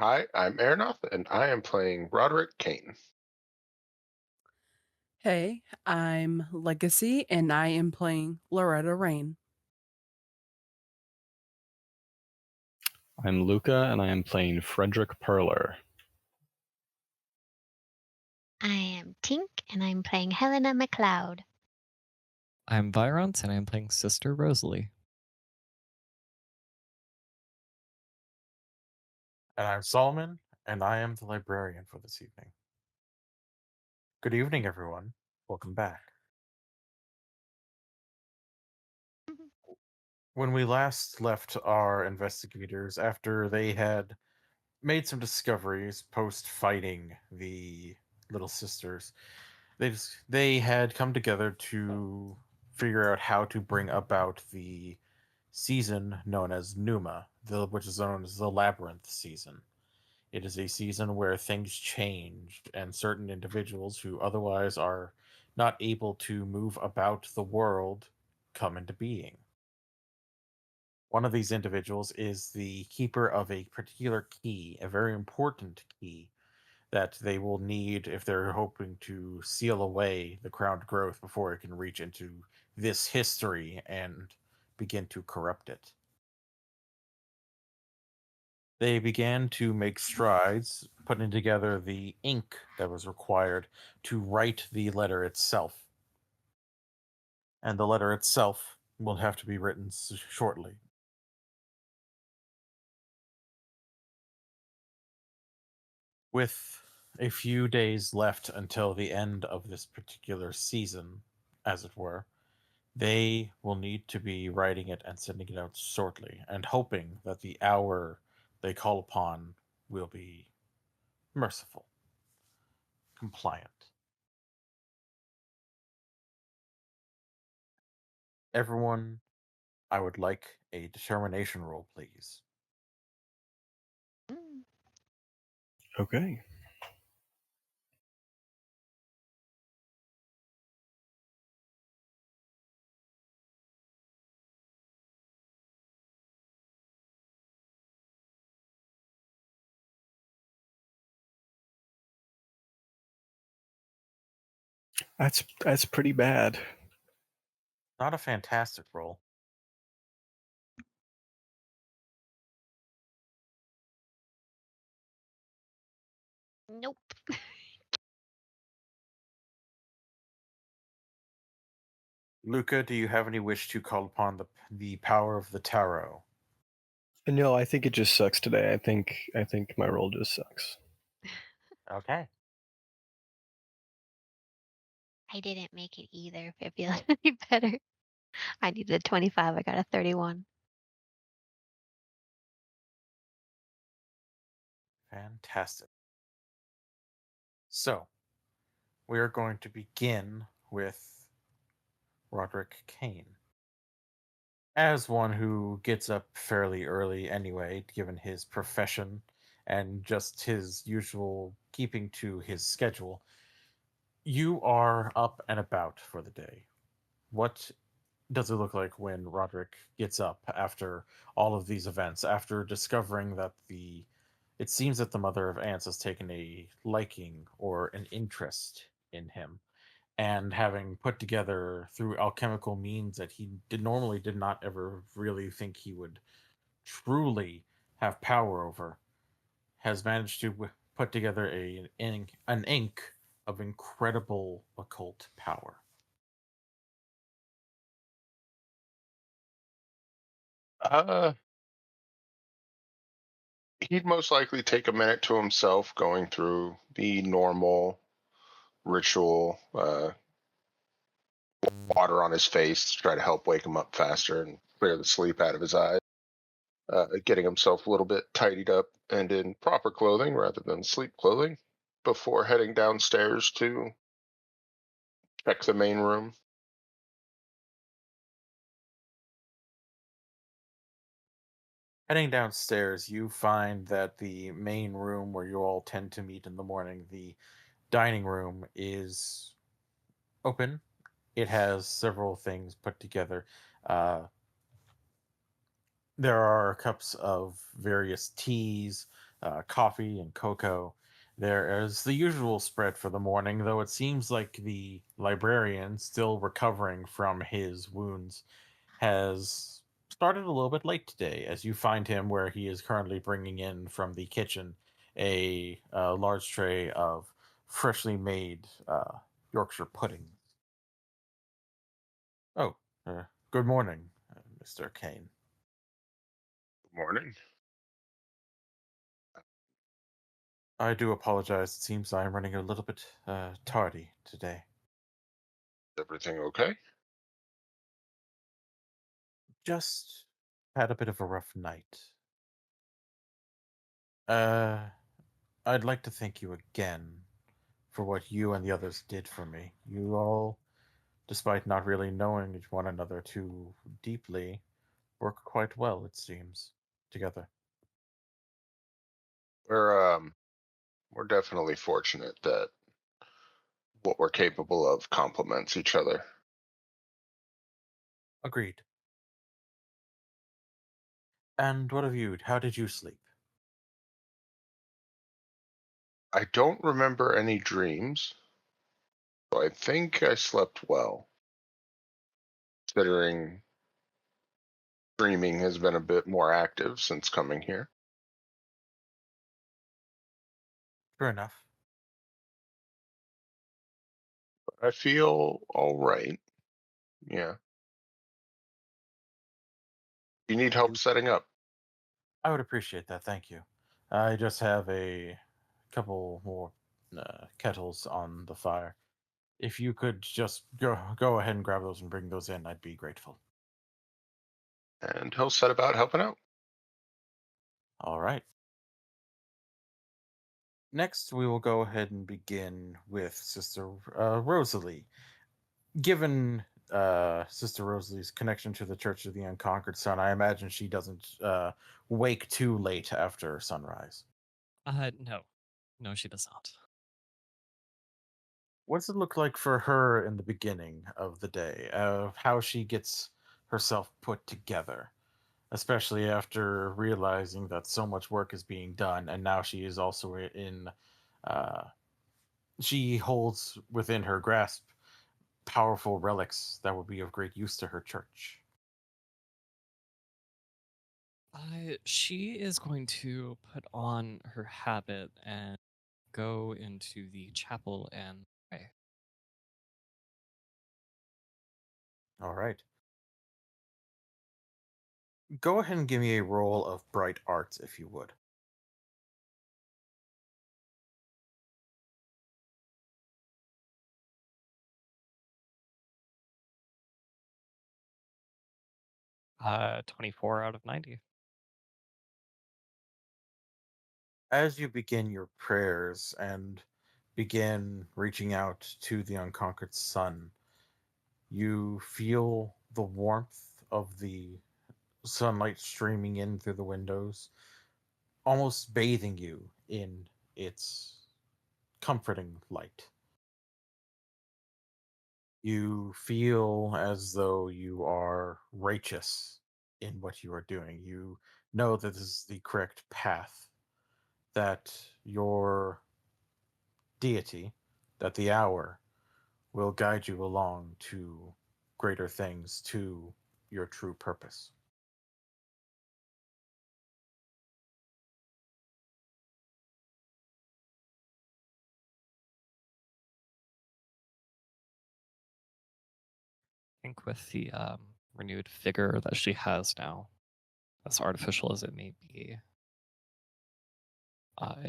Hi, I'm Arinoth, and I am playing Roderick Kane. Hey, I'm Legacy and I am playing Loretta Rain. I'm Luca, and I am playing Frederick Perler. I am Tink, and I'm playing Helena McLeod. I'm Vironz, and I'm playing Sister Rosalie. And I'm Solomon, and I am the librarian for this evening. Good evening, everyone. Welcome back. When we last left our investigators, after they had made some discoveries post fighting the little sisters, they had come together to figure out how to bring about the season known as Numa, which is known as the Labyrinth season. It is a season where things change, and certain individuals who otherwise are not able to move about the world come into being. One of these individuals is the keeper of a particular key, a very important key that they will need if they're hoping to seal away the crowned growth before it can reach into this history and begin to corrupt it. They began to make strides, putting together the ink that was required to write the letter itself. And the letter itself will have to be written shortly. With a few days left until the end of this particular season, as it were, they will need to be writing it and sending it out shortly, and hoping that the hour they call upon will be merciful, compliant. Everyone, I would like a determination roll, please. Mm. Okay. That's pretty bad. Not a fantastic roll. Nope. Luca, do you have any wish to call upon the power of the tarot? No, I think it just sucks today. I think my roll just sucks. Okay. I didn't make it either, if it feels any better. I needed a 25, I got a 31. Fantastic. So, we are going to begin with Roderick Kane. As one who gets up fairly early anyway, given his profession and just his usual keeping to his schedule, you are up and about for the day. What does it look like when Roderick gets up after all of these events, after discovering that it seems that the mother of ants has taken a liking or an interest in him, and having put together through alchemical means that he normally did not ever really think he would truly have power over, has managed to put together an ink of incredible occult power. Uh, he'd most likely take a minute to himself going through the normal ritual, water on his face to try to help wake him up faster and clear the sleep out of his eyes. Getting himself a little bit tidied up and in proper clothing rather than sleep clothing before heading downstairs to check the main room. Heading downstairs, you find that the main room where you all tend to meet in the morning, the dining room, is open. It has several things put together. There are cups of various teas, coffee and cocoa. There is the usual spread for the morning, though it seems like the librarian, still recovering from his wounds, has started a little bit late today, as you find him where he is currently bringing in from the kitchen a large tray of freshly made Yorkshire pudding. Oh, good morning, Mr. Kane. Good morning. I do apologize. It seems I am running a little bit tardy today. Everything okay? Just had a bit of a rough night. I'd like to thank you again for what you and the others did for me. You all, despite not really knowing one another too deeply, work quite well, it seems, together. We're definitely fortunate that what we're capable of complements each other. Agreed. And what of you? How did you sleep? I don't remember any dreams, so I think I slept well, considering dreaming has been a bit more active since coming here. Sure enough. I feel all right. Yeah. You need help setting up? I would appreciate that, thank you. I just have a couple more kettles on the fire. If you could just go ahead and grab those and bring those in, I'd be grateful. And he'll set about helping out. All right. Next, we will go ahead and begin with Sister Rosalie. Given Sister Rosalie's connection to the Church of the Unconquered Sun, I imagine she doesn't wake too late after sunrise. No. No, she does not. What does it look like for her in the beginning of the day? How she gets herself put together, especially after realizing that so much work is being done, and now she is also in. She holds within her grasp powerful relics that will be of great use to her church. She is going to put on her habit and go into the chapel and pray. All right. Go ahead and give me a roll of bright arts, if you would. 24 out of 90. As you begin your prayers and begin reaching out to the unconquered sun, you feel the warmth of the sunlight streaming in through the windows, almost bathing you in its comforting light. You feel as though you are righteous in what you are doing. You know that this is the correct path, that your deity, that the hour will guide you along to greater things, to your true purpose. I think with the renewed vigor that she has now, as artificial as it may be,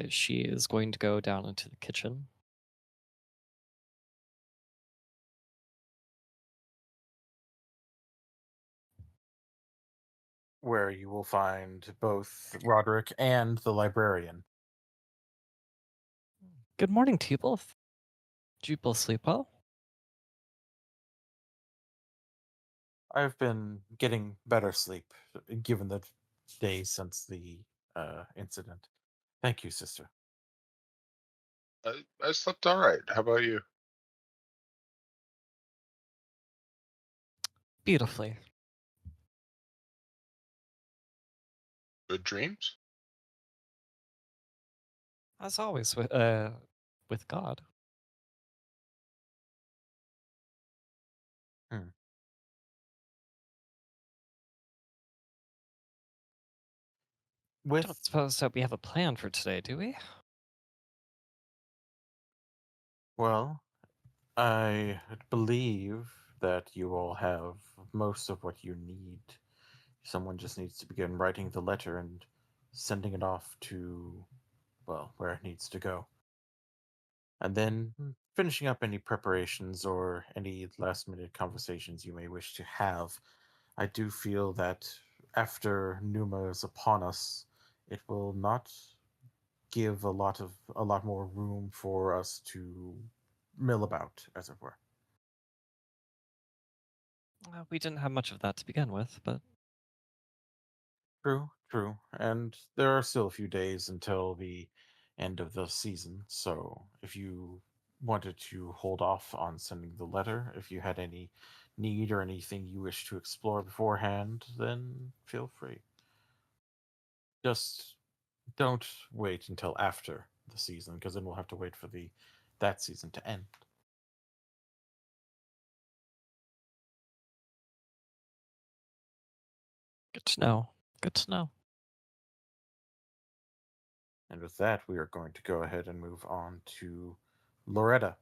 she is going to go down into the kitchen. Where you will find both Roderick and the librarian. Good morning to you both. Did you both sleep well? I've been getting better sleep, given the days since the incident. Thank you, sister. I slept all right. How about you? Beautifully. Good dreams? As always, with God. With Don't suppose that we have a plan for today, do we? well, I believe that you all have most of what you need. Someone just needs to begin writing the letter and sending it off to, well, where it needs to go. And then finishing up any preparations or any last minute conversations you may wish to have. I do feel that after Numa is upon us, it will not give a lot more room for us to mill about, as it were. We didn't have much of that to begin with, but True, true. And there are still a few days until the end of the season, so if you wanted to hold off on sending the letter, if you had any need or anything you wish to explore beforehand, then feel free. Just don't wait until after the season, because then we'll have to wait for that season to end. good to know. Good to know. And with that, we are going to go ahead and move on to Loretta.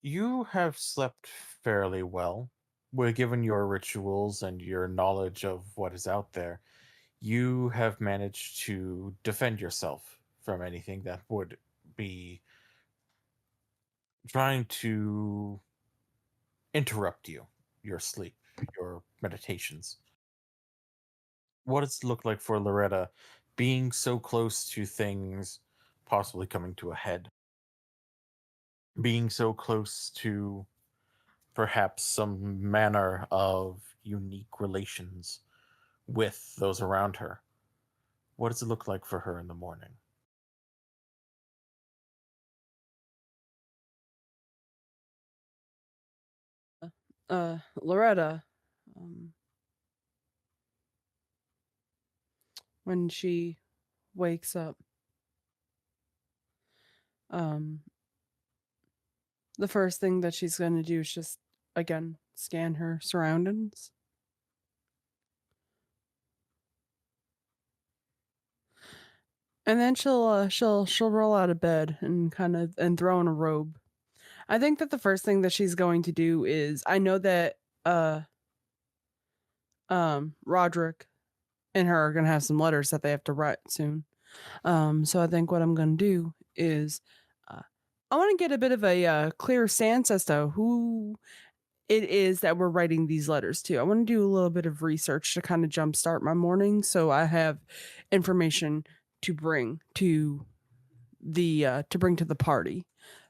You have slept fairly well. Well, given your rituals and your knowledge of what is out there, you have managed to defend yourself from anything that would be trying to interrupt your sleep, your meditations. What does it look like for Loretta being so close to things possibly coming to a head? Being so close to perhaps some manner of unique relations with those around her. What does it look like for her in the morning? Loretta, um, when she wakes up, um, the first thing that she's going to do is just, again, scan her surroundings. And then she'll roll out of bed and throw in a robe. I think that the first thing that she's going to do is, I know that Roderick and her are gonna have some letters that they have to write soon. So I think what I'm gonna do is, I want to get a bit of a clear stance as to who it is that we're writing these letters to. I want to do a little bit of research to kind of jumpstart my morning, so I have information to bring to the party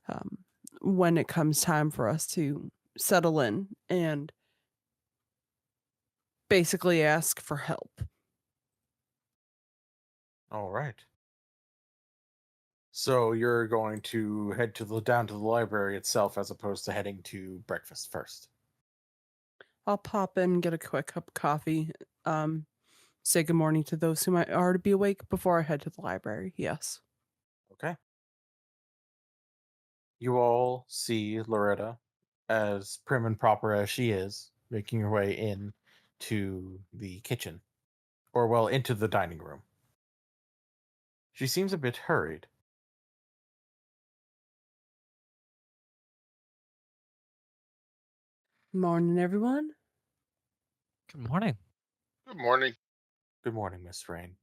um, when it comes time for us to settle in and basically ask for help. All right. So you're going to head down to the library itself as opposed to heading to breakfast first. I'll pop in, get a quick cup of coffee, say good morning to those who might already be awake before I head to the library. Yes. Okay. You all see Loretta, as prim and proper as she is, making her way in to the kitchen, or well, into the dining room. She seems a bit hurried. Morning, everyone. Good morning. Good morning. Good morning, Miss Rain.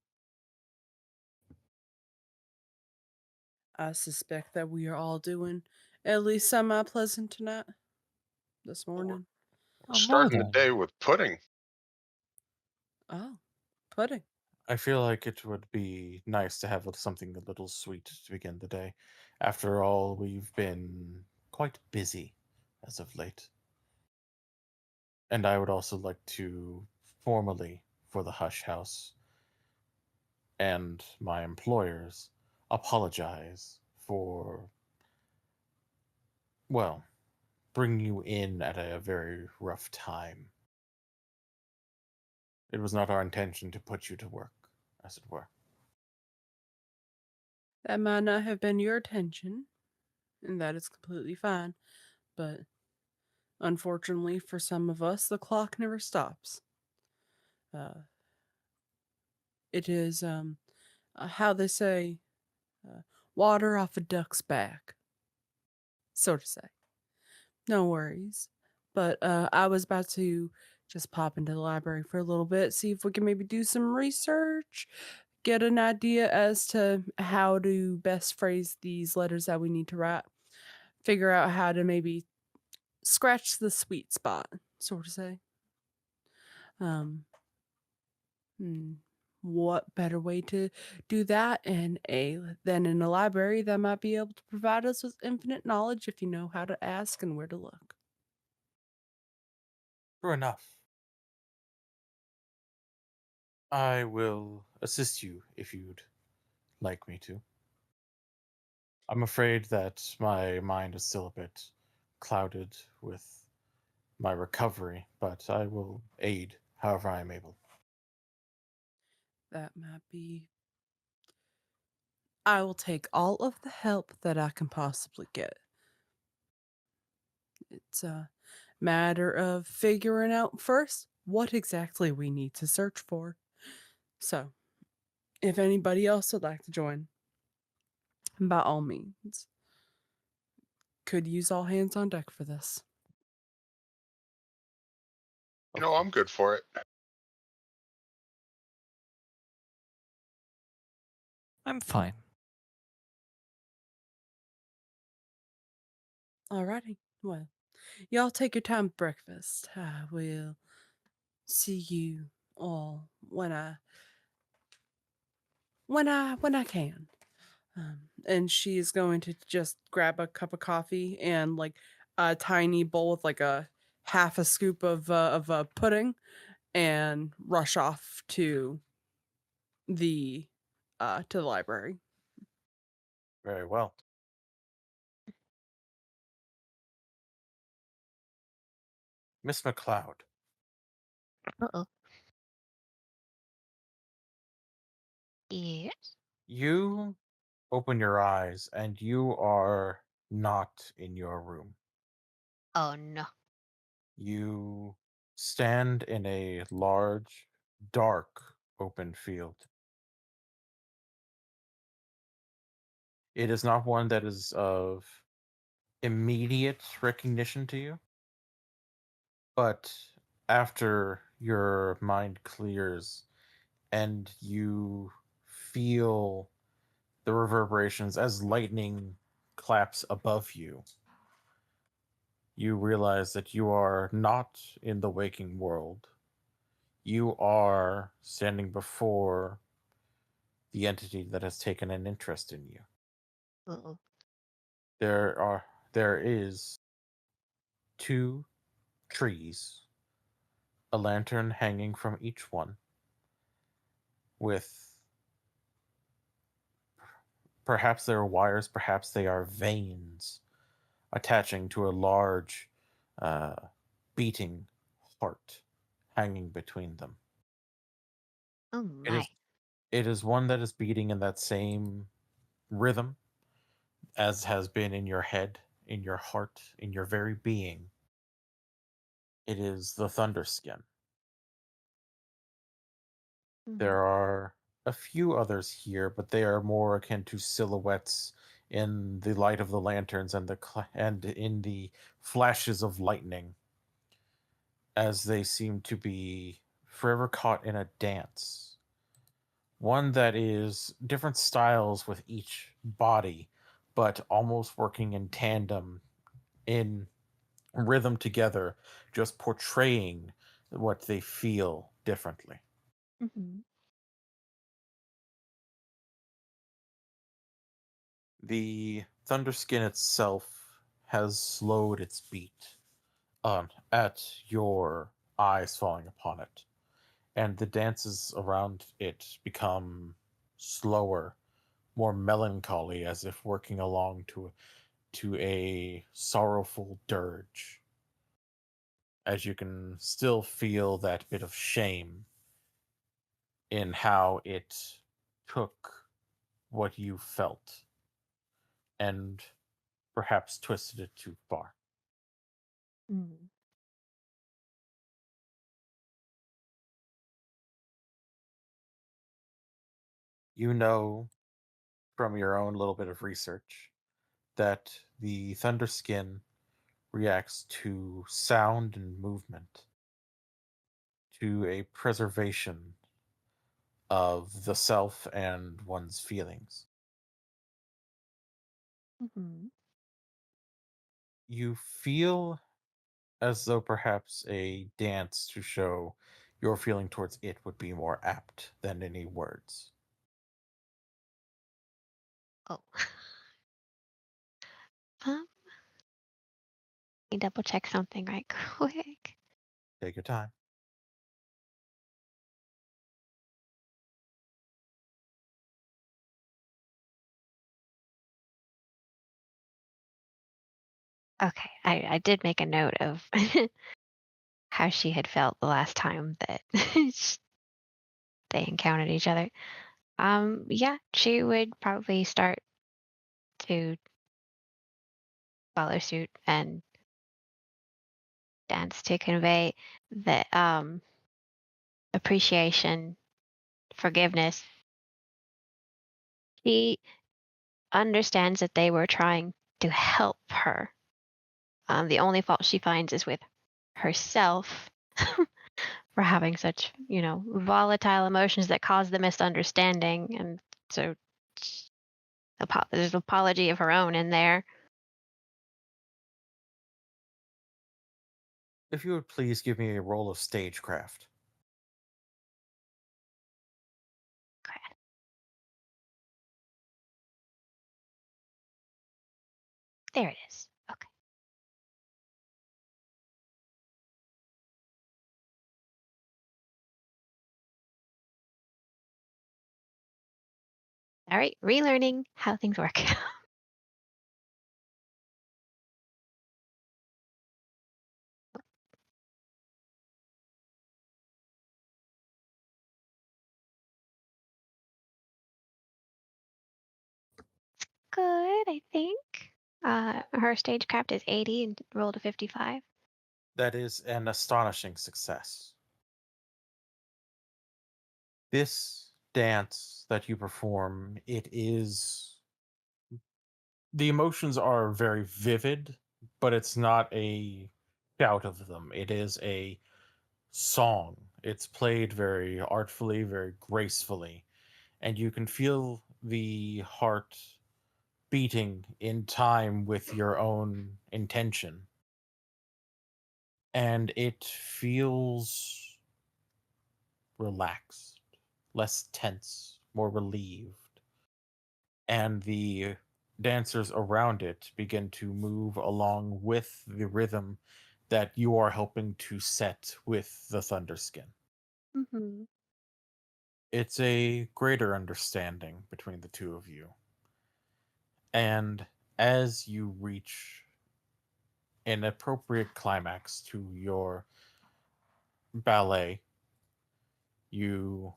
I suspect that we are all doing at least semi-pleasant tonight. This morning. We're Oh, more starting the than. day with pudding. Oh, pudding. I feel like it would be nice to have something a little sweet to begin the day. After all, we've been quite busy as of late. And I would also like to formally, for the Hush House and my employers, apologize for, well, bringing you in at a very rough time. It was not our intention to put you to work, as it were. That might not have been your intention, and that is completely fine. But unfortunately for some of us, the clock never stops. It is how they say, water off a duck's back, so to say. No worries. But I was about to just pop into the library for a little bit, see if we can maybe do some research, get an idea as to how to best phrase these letters that we need to write, figure out how to maybe scratch the sweet spot, so to say. Hmm, what better way to do that than in a library that might be able to provide us with infinite knowledge if you know how to ask and where to look. True enough. I will assist you if you'd like me to. I'm afraid that my mind is still a bit clouded with my recovery, but I will aid however I am able. That might be. I will take all of the help that I can possibly get. It's a matter of figuring out first what exactly we need to search for. So, if anybody else would like to join, by all means, could use all hands on deck for this. I'm good for it. I'm fine. Alrighty. Well, y'all take your time with breakfast. I will see you all when I can. And she is going to just grab a cup of coffee and like a tiny bowl with like a half a scoop of pudding, and rush off the to the library. Very well. Miss McLeod, Uh-oh. Yes. you open your eyes and you are not in your room. Oh no. You stand in a large, dark, open field. It is not one that is of immediate recognition to you, but after your mind clears and you feel the reverberations as lightning claps above you, you realize that you are not in the waking world. You are standing before the entity that has taken an interest in you. Uh-oh. There is 2 trees, a lantern hanging from each one, with perhaps they are wires, perhaps they are veins attaching to a large uh, beating heart hanging between them. Oh It my. is it is one that is beating in that same rhythm as has been in your head, in your heart, in your very being. It is the Thunderskin. Mhm. There are a few others here, but they are more akin to silhouettes in the light of the lanterns and and in the flashes of lightning, as they seem to be forever caught in a dance. One that is different styles with each body, but almost working in tandem, in rhythm together, just portraying what they feel differently. Mhm. The Thunderskin itself has slowed its beat at your eyes falling upon it, and the dances around it become slower, more melancholy, as if working along to a sorrowful dirge. As you can still feel that bit of shame in how it took what you felt and perhaps twisted it too far. Mm. You know from your own little bit of research that the Thunderskin reacts to sound and movement, to a preservation of the self and one's feelings. Mm-hmm. You feel as though perhaps a dance to show your feeling towards it would be more apt than any words. Oh. Let me double check something right quick. Take your time. Okay, I did make a note of how she had felt the last time that they encountered each other. Yeah, she would probably start to follow suit and dance to convey the appreciation, forgiveness. She understands that they were trying to help her. The only fault she finds is with herself for having such, volatile emotions that cause the misunderstanding. And so there's an apology of her own in there. If you would please give me a roll of stagecraft. Okay. There it is. Okay. All right, relearning how things work. Good, I think. Her stagecraft is 80 and rolled a 55. That is an astonishing success. This dance that you perform, the emotions are very vivid, but it's not a shout of them. It is a song. It's played very artfully, very gracefully, and you can feel the heart beating in time with your own intention. And it feels relaxed, less tense, more relieved. And the dancers around it begin to move along with the rhythm that you are helping to set with the Thunderskin. Mm-hmm. It's a greater understanding between the two of you. And as you reach an appropriate climax to your ballet, you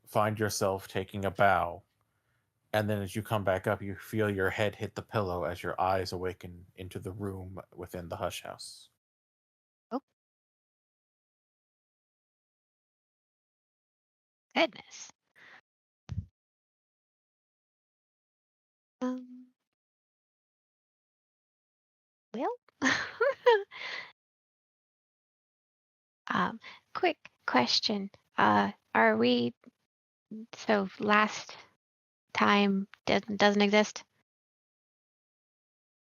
find yourself taking a bow. And then as you come back up, you feel your head hit the pillow as your eyes awaken into the room within the hush house. Oh, goodness. Um, well, um, quick question. Are we, so last time doesn't exist?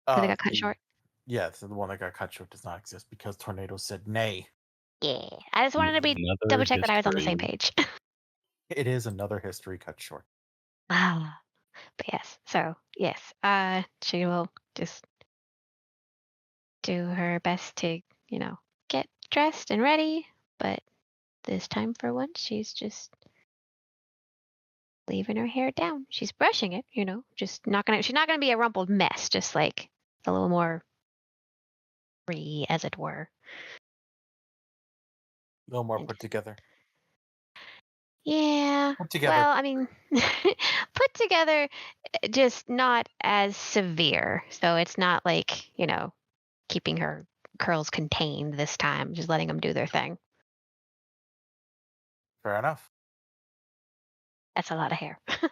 Because it got cut short? Yeah, so the one that got cut short does not exist because Tornado said nay. Yeah. I just wanted to be Another double check that I was on the same history. page. It is another history cut short. Ah, but yes. So yes, she will just do her best to, get dressed and ready. But this time for once, she's just leaving her hair down. She's brushing it, just she's not gonna be a rumpled mess, just like a little more free, as it were. No more And put together. Yeah. Put together. Well, I mean, put together, just not as severe. So it's not like, keeping her curls contained this time, just letting them do their thing. Fair enough. That's a lot of hair. And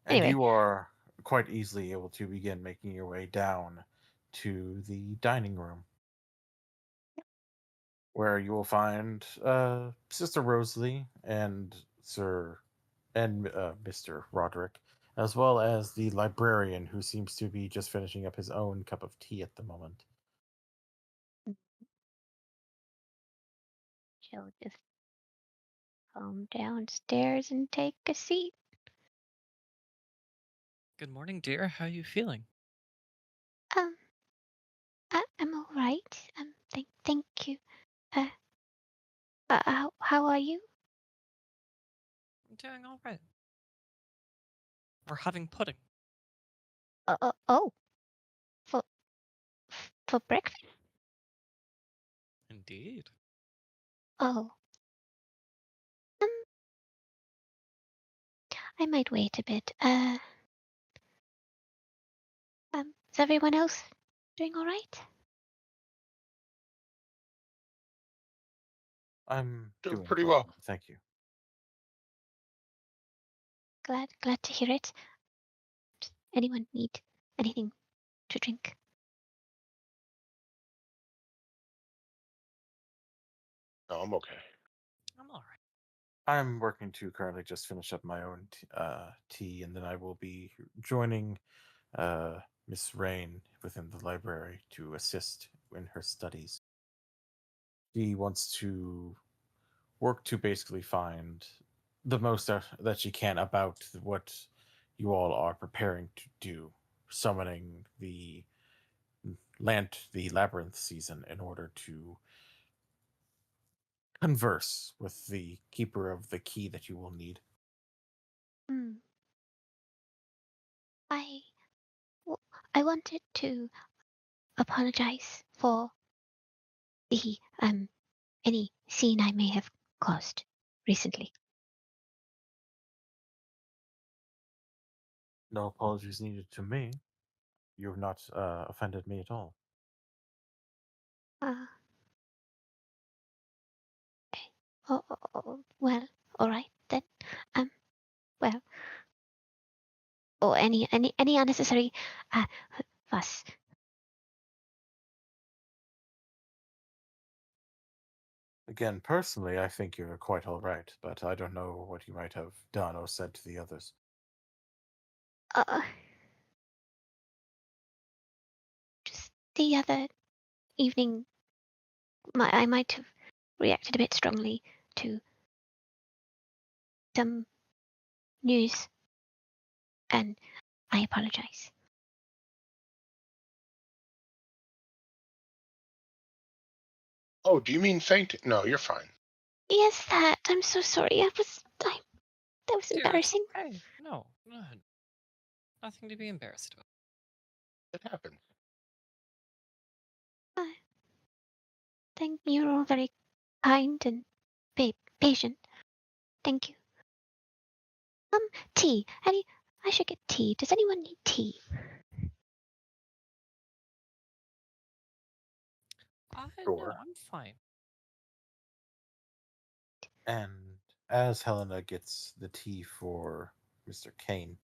Anyway. you are quite easily able to begin making your way down to the dining room, where you will find Sister Rosalie and Mr. Roderick, as well as the librarian, who seems to be just finishing up his own cup of tea at the moment. She'll just come downstairs and take a seat. Good morning, dear. How are you feeling? I'm all right. Thank you. How are you? I'm doing all right. We're having pudding. Oh, for breakfast? Indeed. Oh, I might wait a bit. Is everyone else doing all right? I'm Doing doing pretty well, well. thank you. Glad to hear it. Does anyone need anything to drink? No, I'm okay. I'm all right. I'm working to currently just finish up my own tea, and then I will be joining Miss Rain within the library to assist in her studies. She wants to work to basically find the most that she can about what you all are preparing to do, summoning the labyrinth season in order to converse with the keeper of the key that you will need. Hmm. I I wanted to apologize for the any scene I may have caused recently. No apologies needed to me. You have not offended me at all. Uh, well, all right then. Um, well, or any unnecessary fuss. Again, personally, I think you're quite all right, but I don't know what you might have done or said to the others. Uh, just the other evening, I might have reacted a bit strongly to some news, and I apologize. Oh, do you mean fainting? No, you're fine. Yes, that. I'm so sorry. That was Dear, it's embarrassing. okay. No, nothing to be embarrassed about. It happens. Uh, Thank you. You're all very kind and patient. Thank you. Tea. I should get tea. Does anyone need tea? No, Sure. I'm fine. And as Helena gets the tea for Mr. Kane,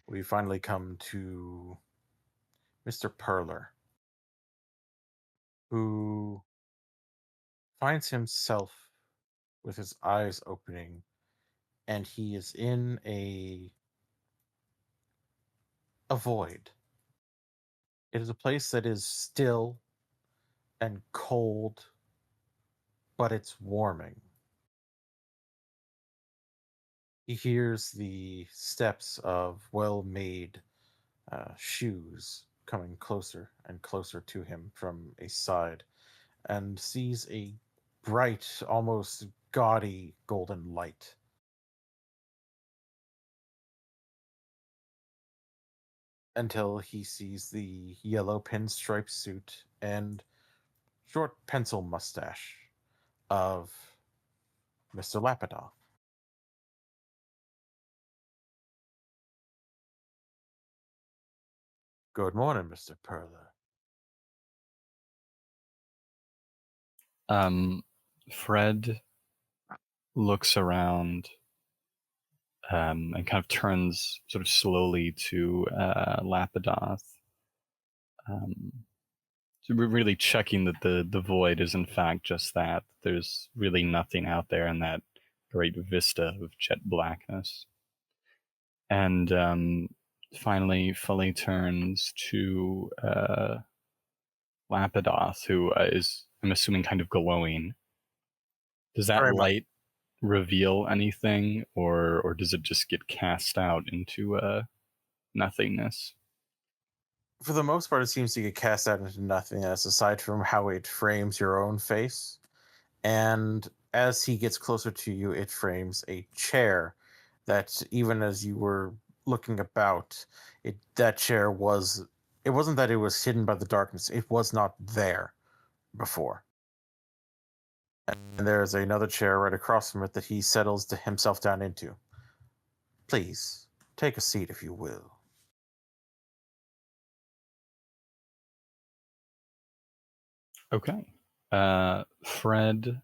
we finally come to Mr. Perler, who finds himself with his eyes opening, and he is in a void. It is a place that is still and cold, but it's warming. He hears the steps of well-made shoes coming closer and closer to him from a side, and sees a bright, almost gaudy golden light. Until he sees the yellow pinstripe suit and short pencil mustache of Mr. Lapidoff. Good morning, Mr. Perler. Fred looks around and kind of turns sort of slowly to Lapidoth. So we're really checking that the void is in fact just that. There's really nothing out there in that great vista of jet blackness. And finally fully turns to Lapidoth, who is, I'm assuming, kind of glowing. Does that Very much. light reveal anything, or does it just get cast out into nothingness? For the most part, it seems to get cast out into nothingness, aside from how it frames your own face. And as he gets closer to you, it frames a chair that, even as you were looking about, that chair was. It wasn't that it was hidden by the darkness; it was not there before. And there's another chair right across from it that he settles himself down into. Please take a seat, if you will. Okay. Fred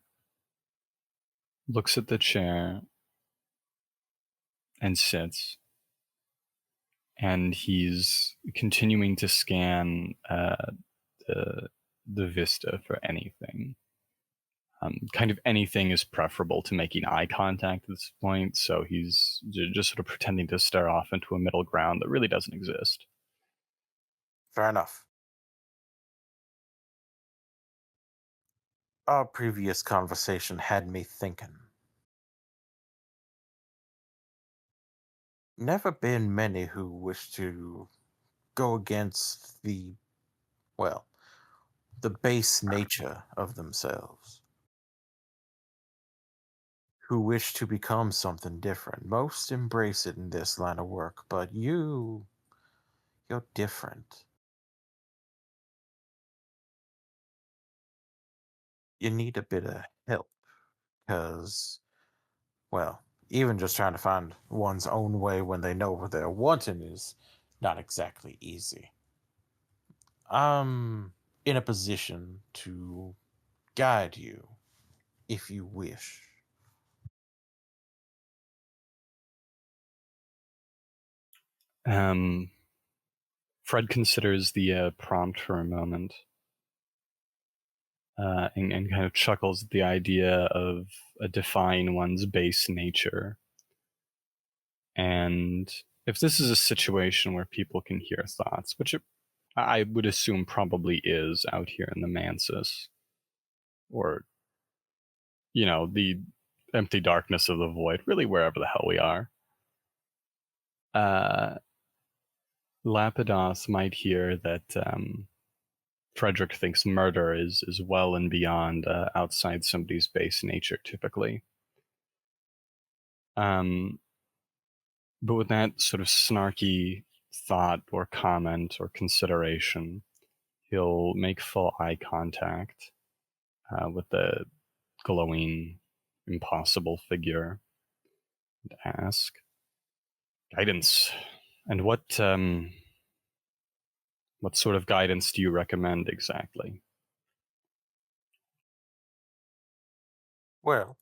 looks at the chair and sits, and he's continuing to scan the vista for anything. Kind of anything is preferable to making eye contact at this point, so he's just sort of pretending to stare off into a middle ground that really doesn't exist. Fair enough. Our previous conversation had me thinking. Never been many who wish to go against the base nature of themselves. Who wish to become something different. Most embrace it in this line of work, but you're different. You need a bit of help, because, even just trying to find one's own way when they know what they're wanting is not exactly easy. I'm in a position to guide you, if you wish. Fred considers the prompt for a moment, and kind of chuckles at the idea of defying one's base nature. And if this is a situation where people can hear thoughts, which I would assume probably is out here in the Mansus, or, the empty darkness of the void, really wherever the hell we are, Lapidoth might hear that Frederick thinks murder is well and beyond outside somebody's base nature, typically. But with that sort of snarky thought or comment or consideration, he'll make full eye contact with the glowing, impossible figure and ask, "Guidance. And what sort of guidance do you recommend exactly?" Well,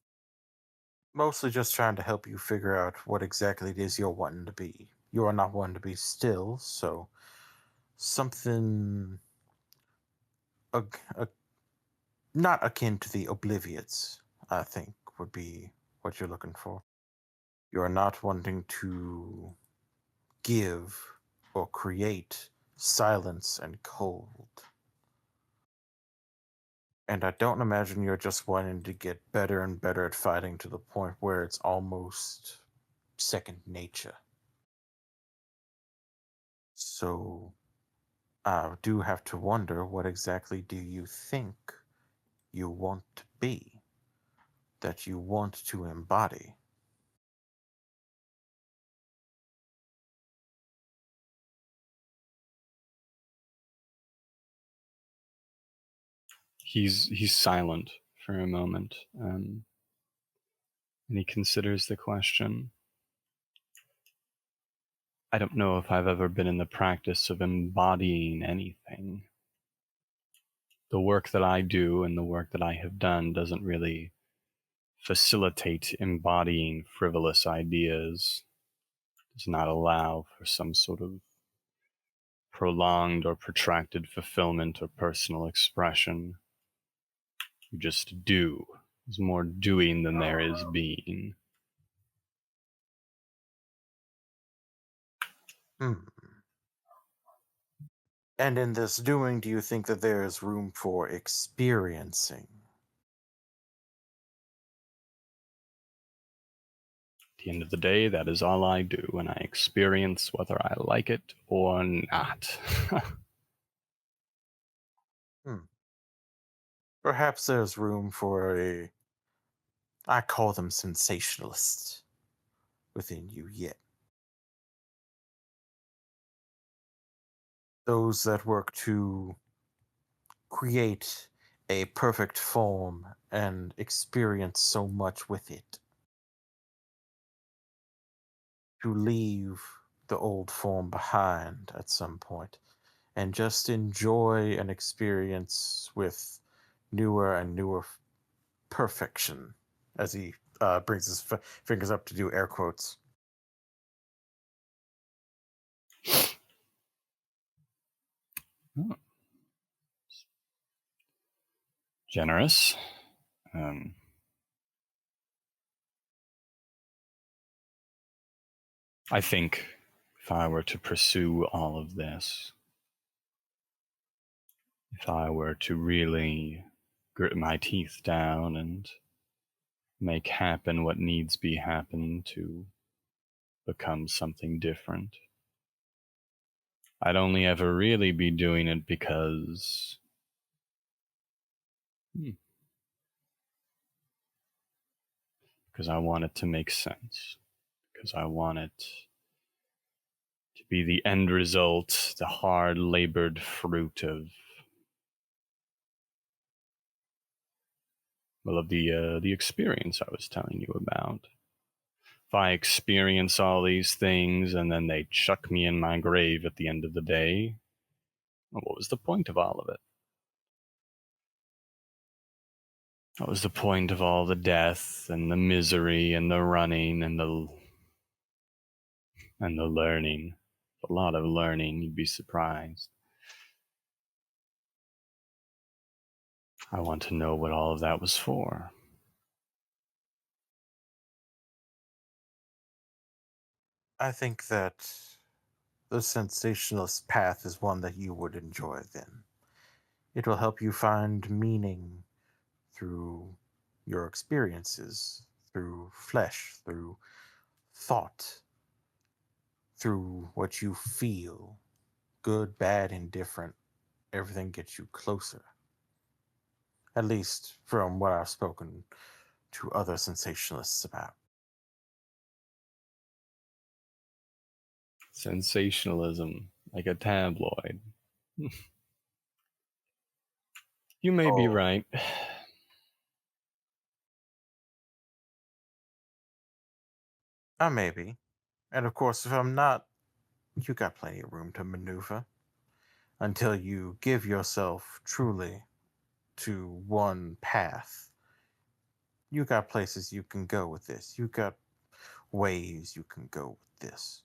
mostly just trying to help you figure out what exactly it is you're wanting to be. You are not wanting to be still, so something not akin to the obliviates, I think, would be what you're looking for. You are not wanting to give or create silence and cold. And I don't imagine you're just wanting to get better and better at fighting to the point where it's almost second nature. So I do have to wonder, what exactly do you think you want to be, that you want to embody? He's silent for a moment, and he considers the question. I don't know if I've ever been in the practice of embodying anything. The work that I do and the work that I have done doesn't really facilitate embodying frivolous ideas, does not allow for some sort of prolonged or protracted fulfillment or personal expression. You just do. There's more doing than there is being. Hmm. And in this doing, do you think that there is room for experiencing? At the end of the day, that is all I do, and I experience whether I like it or not. Perhaps there's room for I call them sensationalists within you yet. Those that work to create a perfect form and experience so much with it. To leave the old form behind at some point and just enjoy an experience with newer and newer perfection, as he brings his fingers up to do air quotes. Oh. Generous. I think if I were to pursue all of this, if I were to really grit my teeth down and make happen what needs be happen to become something different, I'd only ever really be doing it because I want it to make sense, because I want it to be the end result, the hard labored fruit of the experience I was telling you about. If I experience all these things and then they chuck me in my grave at the end of the day, what was the point of all of it? What was the point of all the death and the misery and the running and the learning? A lot of learning, you'd be surprised. I want to know what all of that was for. I think that the sensationalist path is one that you would enjoy then. It will help you find meaning through your experiences, through flesh, through thought, through what you feel. Good, bad, indifferent, everything gets you closer. At least from what I've spoken to other sensationalists about. Sensationalism, like a tabloid. You may be right. Maybe. And of course, if I'm not, you got plenty of room to maneuver until you give yourself truly to one path. You got places you can go with this. You got ways you can go with this.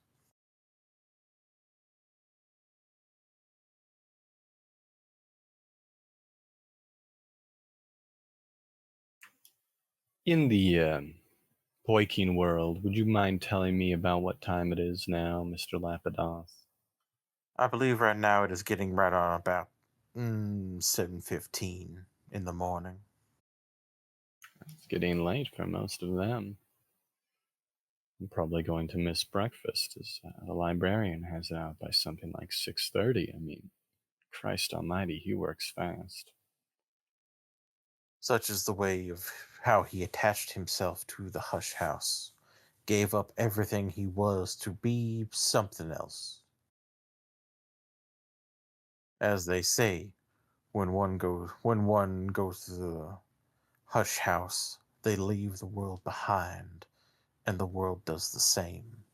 In the Poikin world, would you mind telling me about what time it is now, Mr. Lapidoth? I believe right now it is getting right on about 7:15 in the morning. It's getting late for most of them. I'm probably going to miss breakfast, as the librarian has it out by something like 6:30. I mean, Christ almighty, he works fast. Such is the way of how he attached himself to the hush house, gave up everything he was to be something else. As they say, when one goes to the hush house, they leave the world behind, and the world does the same.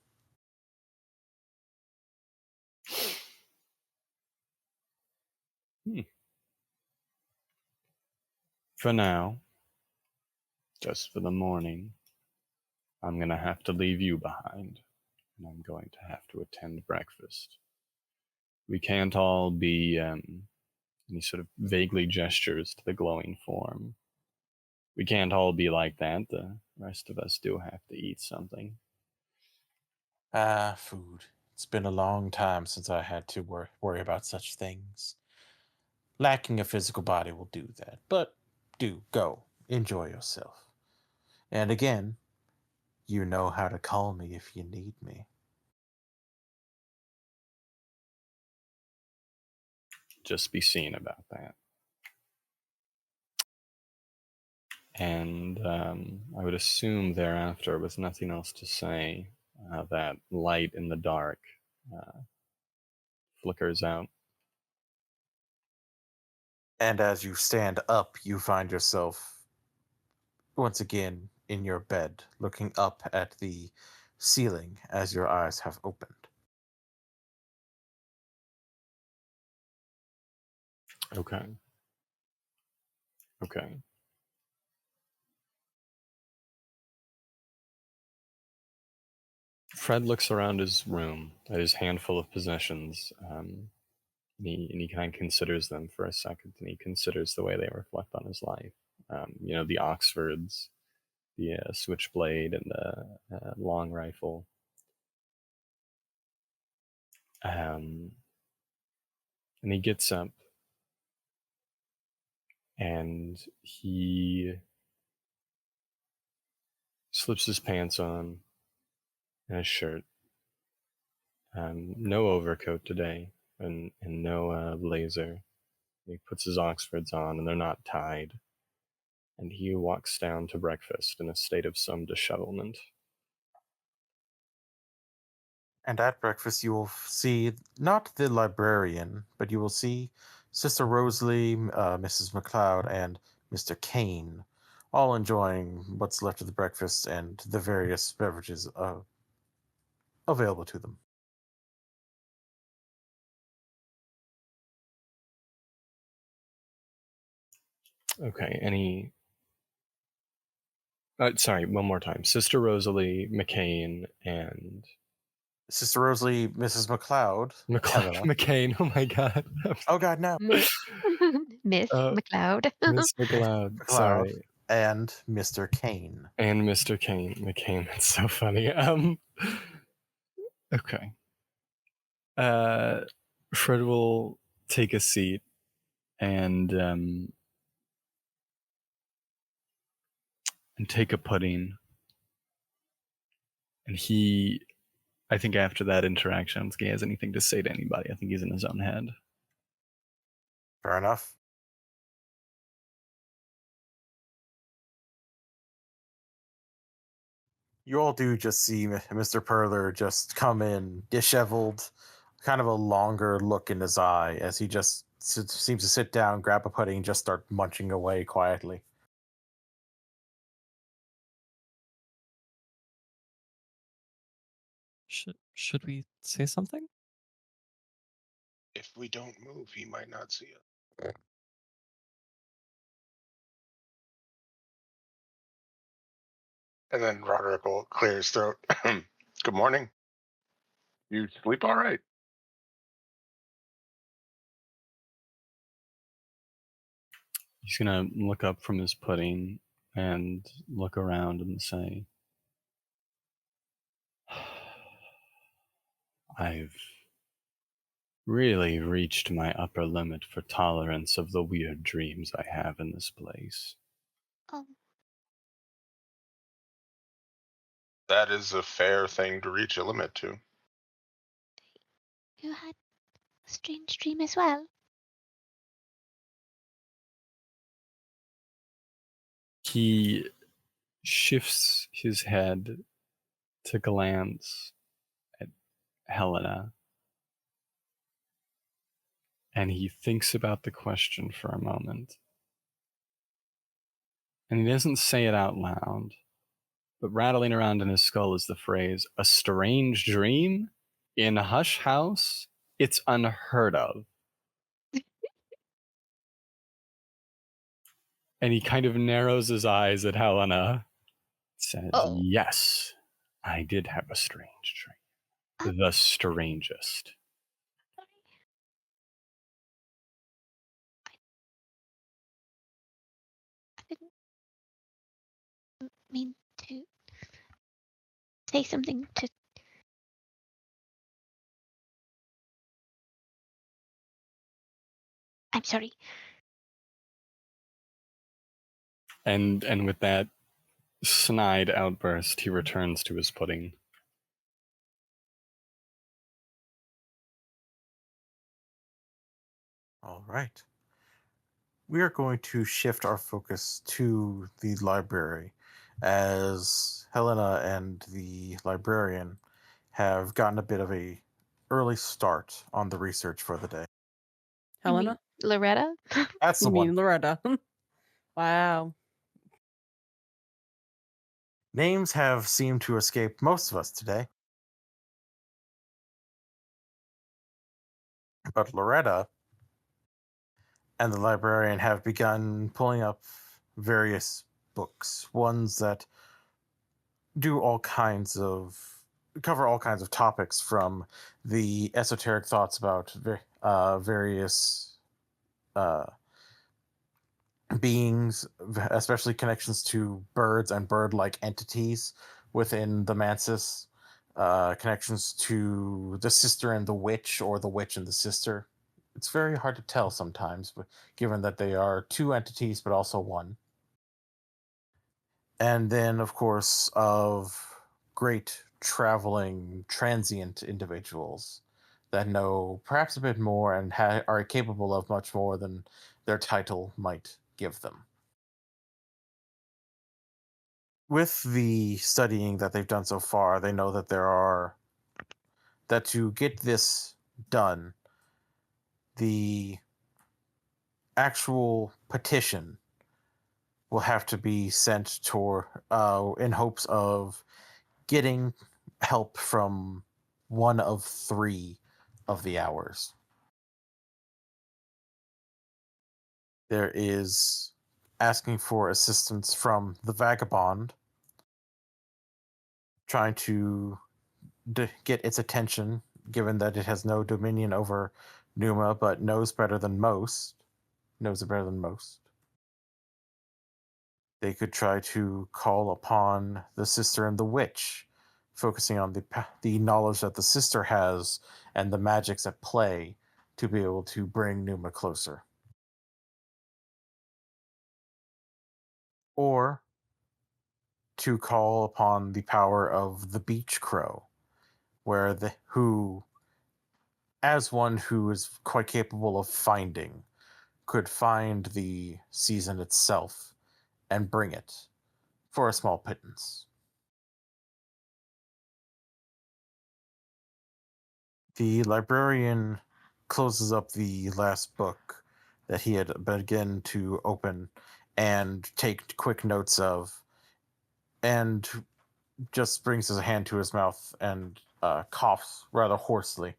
For now, just for the morning, I'm going to have to leave you behind, and I'm going to have to attend breakfast. We can't all be, and he sort of vaguely gestures to the glowing form. We can't all be like that. The rest of us do have to eat something. Food. It's been a long time since I had to worry about such things. Lacking a physical body will do that, but do go. Enjoy yourself. And again, you know how to call me if you need me. Just be seen about that. And I would assume thereafter, with nothing else to say, that light in the dark flickers out. And as you stand up, you find yourself once again in your bed, looking up at the ceiling as your eyes have opened. Okay. Fred looks around his room at his handful of possessions, and he kind of considers them for a second, and he considers the way they reflect on his life. The Oxfords, the switchblade, and the long rifle. And he gets up, and he slips his pants on and his shirt. No overcoat today, and no blazer. He puts his Oxfords on, and they're not tied. And he walks down to breakfast in a state of some dishevelment. And at breakfast, you will see not the librarian, but you will see Sister Rosalie, Mrs. McLeod, and Mr. Kane, all enjoying what's left of the breakfast and the various beverages available to them. Okay, sorry, one more time. Sister Rosalie, McCain, and... Sister Rosalie, Mrs. McLeod, Helena. McCain, oh my god. Oh god, no. Miss McLeod. Miss McLeod, McLeod, sorry. and Mr. Kane. And Mr. Kane. McCain, that's so funny. Okay. Fred will take a seat and take a pudding. And I think after that interaction, I don't think he has anything to say to anybody. I think he's in his own head. Fair enough. You all do just see Mr. Perler just come in, disheveled, kind of a longer look in his eye as he just seems to sit down, grab a pudding, and just start munching away quietly. Should we say something? If we don't move, he might not see us. And then Roderick will clear his throat. Good morning. You sleep all right? He's gonna look up from his pudding and look around and say, I've really reached my upper limit for tolerance of the weird dreams I have in this place. Oh, That is a fair thing to reach a limit to. you had a strange dream as well. He shifts his head to glance at Helena, and he thinks about the question for a moment. And he doesn't say it out loud, but rattling around in his skull is the phrase, a strange dream? In Hush House? It's unheard of. And he kind of narrows his eyes at Helena. Says, Oh. yes, I did have a strange dream. The strangest. I didn't mean to say something to. I'm sorry. And with that snide outburst, he returns to his pudding. All right. We are going to shift our focus to the library, as Helena and the librarian have gotten a bit of a early start on the research for the day. You mean Helena? Loretta? That's the You one. mean Loretta? Wow. Names have seemed to escape most of us today. But Loretta and the librarian have begun pulling up various books, ones that do cover all kinds of topics, from the esoteric thoughts about various uh, beings, especially connections to birds and bird-like entities within the Mansis, connections to the sister and the witch, or the witch and the sister. It's very hard to tell sometimes, given that they are two entities, but also one. And then, of course, of great traveling transient individuals that know perhaps a bit more and are capable of much more than their title might give them. With the studying that they've done so far, they know that that to get this done, the actual petition will have to be sent in hopes of getting help from one of three of the hours. There is asking for assistance from the vagabond, trying to get its attention, given that it has no dominion over Numa, but knows it better than most. They could try to call upon the sister and the witch, focusing on the knowledge that the sister has and the magics at play to be able to bring Numa closer. Or to call upon the power of the beach crow, who, as one who is quite capable of finding, could find the season itself and bring it for a small pittance. The librarian closes up the last book that he had begun to open and take quick notes of, and just brings his hand to his mouth and coughs rather hoarsely.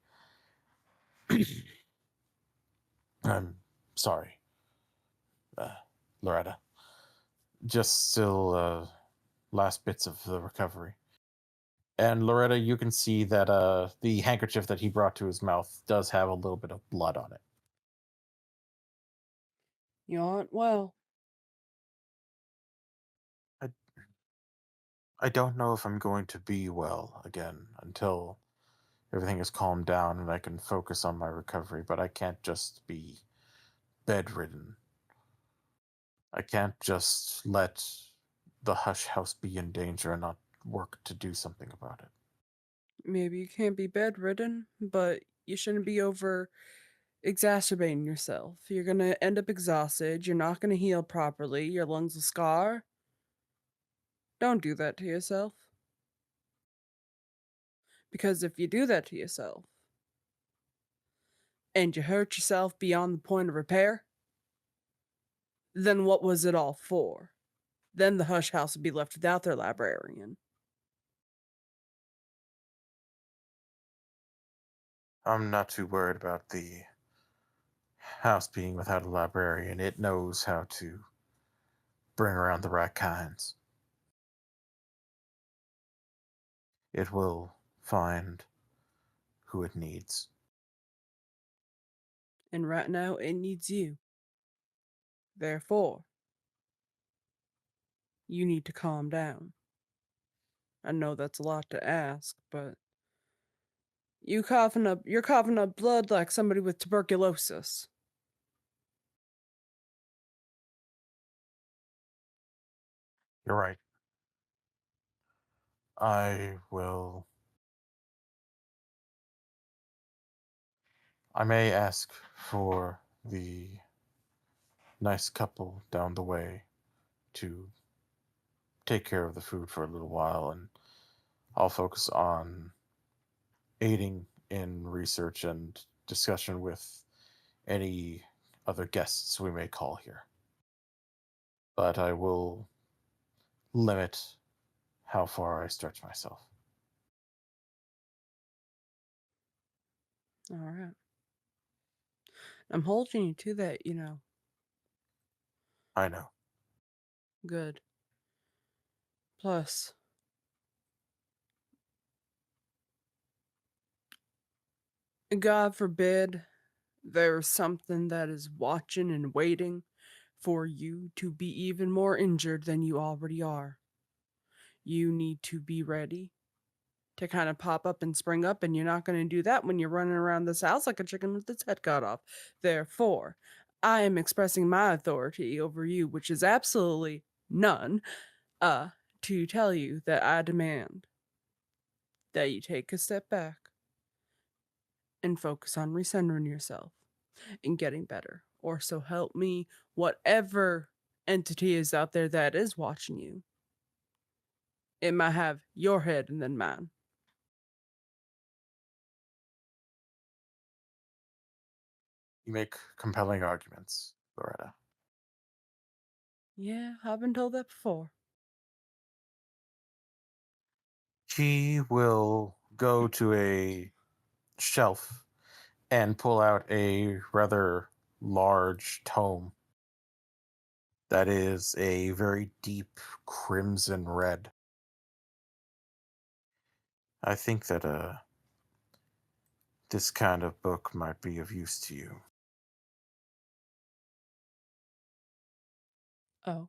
I'm sorry, Loretta. Just still last bits of the recovery. And Loretta, you can see that the handkerchief that he brought to his mouth does have a little bit of blood on it. You aren't well. I don't know if I'm going to be well again until everything is calmed down and I can focus on my recovery, but I can't just be bedridden. I can't just let the hush house be in danger and not work to do something about it. Maybe you can't be bedridden, but you shouldn't be over exacerbating yourself. You're gonna end up exhausted. You're not gonna heal properly. Your lungs will scar. Don't do that to yourself. Because if you do that to yourself, and you hurt yourself beyond the point of repair, then what was it all for? Then the hush house would be left without their librarian. I'm not too worried about the house being without a librarian. It knows how to bring around the right kinds. It will find who it needs. And right now, it needs you. Therefore, you need to calm down. I know that's a lot to ask, but you're coughing up blood like somebody with tuberculosis. You're right. I may ask for the nice couple down the way to take care of the food for a little while, and I'll focus on aiding in research and discussion with any other guests we may call here. But I will limit how far I stretch myself. All right. I'm holding you to that, you know. I know. Good. Plus, God forbid there's something that is watching and waiting for you to be even more injured than you already are. You need to be ready to kind of pop up and spring up, and you're not going to do that when you're running around this house like a chicken with its head cut off. Therefore, I am expressing my authority over you, which is absolutely none, to tell you that I demand that you take a step back and focus on recentering yourself and getting better. Or so help me, whatever entity is out there that is watching you, it might have your head and then mine. You make compelling arguments, Loretta. Yeah, I've been told that before. She will go to a shelf and pull out a rather large tome that is a very deep crimson red. I think that this kind of book might be of use to you. Oh,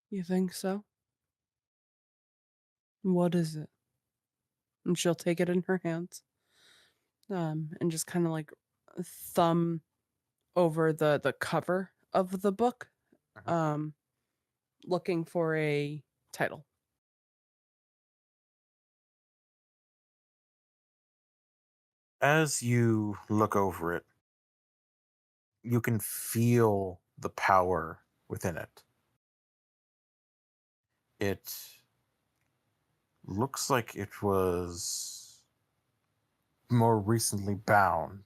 you think so? What is it? And she'll take it in her hands, and just kind of like thumb over the cover of the book, um, looking for a title. As you look over it, you can feel the power within it. It looks like it was more recently bound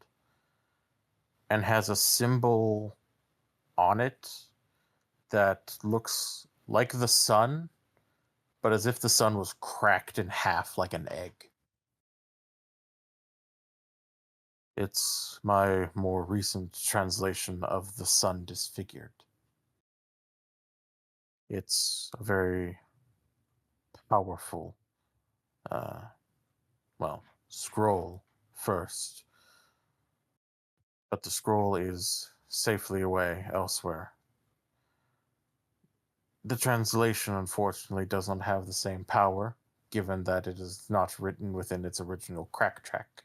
and has a symbol on it that looks like the sun, but as if the sun was cracked in half like an egg. It's my more recent translation of the sun disfigured. It's a very powerful, scroll first, but the scroll is safely away elsewhere. The translation, unfortunately, does not have the same power, given that it is not written within its original crack track.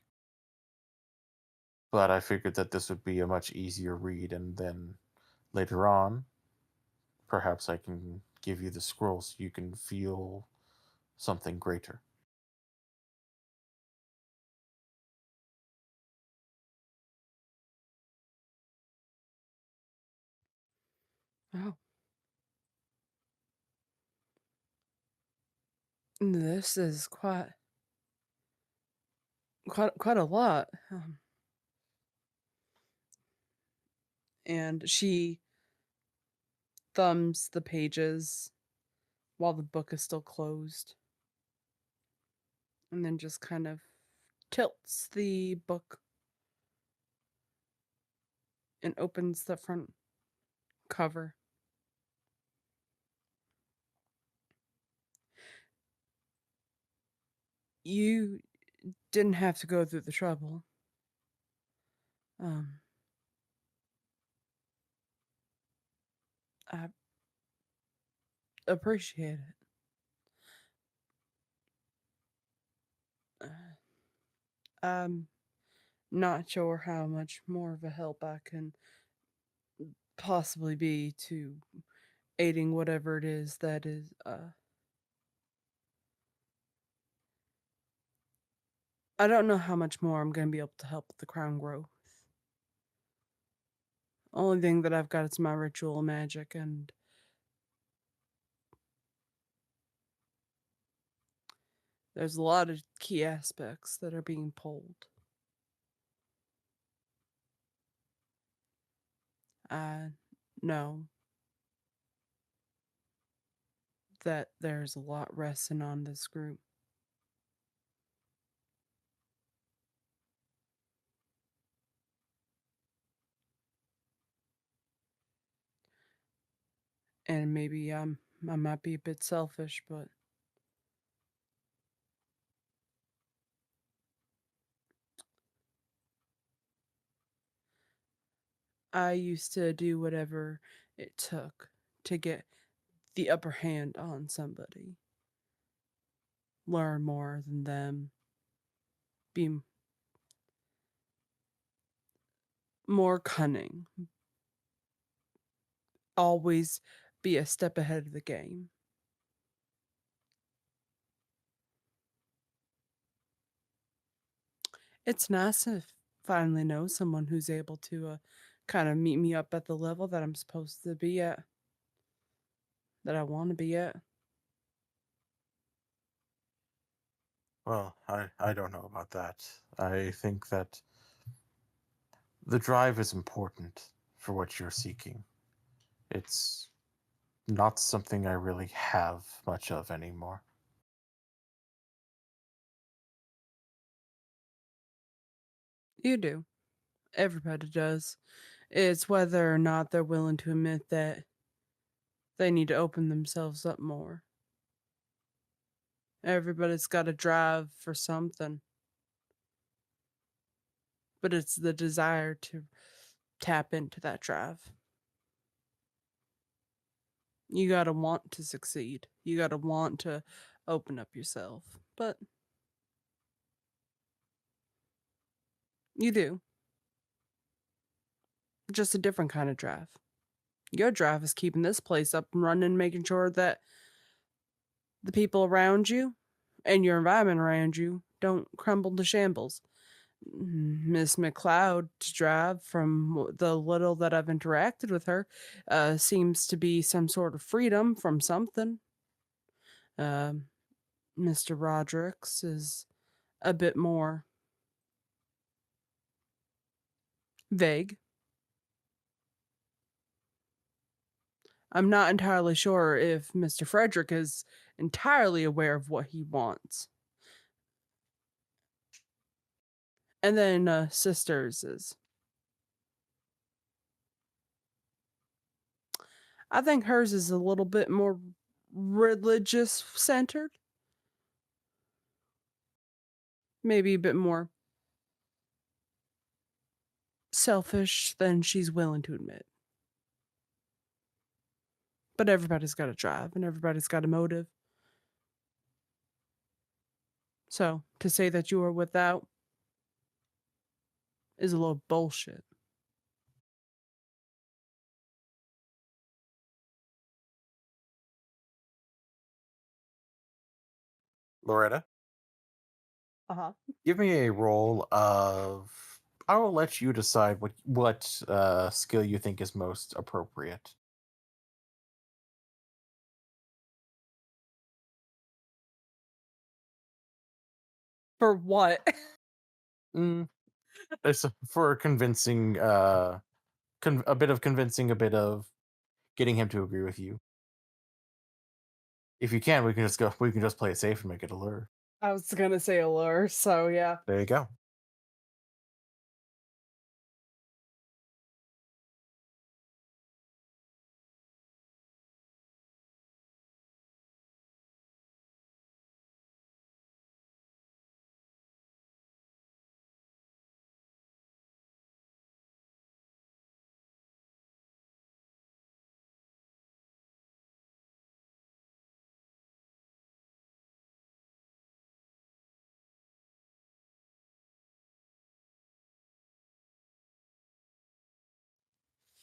But I figured that this would be a much easier read, and then later on, perhaps I can give you the scroll so you can feel something greater. Oh, this is quite a lot. And she thumbs the pages while the book is still closed, and then just kind of tilts the book and opens the front cover. You didn't have to go through the trouble. I appreciate it. I'm not sure how much more of a help I can possibly be to aiding whatever it is that is. I don't know how much more I'm going to be able to help with the crown growth. Only thing that I've got is my ritual magic, and there's a lot of key aspects that are being pulled. I know that there's a lot resting on this group. And maybe I might be a bit selfish, but I used to do whatever it took to get the upper hand on somebody. Learn more than them. Be more cunning. Always be a step ahead of the game. It's nice to finally know someone who's able to kind of meet me up at the level that I'm supposed to be at, that I want to be at. Well, I don't know about that. I think that the drive is important for what you're seeking. It's not something I really have much of anymore. You do. Everybody does. It's whether or not they're willing to admit that they need to open themselves up more. Everybody's got a drive for something, but it's the desire to tap into that drive. You gotta want to succeed. You gotta want to open up yourself. But you do. Just a different kind of drive. Your drive is keeping this place up and running, making sure that the people around you and your environment around you don't crumble to shambles. Miss McLeod's drive, from the little that I've interacted with her, seems to be some sort of freedom from something. Mr. Roderick's is a bit more vague. I'm not entirely sure if Mr. Frederick is entirely aware of what he wants. And then Sisters is. I think hers is a little bit more religious centered. Maybe a bit more selfish than she's willing to admit. But everybody's got a drive and everybody's got a motive. So to say that you are without is a little bullshit. Loretta, Uh-huh. give me a roll of. I will let you decide what skill you think is most appropriate. For what? It's for convincing, a bit of convincing, a bit of getting him to agree with you. If you can, we can just go. We can just play it safe and make it a lure. I was gonna say allure, so yeah. There you go.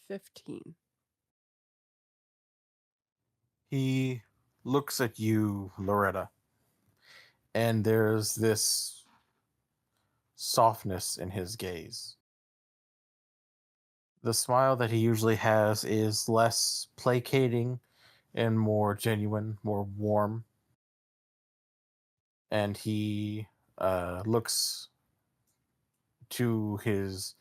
15. He looks at you, Loretta, and there's this softness in his gaze. The smile that he usually has is less placating and more genuine, more warm. And he looks to his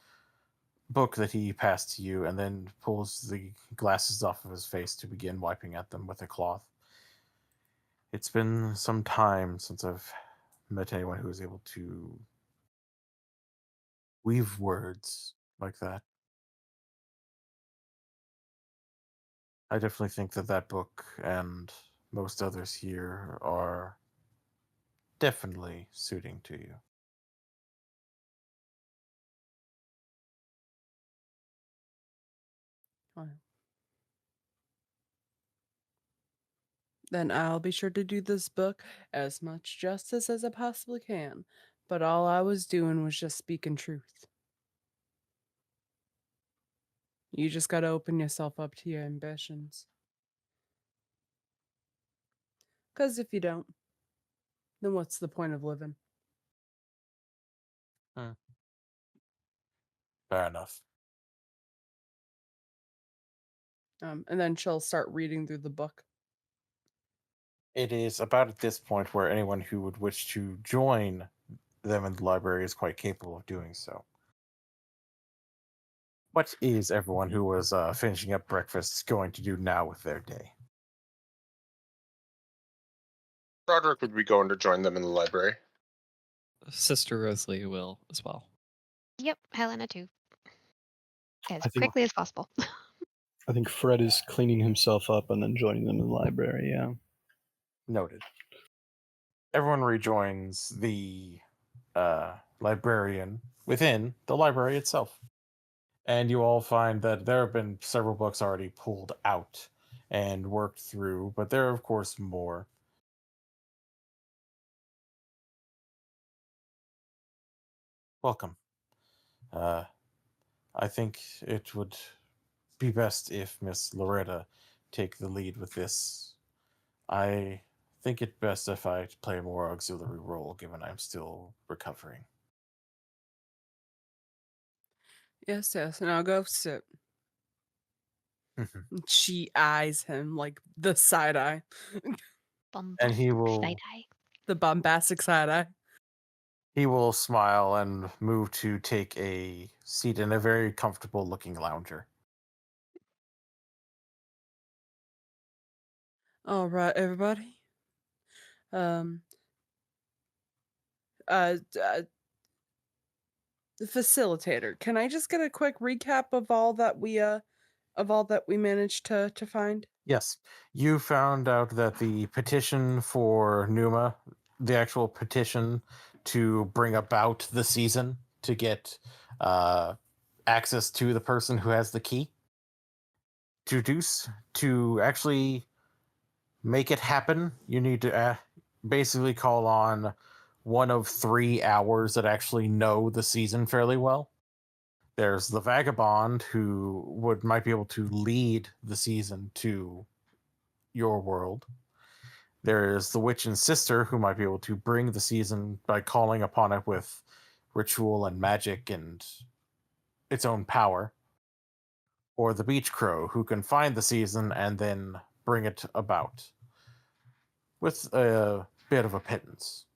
book that he passed to you and then pulls the glasses off of his face to begin wiping at them with a cloth. It's been some time since I've met anyone who was able to weave words like that. I definitely think that that book and most others here are definitely suiting to you. Fine. Then I'll be sure to do this book as much justice as I possibly can. But all I was doing was just speaking truth. You just gotta open yourself up to your ambitions. 'Cause if you don't, then what's the point of living? Fair enough. And then she'll start reading through the book. It is about at this point where anyone who would wish to join them in the library is quite capable of doing so. What is everyone who was finishing up breakfast going to do now with their day? Roderick would be going to join them in the library. Sister Rosalie will as well. Yep, Helena too. As I think- quickly as possible. I think Fred is cleaning himself up and then joining them in the library, yeah. Noted. Everyone rejoins the librarian within the library itself. And you all find that there have been several books already pulled out and worked through, but there are, of course, more. Welcome. I think it would be best if Miss Loretta take the lead with this. I think it best if I play a more auxiliary role, given I'm still recovering. Yes, now go sit. She eyes him like the side eye. And he will Side-eye. The bombastic side eye. he will smile and move to take a seat in a very comfortable looking lounger. All right, everybody. The facilitator. Can I just get a quick recap of all that we managed to find? Yes, you found out that the petition for Numa, the actual petition to bring about the season to get access to the person who has the key, to actually make it happen, you need to basically call on one of 3 hours that actually know the season fairly well. There's the vagabond who might be able to lead the season to your world. There is the witch and sister who might be able to bring the season by calling upon it with ritual and magic and its own power. Or the beach crow who can find the season and then bring it about with a bit of a pittance.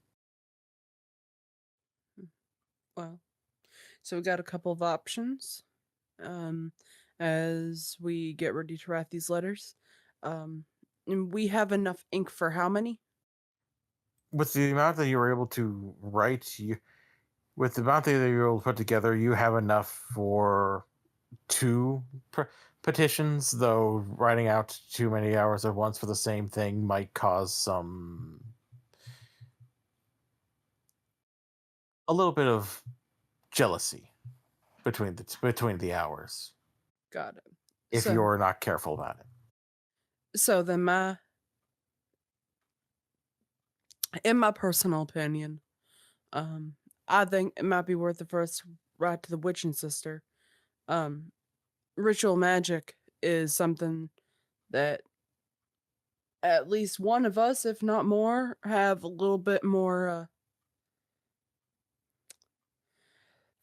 Well, so we got a couple of options. As we get ready to write these letters. And we have enough ink for how many? With the amount that you were able to write, with the amount that you were able to put together, you have enough for 2 petitions, though writing out too many hours at once for the same thing might cause a little bit of jealousy between the hours. Got it. If So- you're not careful about it. So then in my personal opinion, I think it might be worth it for us to write to the witch and sister. ritual magic is something that at least one of us, if not more, have a little bit more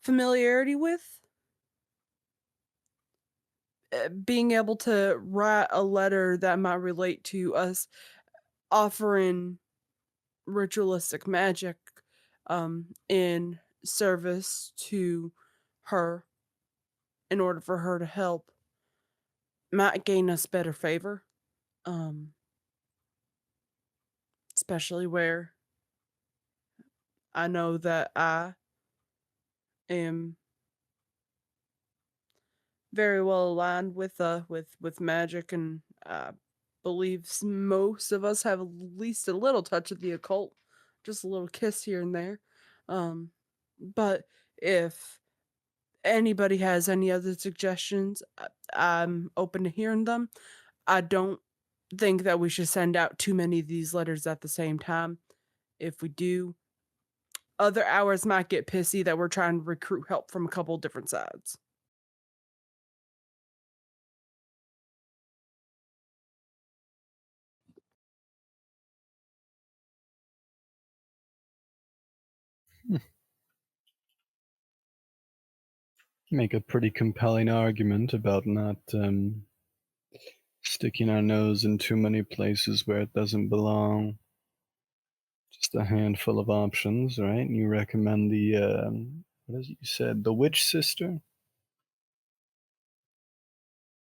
familiarity with. Being able to write a letter that might relate to us offering ritualistic magic in service to her in order for her to help might gain us better favor. Especially where I know that I am very well aligned with magic, and I believe most of us have at least a little touch of the occult, just a little kiss here and there. But if anybody has any other suggestions, I'm open to hearing them. I don't think that we should send out too many of these letters at the same time. If we do, other hours might get pissy that we're trying to recruit help from a couple different sides. Make a pretty compelling argument about not sticking our nose in too many places where it doesn't belong. Just a handful of options, right? And you recommend the, what is it you said? The witch sister?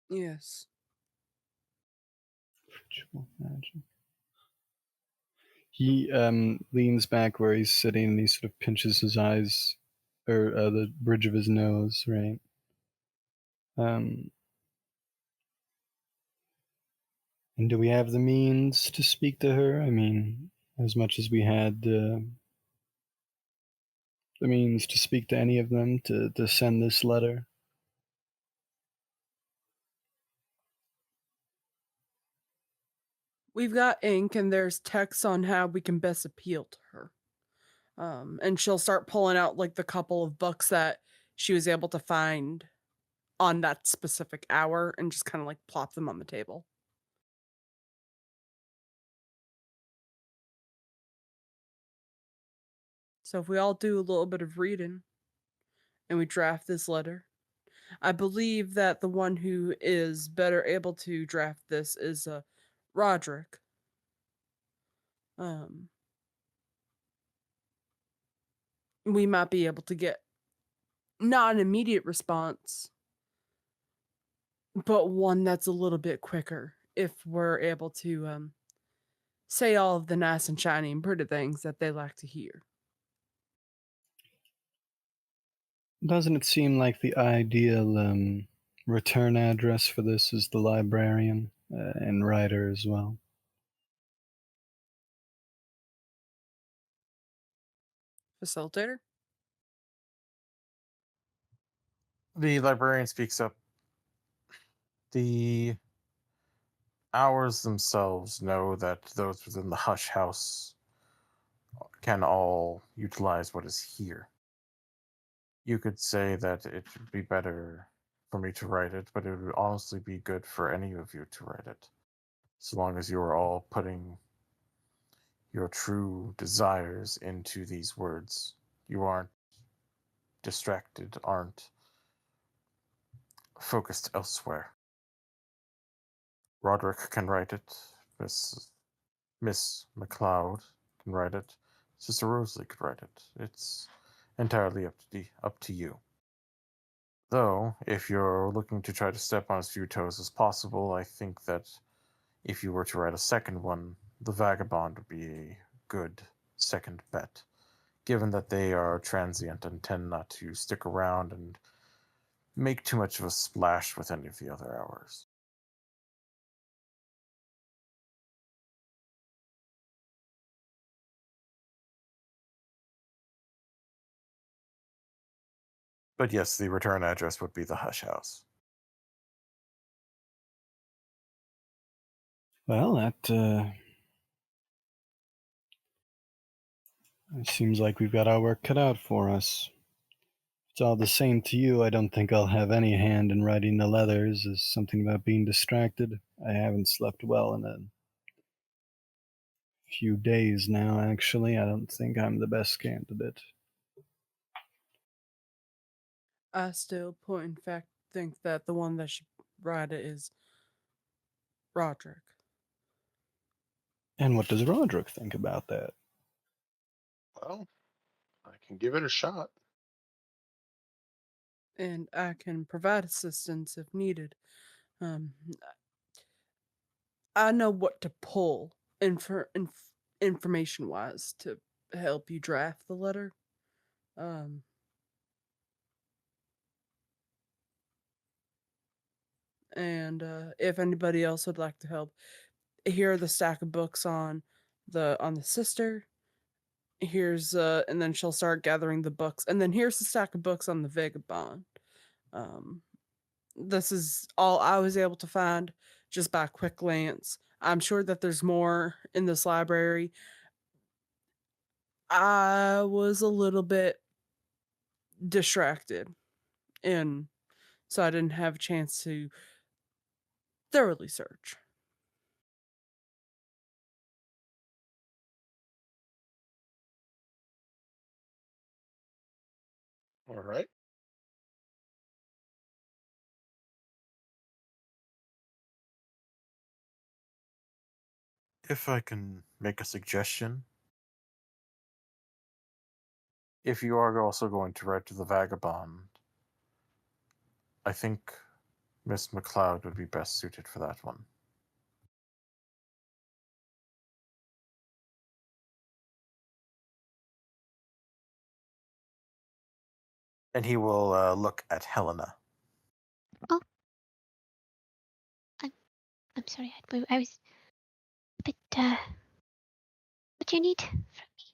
Yes. Ritual magic. He leans back where he's sitting and he sort of pinches his eyes, or the bridge of his nose, right? And do we have the means to speak to her? I mean, as much as we had the means to speak to any of them, to send this letter? We've got ink and there's text on how we can best appeal to her. And she'll start pulling out like the couple of books that she was able to find on that specific hour and just kind of like plop them on the table. So if we all do a little bit of reading and we draft this letter, I believe that the one who is better able to draft this is Roderick. We might be able to get not an immediate response, but one that's a little bit quicker if we're able to say all of the nice and shiny and pretty things that they like to hear. Doesn't it seem like the ideal return address for this is the librarian and writer as well? Facilitator? The librarian speaks up. The hours themselves know that those within the hush house can all utilize what is here. You could say that it would be better for me to write it, but it would honestly be good for any of you to write it. So long as you are all putting your true desires into these words. You aren't distracted, aren't focused elsewhere. Roderick can write it. Miss McLeod can write it. Sister Rosalie could write it. It's entirely up to you. Though, if you're looking to try to step on as few toes as possible, I think that if you were to write a second one, the Vagabond would be a good second bet, given that they are transient and tend not to stick around and make too much of a splash with any of the other hours. But yes, the return address would be the Hush House. Well, that it seems like we've got our work cut out for us. It's all the same to you. I don't think I'll have any hand in writing the letters. There's something about being distracted. I haven't slept well in a few days now, actually. I don't think I'm the best candidate. I still, point in fact, think that the one that should write it is Roderick. And what does Roderick think about that? Well, I can give it a shot. And I can provide assistance if needed. I know what to pull information wise to help you draft the letter. And if anybody else would like to help, here are the stack of books on the sister. Here's and then she'll start gathering the books, and then here's the stack of books on the vagabond. This is all I was able to find just by a quick glance. I'm sure that there's more in this library. I was a little bit distracted, and so I didn't have a chance to thoroughly search. All right. If I can make a suggestion, if you are also going to write to the vagabond, I think Miss McLeod would be best suited for that one. And he will look at Helena. Oh. I'm sorry, I was a bit, what do you need from me?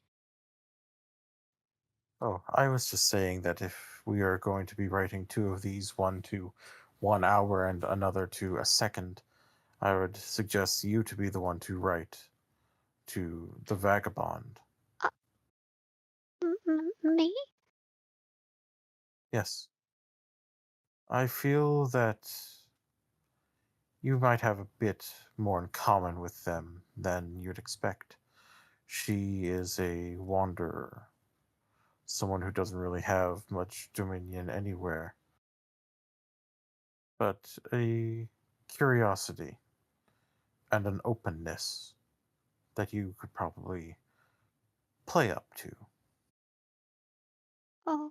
Oh, I was just saying that if we are going to be writing two of these, one to 1 hour and another to a second, I would suggest you to be the one to write to the vagabond. Me? Yes. I feel that you might have a bit more in common with them than you'd expect. She is a wanderer, someone who doesn't really have much dominion anywhere, but a curiosity and an openness that you could probably play up to. Oh.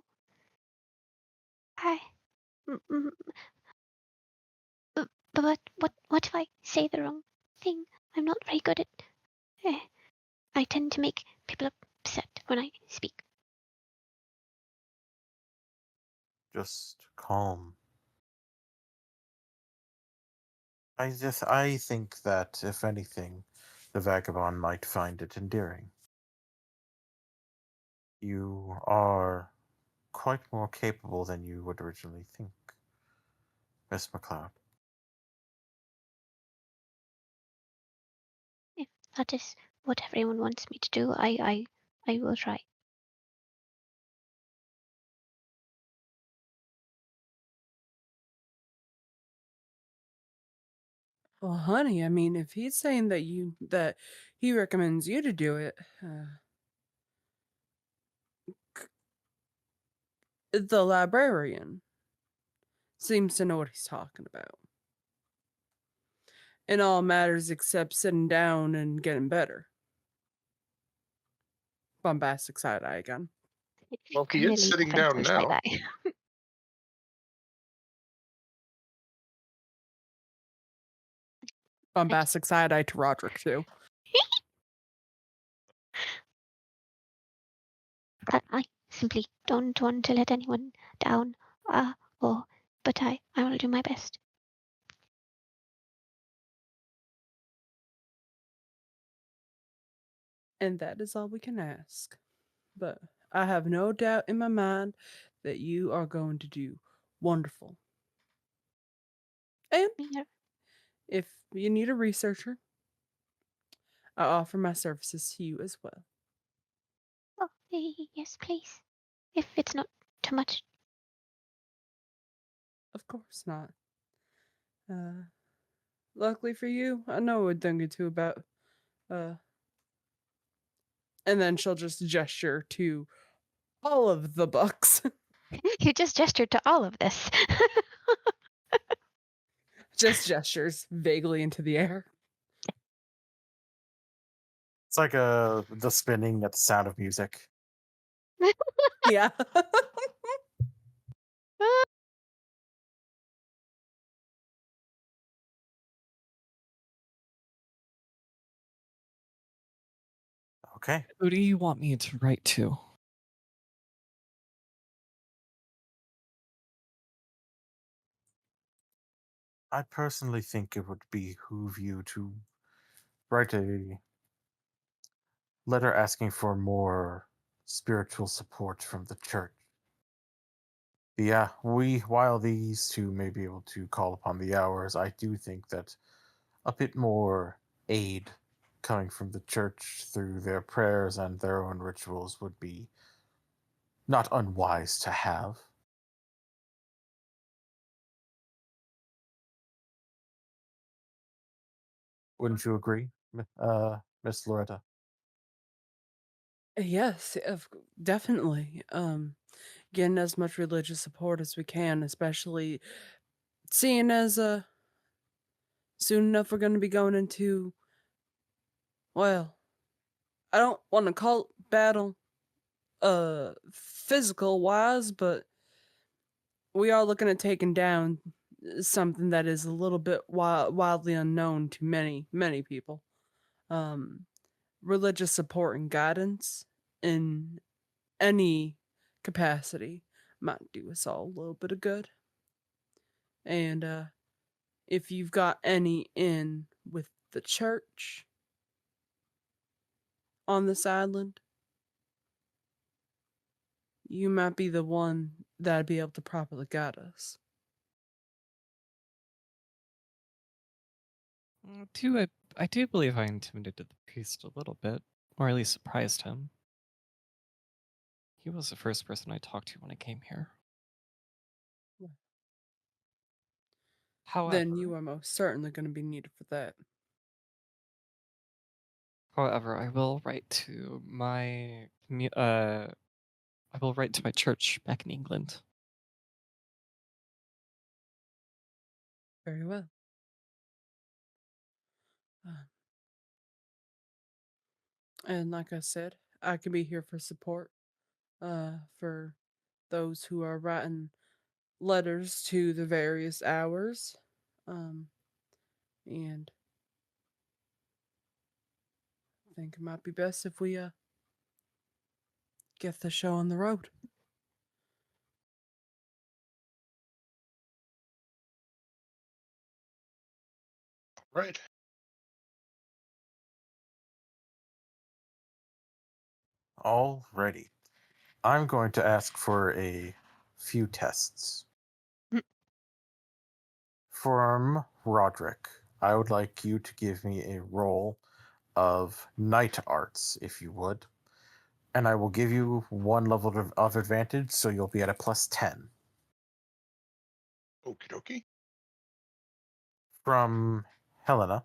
But what if I say the wrong thing? I'm not very good at. I tend to make people upset when I speak. Just calm. I think that if anything, the vagabond might find it endearing. You are quite more capable than you would originally think, Miss McLeod. If that is what everyone wants me to do, I will try. Well, honey, I mean, if he's saying that he recommends you to do it, the librarian seems to know what he's talking about in all matters except sitting down and getting better. Bombastic side eye again. Well, he is sitting down now. Bombastic side eye to Roderick too. I simply don't want to let anyone down, but I will do my best. And that is all we can ask. But I have no doubt in my mind that you are going to do wonderful. And if you need a researcher, I offer my services to you as well. Oh, yes, please. If it's not too much Of course not. Luckily for you, I know a thing or two about. And then she'll just gesture to all of the books. You just gestured to all of this. Just gestures vaguely into the air. It's like the spinning at the sound of music. Yeah. Okay. Who do you want me to write to? I personally think it would behoove you to write a letter asking for more spiritual support from the church. Yeah, while these two may be able to call upon the hours, I do think that a bit more aid coming from the church through their prayers and their own rituals would be not unwise to have. Wouldn't you agree, Miss Loretta? Yes, definitely. Getting as much religious support as we can, especially seeing as soon enough we're going to be going into, well, I don't want to call it battle physical wise, but we are looking at taking down something that is a little bit wildly unknown to many people. Religious support and guidance in any capacity might do us all a little bit of good. And if you've got any in with the church on this island, you might be the one that'd be able to properly guide us. I do believe I intimidated the priest a little bit, or at least surprised him. He was the first person I talked to when I came here. However, Then you are most certainly going to be needed for that. however, I will write to my church back in England. Very well. And like I said, I can be here for support for those who are writing letters to the various hours. And I think it might be best if we get the show on the road. Right. Alrighty. I'm going to ask for a few tests. Mm. From Roderick, I would like you to give me a roll of night arts, if you would. And I will give you one level of advantage, so you'll be at a +10. Okie dokie. From Helena,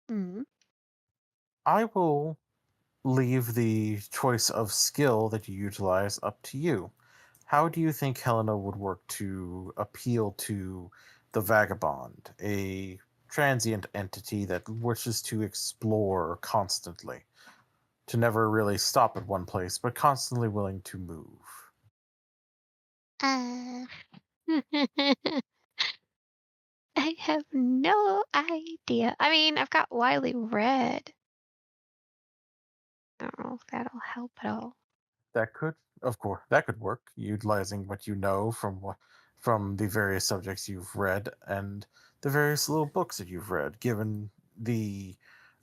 Mm. I will leave the choice of skill that you utilize up to you. How do you think Helena would work to appeal to the vagabond, a transient entity that wishes to explore constantly, to never really stop at one place, but constantly willing to move? I have no idea. I mean, I've got widely read. I don't know if that'll help at all. That could, of course, that could work, utilizing what you know from the various subjects you've read and the various little books that you've read. Given the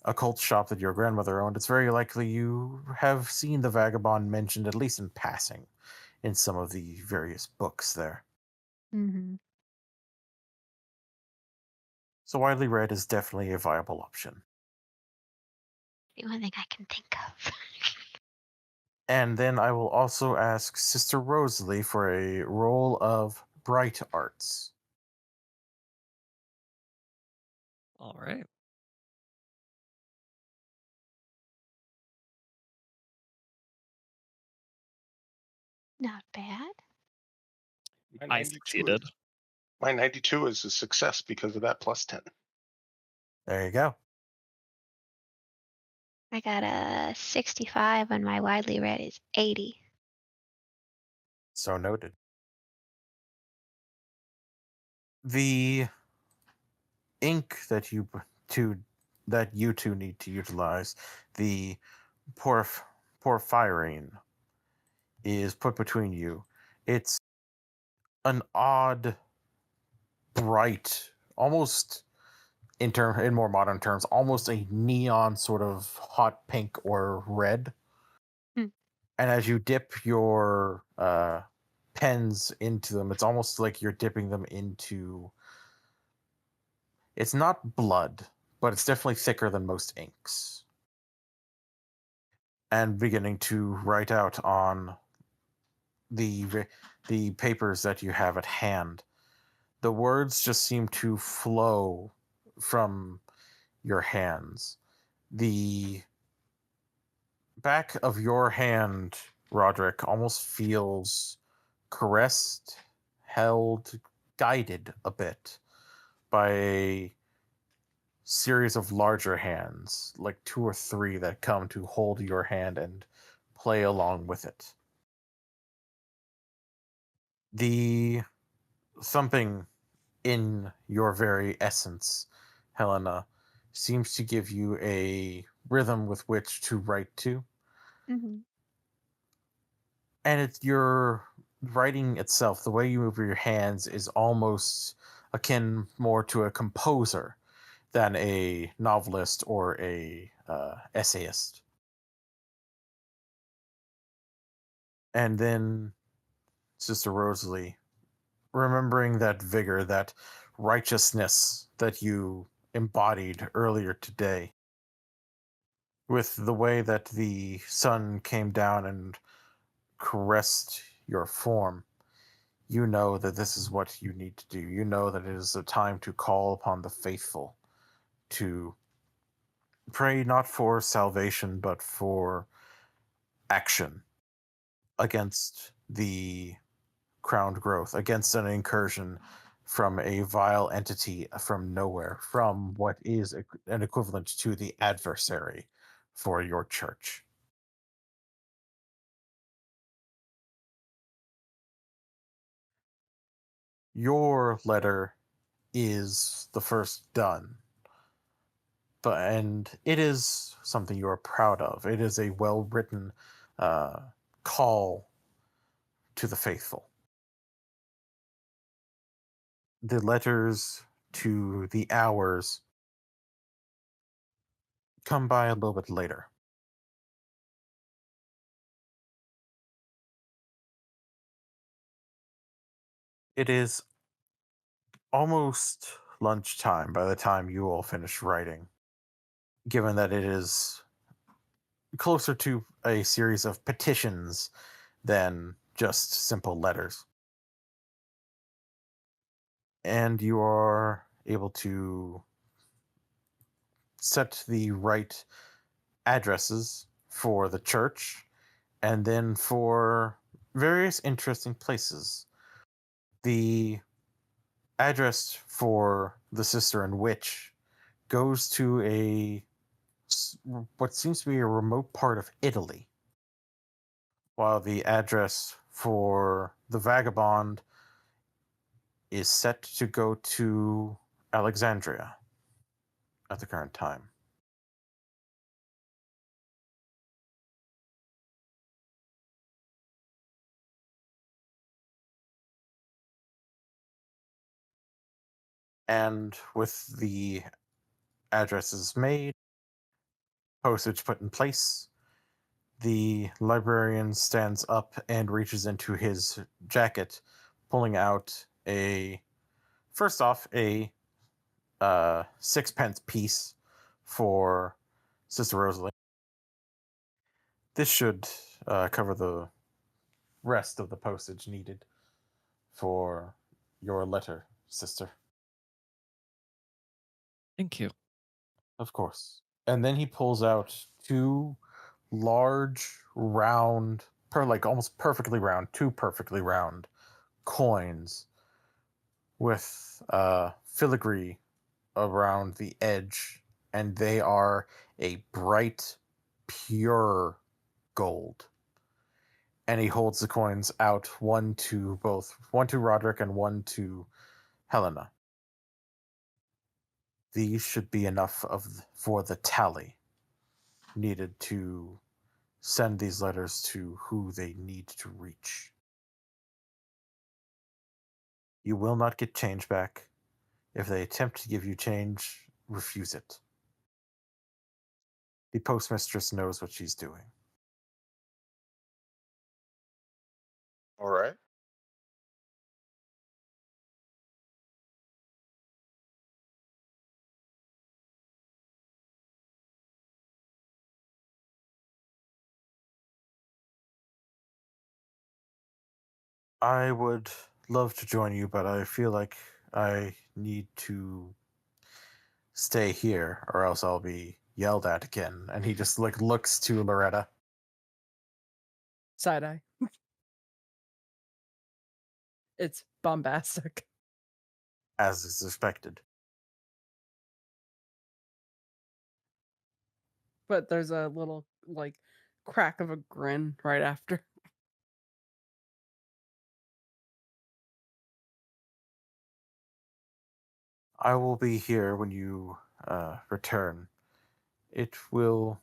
occult shop that your grandmother owned, it's very likely you have seen the vagabond mentioned at least in passing in some of the various books there. Mm-hmm. So widely read is definitely a viable option. The only thing I can think of. And then I will also ask Sister Rosalie for a roll of bright arts. All right. Not bad. My I 92 succeeded. My 92 is a success because of that plus 10. There you go. I got a 65 and my widely read is 80. So noted. The ink that you two need to utilize, the Poryphyrine, is put between you. It's an odd, bright, almost in more modern terms, almost a neon sort of hot pink or red. Hmm. And as you dip your pens into them, it's almost like you're dipping them into. It's not blood, but it's definitely thicker than most inks. And beginning to write out on the papers that you have at hand. The words just seem to flow from your hands. The back of your hand, Roderick, almost feels caressed, held, guided a bit by a series of larger hands, like 2 or 3 that come to hold your hand and play along with it. The something in your very essence, Helena, seems to give you a rhythm with which to write to. Mm-hmm. And it's your writing itself, the way you move your hands is almost akin more to a composer than a novelist or a essayist. And then Sister Rosalie, remembering that vigor, that righteousness that you embodied earlier today, with the way that the sun came down and caressed your form, you know that this is what you need to do. You know that it is a time to call upon the faithful, to pray not for salvation, but for action against the crowned growth, against an incursion from a vile entity from nowhere, from what is an equivalent to the adversary for your church. Your letter is the first done, and it is something you are proud of. It is a well-written call to the faithful. The letters to the hours come by a little bit later. It is almost lunchtime by the time you all finish writing, given that it is closer to a series of petitions than just simple letters. And you are able to set the right addresses for the church and then for various interesting places. The address for the sister and witch goes to what seems to be a remote part of Italy, while the address for the vagabond is set to go to Alexandria at the current time. And with the addresses made, postage put in place, the librarian stands up and reaches into his jacket, pulling out first off, a 6-pence piece for Sister Rosalie. This should cover the rest of the postage needed for your letter, sister. Thank you. Of course. And then he pulls out two large, round, almost perfectly round, two perfectly round coins with filigree around the edge, and they are a bright, pure gold. And he holds the coins out, one to Roderick and one to Helena. These should be enough for the tally needed to send these letters to who they need to reach. You will not get change back. If they attempt to give you change, refuse it. The postmistress knows what she's doing. All right. I would love to join you, but I feel like I need to stay here, or else I'll be yelled at again. And he just looks to Loretta. Side eye. It's bombastic. As is expected. But there's a little crack of a grin right after. I will be here when you return. It will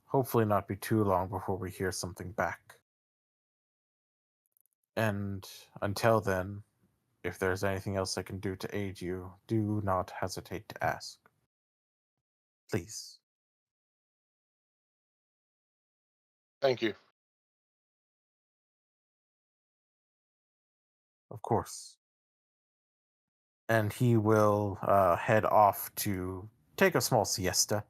hopefully not be too long before we hear something back. And until then, if there's anything else I can do to aid you, do not hesitate to ask. Please. Thank you. Of course. And he will head off to take a small siesta.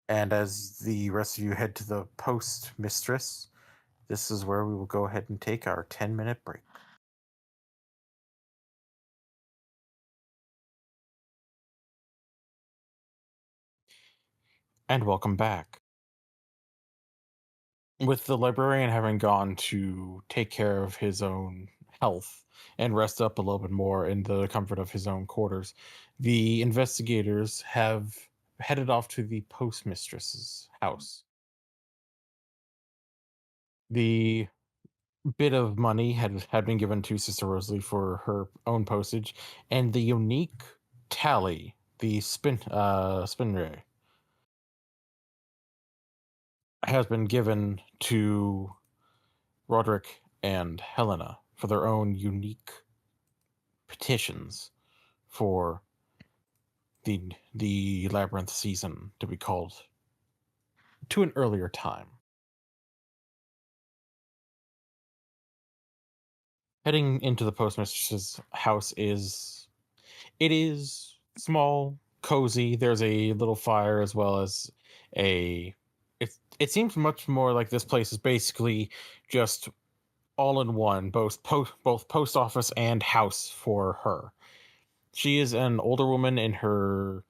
And as the rest of you head to the post mistress, this is where we will go ahead and take our 10-minute break. And welcome back. With the librarian having gone to take care of his own health and rest up a little bit more in the comfort of his own quarters, the investigators have headed off to the postmistress's house. The bit of money had been given to Sister Rosalie for her own postage, and the unique tally, the spin ray, has been given to Roderick and Helena for their own unique petitions for the labyrinth season to be called to an earlier time. Heading into the postmistress's house is small, cozy. There's a little fire as well as it seems much more like this place is basically just all in one, both post office and house for her. She is an older woman in her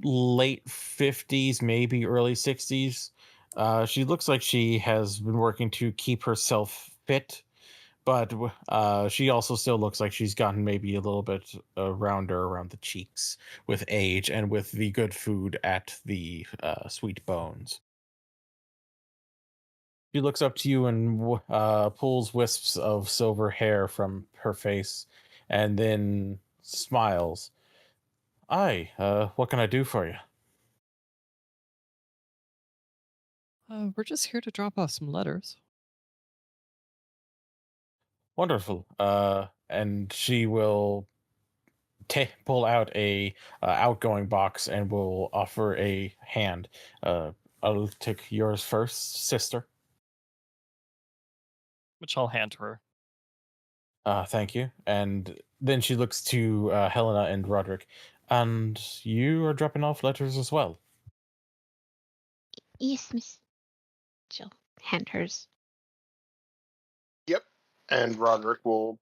late 50s, maybe early 60s. She looks like she has been working to keep herself fit, but she also still looks like she's gotten maybe a little bit rounder around the cheeks with age and with the good food at the Sweet Bones. She looks up to you and pulls wisps of silver hair from her face and then smiles. Aye, what can I do for you? We're just here to drop off some letters. Wonderful. And she will pull out a outgoing box and will offer a hand. I'll take yours first, sister. Which I'll hand to her. Thank you. And then she looks to Helena and Roderick. And you are dropping off letters as well. Yes, Miss Jill. Hand hers. Yep. And Roderick will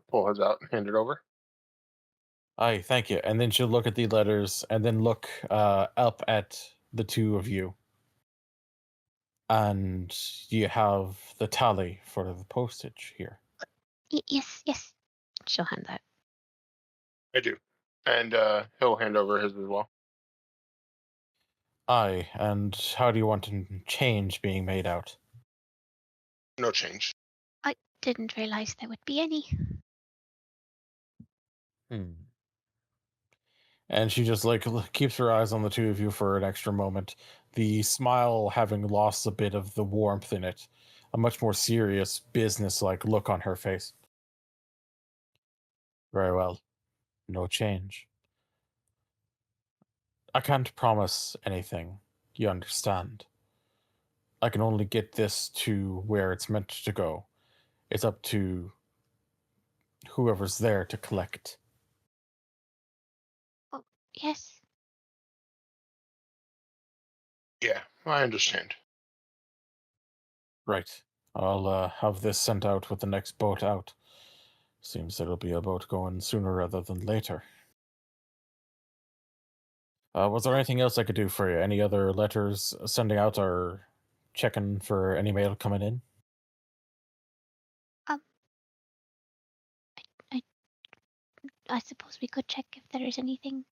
pull his out and hand it over. Aye, thank you. And then she'll look at the letters and then look up at the two of you. And you have the tally for the postage here. Yes, yes. She'll hand that. I do. And he'll hand over his as well. Aye, and how do you want change being made out? No change. I didn't realize there would be any. And she just keeps her eyes on the two of you for an extra moment, the smile having lost a bit of the warmth in it, a much more serious, business-like look on her face. Very well. No change. I can't promise anything, you understand. I can only get this to where it's meant to go. It's up to whoever's there to collect. Oh, yes. Yeah, I understand. Right. I'll have this sent out with the next boat out. Seems there'll be a boat going sooner rather than later. Was there anything else I could do for you? Any other letters sending out or checking for any mail coming in? I suppose we could check if there is anything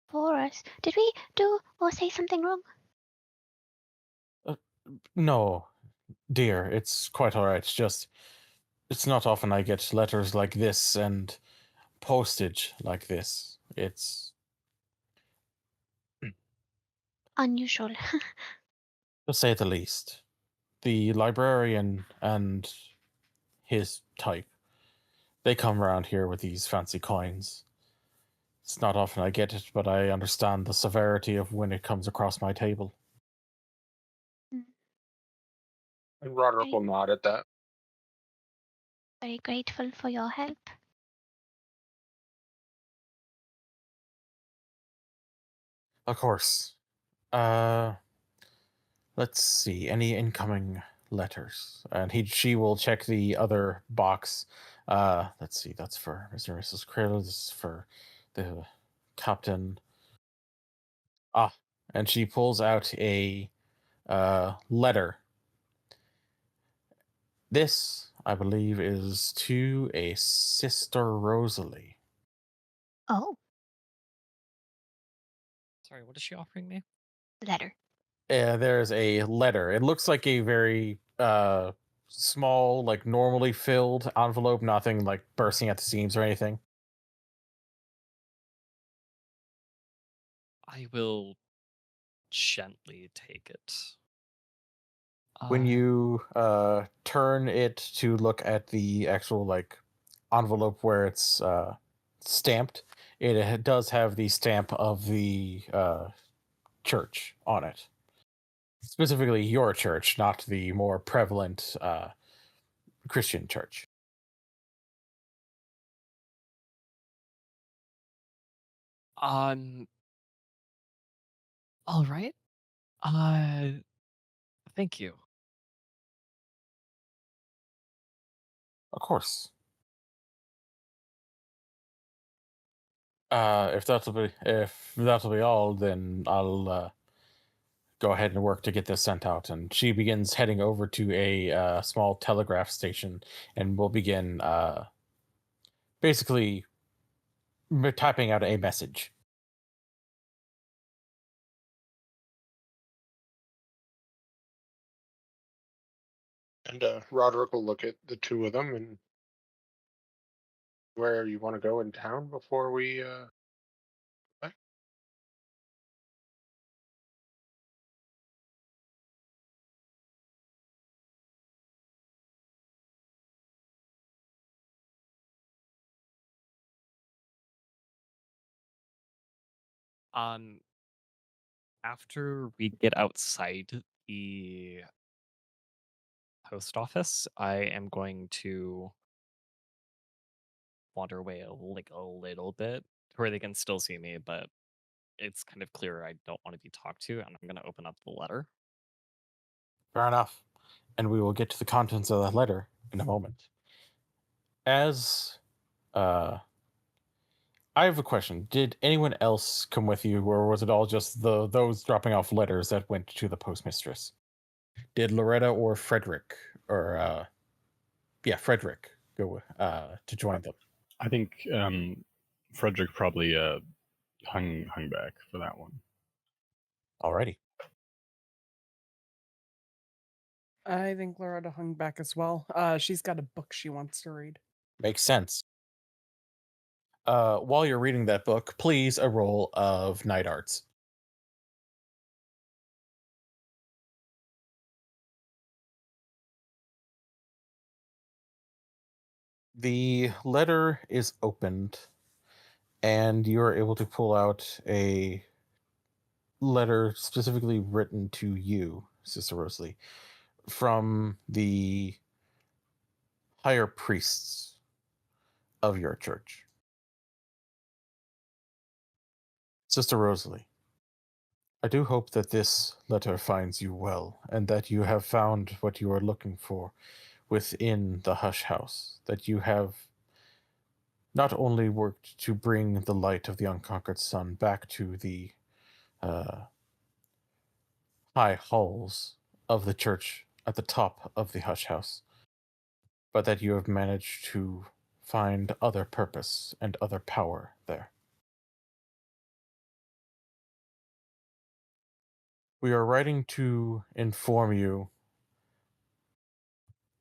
for us. Did we do or say something wrong? No, dear, it's quite all right. It's not often I get letters like this and postage like this. It's, Unusual. to say the least. The librarian and his type, they come around here with these fancy coins. It's not often I get it, but I understand the severity of when it comes across my table. And Roderick Very- will nod at that. Very grateful for your help. Of course. Let's see. Any incoming letters? And she will check the other box. Let's see. That's for Mr. and Mrs. Krill. This is for the captain. And she pulls out a letter. This, I believe, is to a sister Rosalie. Oh, Sorry, what is she offering me? letter. There's a letter. It looks like a very small, like normally filled envelope, nothing like bursting at the seams or anything. I will gently take it. When you turn it to look at the actual like envelope where it's stamped, it does have the stamp of the church on it. Specifically your church, not the more prevalent Christian church. All right. Thank you. Of course. If that'll be all, then I'll go ahead and work to get this sent out. And she begins heading over to a small telegraph station, and will begin basically typing out a message. And Roderick will look at the two of them and where you want to go in town before we. Back? After we get outside the post office, I am going to wander away a little bit to where they can still see me, but it's kind of clear I don't want to be talked to, and I'm going to open up the letter. Fair enough. And we will get to the contents of that letter in a moment. As I have a question. Did anyone else come with you, or was it all just those dropping off letters that went to the postmistress? Did Loretta or Frederick, or Frederick, go to join them? I think Frederick probably hung back for that one. Alrighty. I think Loretta hung back as well. She's got a book she wants to read. Makes sense. While you're reading that book, please a roll of night arts. The letter is opened, and you're able to pull out a letter specifically written to you, Sister Rosalie, from the higher priests of your church. Sister Rosalie, I do hope that this letter finds you well, and that you have found what you are looking for within the Hush House, that you have not only worked to bring the light of the unconquered sun back to the high halls of the church at the top of the Hush House, but that you have managed to find other purpose and other power there. We are writing to inform you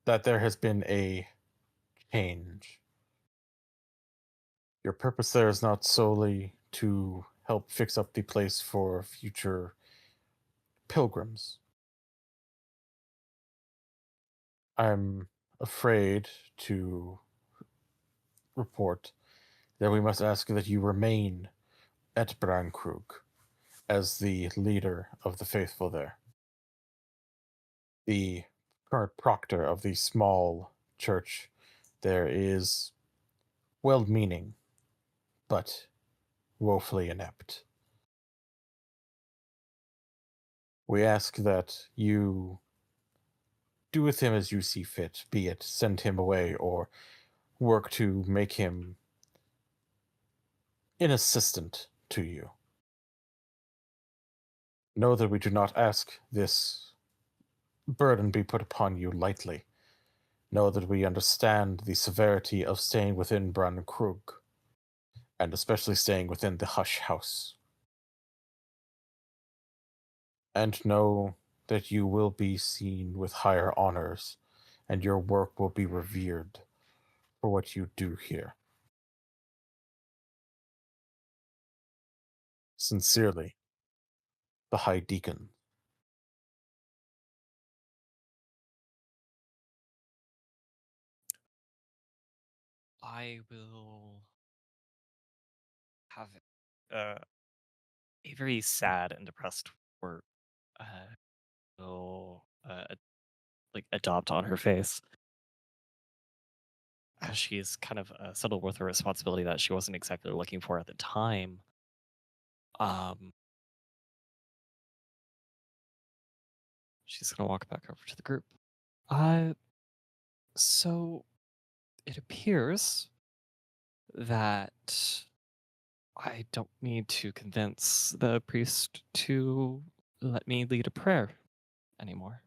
that there has been a change. Your purpose there is not solely to help fix up the place for future pilgrims. I'm afraid to report that we must ask that you remain at Brankrug as the leader of the faithful there. The current proctor of the small church there is well-meaning, but woefully inept. We ask that you do with him as you see fit, be it send him away or work to make him an assistant to you. Know that we do not ask this burden be put upon you lightly. Know that we understand the severity of staying within Brankrug, and especially staying within the Hush House. And know that you will be seen with higher honors, and your work will be revered for what you do here. Sincerely, the High Deacon. I will have a very sad and depressed word will like adopt on her face as she's kind of settled with her responsibility that she wasn't exactly looking for at the time. She's gonna walk back over to the group. So it appears that I don't need to convince the priest to let me lead a prayer anymore.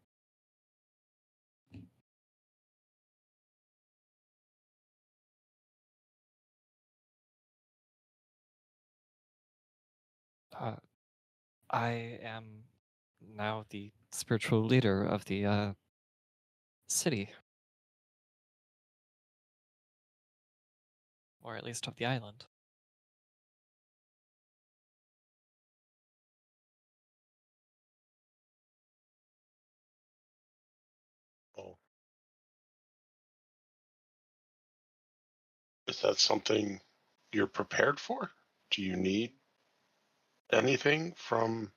I am now the spiritual leader of the city, or at least of the island. Oh. Is that something you're prepared for? Do you need anything from...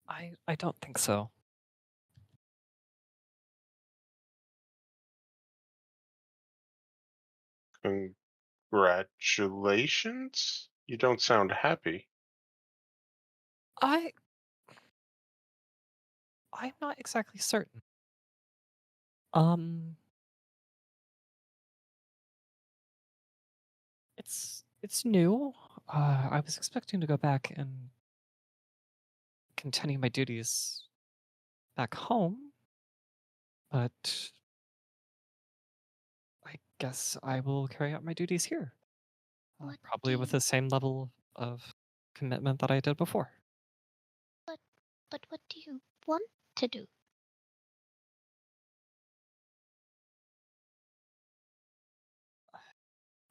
I don't think so. Congratulations? You don't sound happy. I'm not exactly certain. It's new. I was expecting to go back and continue my duties back home, but I guess I will carry out my duties here. What Probably do with you- the same level of commitment that I did before. But what do you want to do?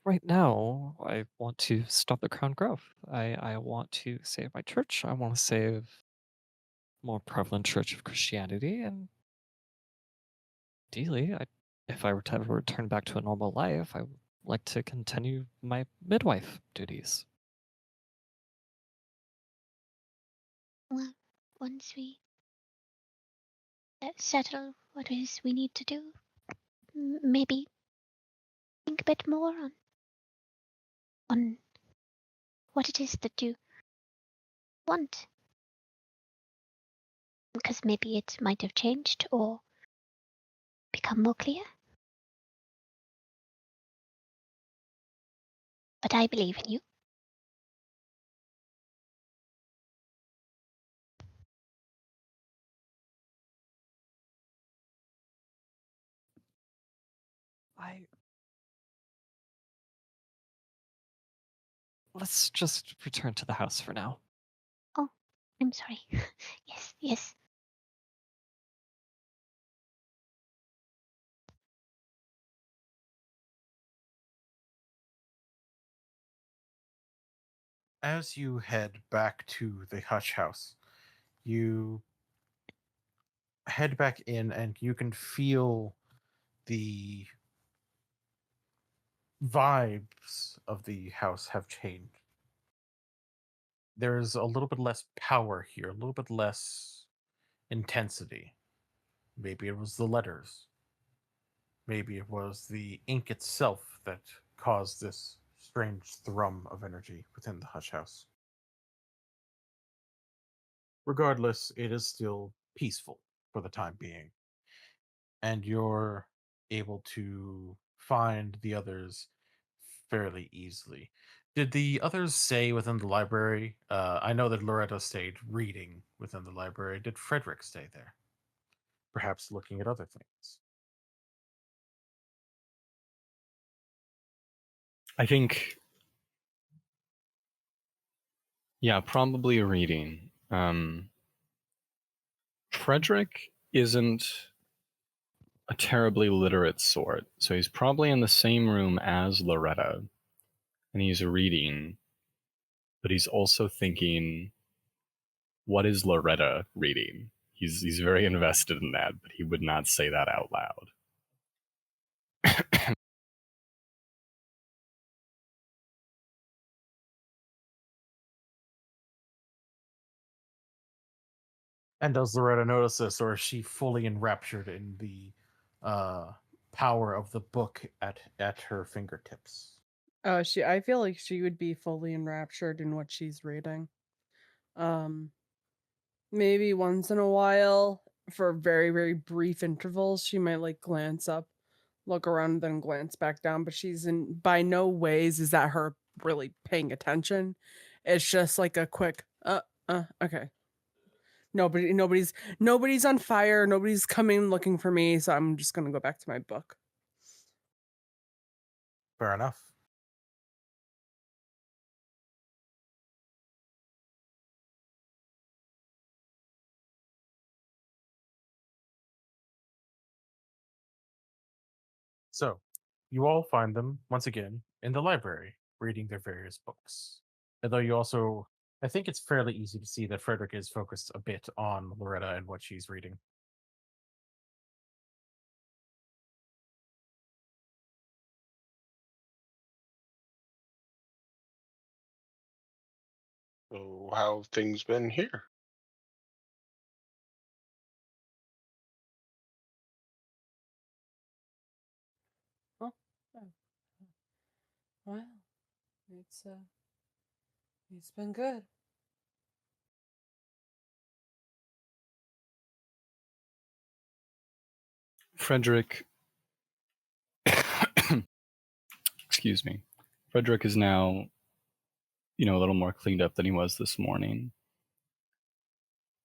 Right now, I want to stop the crown growth. I want to save my church. I want to save more prevalent church of Christianity, and ideally, if I were to ever return back to a normal life, I would like to continue my midwife duties. Well, once we settle what it is we need to do, maybe think a bit more on what it is that you want. Because maybe it might have changed or become more clear. But I believe in you. Let's just return to the house for now. Oh, I'm sorry. Yes. As you head back to the Hutch house, you head back in and you can feel the vibes of the house have changed. There's a little bit less power here, a little bit less intensity. Maybe it was the letters. Maybe it was the ink itself that caused this strange thrum of energy within the Hutch house. Regardless, it is still peaceful for the time being. And you're able to find the others fairly easily. Did the others stay within the library? I know that Loretta stayed reading within the library. Did Frederick stay there? Perhaps looking at other things. I think, yeah, probably reading. Frederick isn't a terribly literate sort, so he's probably in the same room as Loretta, and he's reading, but he's also thinking, what is Loretta reading? He's very invested in that, but he would not say that out loud. And does Loretta notice this, or is she fully enraptured in the power of the book at her fingertips? I feel like she would be fully enraptured in what she's reading. Maybe once in a while, for very, very brief intervals, she might like glance up, look around, and then glance back down. But she's in by no ways is that her really paying attention. It's just like a quick, okay. Nobody's on fire. Nobody's coming looking for me. So I'm just gonna go back to my book. Fair enough. So, you all find them, once again, in the library, reading their various books. Although you also, I think it's fairly easy to see that Frederick is focused a bit on Loretta and what she's reading. So how have things been here? Oh, well, it's been good. Frederick, excuse me. Frederick is now, a little more cleaned up than he was this morning.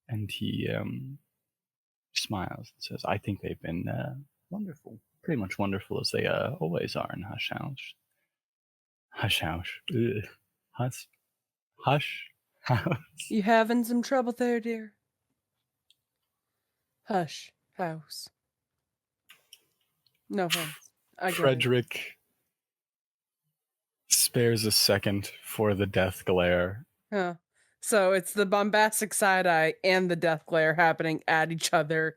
And he smiles and says, I think they've been wonderful. Pretty much wonderful as they always are in Hush House. Hush House. Ugh. Hush House. You having some trouble there, dear? Hush house. No offense. I get it. Frederick spares a second for the death glare. Huh. So it's the bombastic side eye and the death glare happening at each other.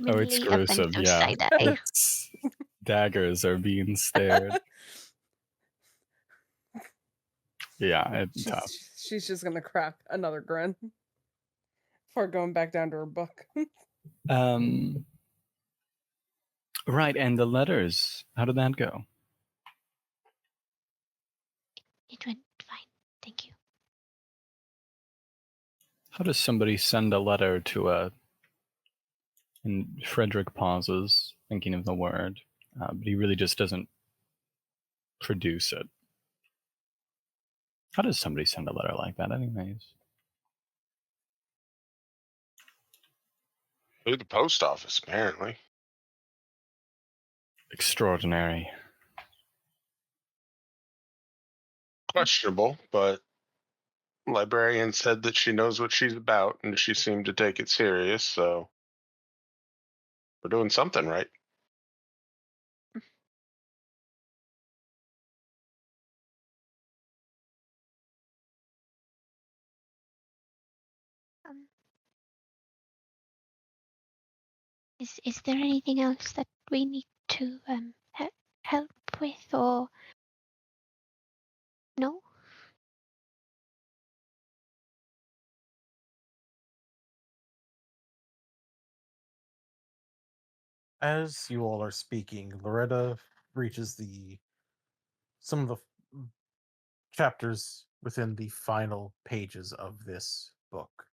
Oh, it's Mainly gruesome, offensive yeah. side eye. It's- daggers are being stared. Yeah, it's tough. She's just gonna crack another grin before going back down to her book. Right, and the letters, how did that go? It went fine. Thank you. How does somebody send a letter to a... And Frederick pauses, thinking of the word, but he really just doesn't produce it. How does somebody send a letter like that, anyways? Through the post office, apparently. Extraordinary. Questionable, but librarian said that she knows what she's about, and she seemed to take it serious, so we're doing something right. Um, is there anything else that we need to help with, or no? As you all are speaking, Loretta reaches some of the chapters within the final pages of this book.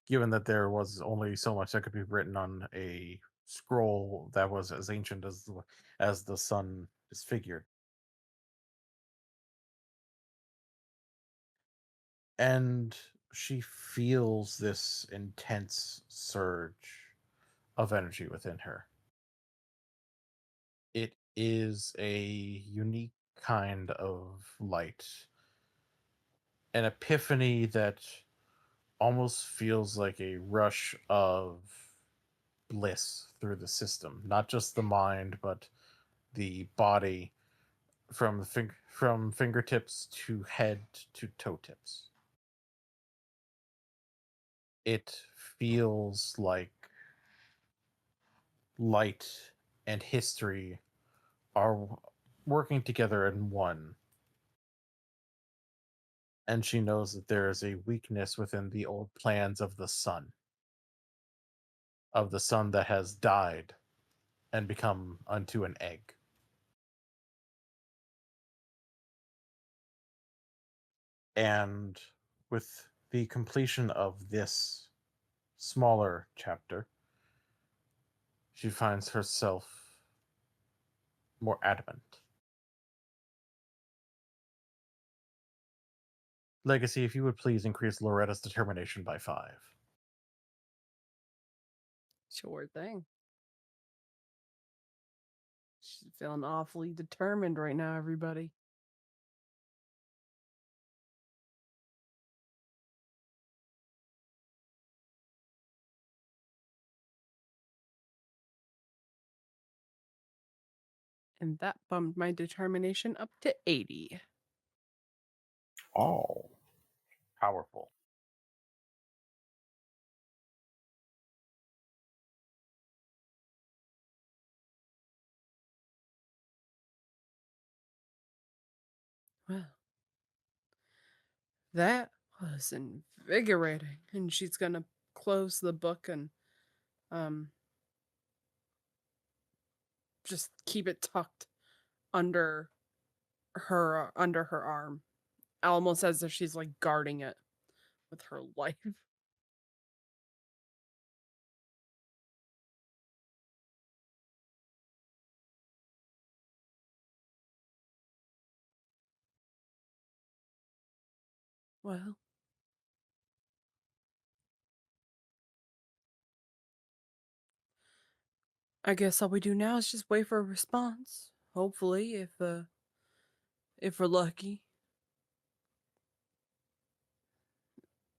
Given that there was only so much that could be written on a scroll that was as ancient as the sun is figured. And she feels this intense surge of energy within her. It is a unique kind of light, an epiphany that almost feels like a rush of bliss through the system, not just the mind, but the body, from from fingertips to head to toe tips. It feels like light and history are working together in one. And she knows that there is a weakness within the old plans of the sun that has died and become unto an egg. And with the completion of this smaller chapter, she finds herself more adamant. Legacy, if you would please increase Loretta's determination by 5. Sure thing. She's feeling awfully determined right now, everybody. And that bumped my determination up to 80. Oh. Powerful. Well, that was invigorating. And she's going to close the book and just keep it tucked under her arm, almost as if she's like guarding it with her life. Well, I guess all we do now is just wait for a response. Hopefully, if we're lucky,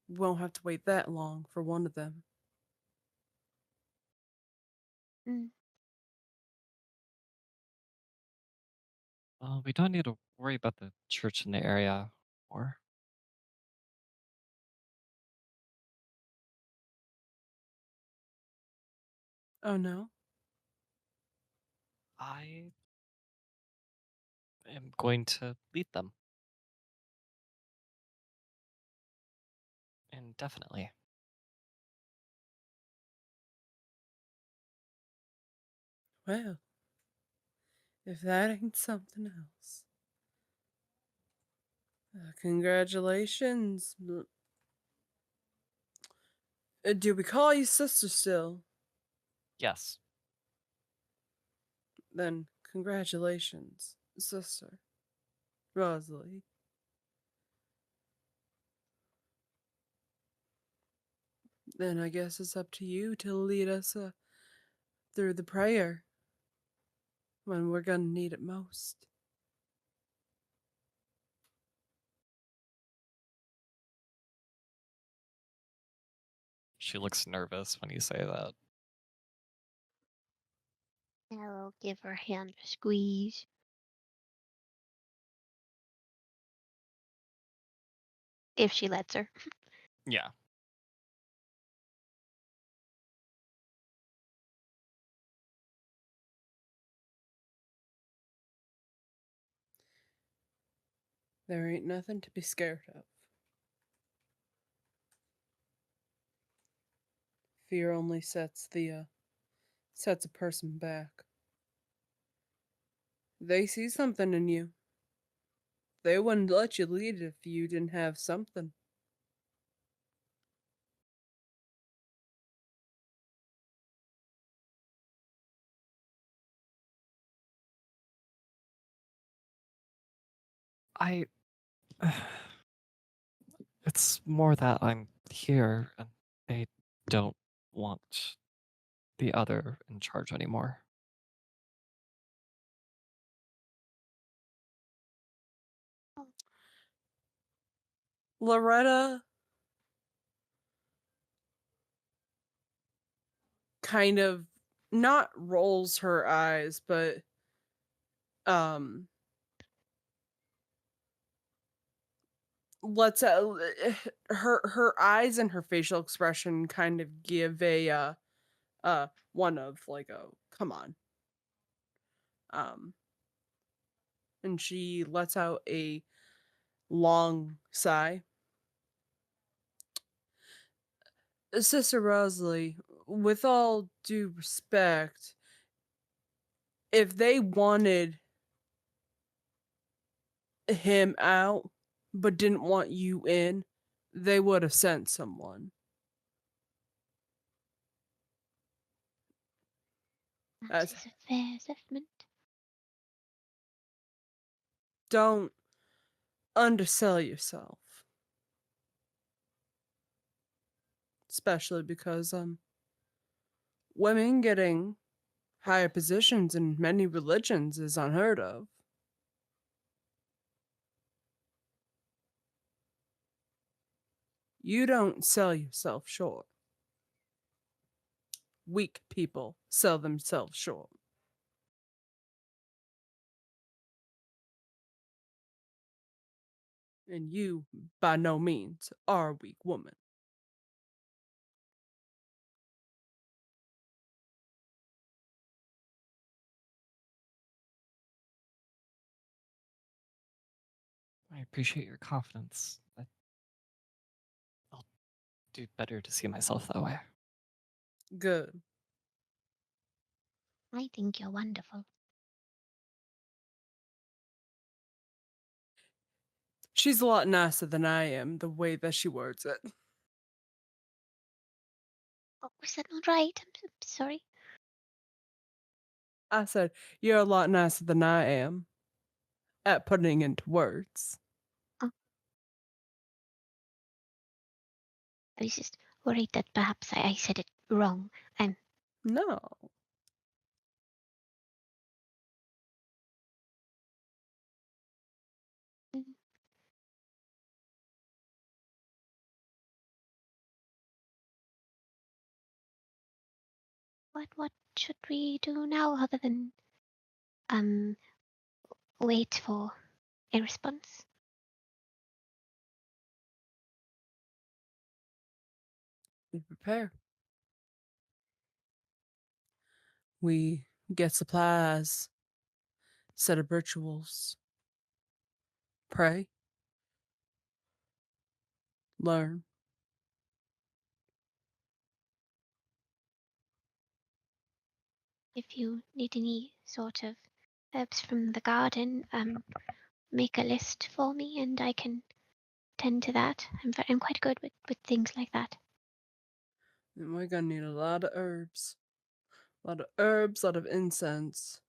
we won't have to wait that long for one of them. Mm. We don't need to worry about the church in the area, or Oh no. I am going to lead them. Indefinitely. Well, if that ain't something else. Congratulations. Do we call you sister still? Yes. Then congratulations, sister. Rosalie. Then I guess it's up to you to lead us through the prayer when we're gonna need it most. She looks nervous when you say that. I'll give her hand a squeeze. If she lets her. Yeah. There ain't nothing to be scared of. Fear only sets a person back. They see something in you. They wouldn't let you lead if you didn't have something. I. It's more that I'm here and they don't want the other in charge anymore. Loretta kind of not rolls her eyes, but lets her eyes and her facial expression kind of give a one of like a come on. And she lets out a long sigh. Sister Rosalie, with all due respect, if they wanted him out but didn't want you in, they would have sent someone. That is a fair assessment. Don't undersell yourself. Especially because women getting higher positions in many religions is unheard of. You don't sell yourself short. Weak people sell themselves short. And you, by no means, are a weak woman. I appreciate your confidence. I'll do better to see myself that way. Good. I think you're wonderful. She's a lot nicer than I am, the way that she words it. Oh, was that not right? I'm sorry. I said, you're a lot nicer than I am at putting into words. I was just worried that perhaps I said it wrong. No. What should we do now other than wait for a response? We prepare. We get supplies, set up rituals, pray, learn. If you need any sort of herbs from the garden, make a list for me and I can tend to that. I'm quite good with things like that. And we're gonna need a lot of herbs. A lot of herbs, a lot of incense.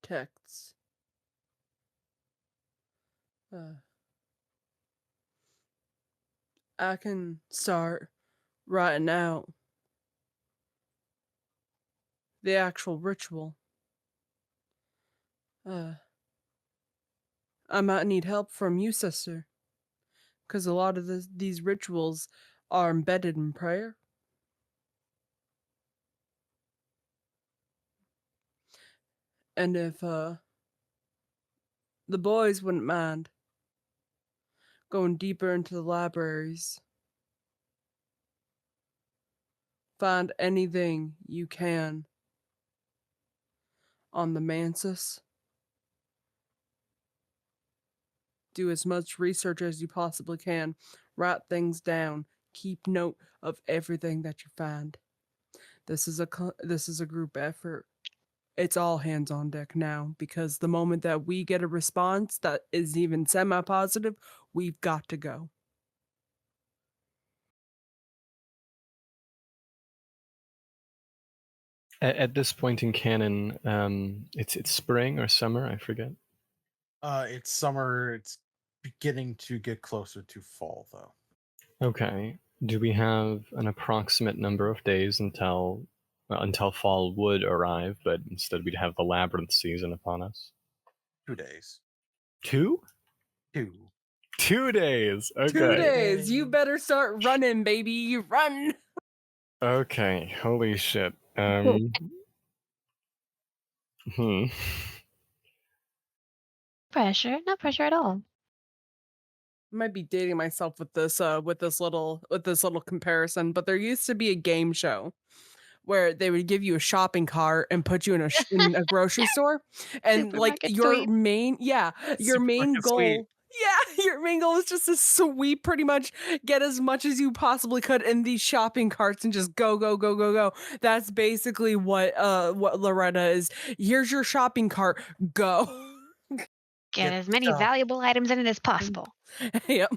Texts. I can start writing out the actual ritual. I might need help from you, sister, because a lot of these rituals are embedded in prayer. And if the boys wouldn't mind going deeper into the libraries, find anything you can on the Mansus. Do as much research as you possibly can. Write things down. Keep note of everything that you find. This is a group effort. It's all hands on deck now, because the moment that we get a response that is even semi-positive, we've got to go. At this point in canon, it's spring or summer, I forget. It's summer. It's beginning to get closer to fall, though. Okay. Do we have an approximate number of days until fall would arrive, but instead we'd have the labyrinth season upon us? 2 days. 2? 2. 2 days. Okay. 2 days. You better start running, baby. Run. Okay. Holy shit. Pressure? No pressure at all. I might be dating myself with this little comparison, but there used to be a game show where they would give you a shopping cart and put you in a grocery store, and like Supermarket your sweep. main Supermarket goal sweep. your main goal is just to sweep, pretty much get as much as you possibly could in these shopping carts and just go. That's basically what Loretta is. Here's your shopping cart, go. Get as many stuff. valuable items in it as possible. Yep.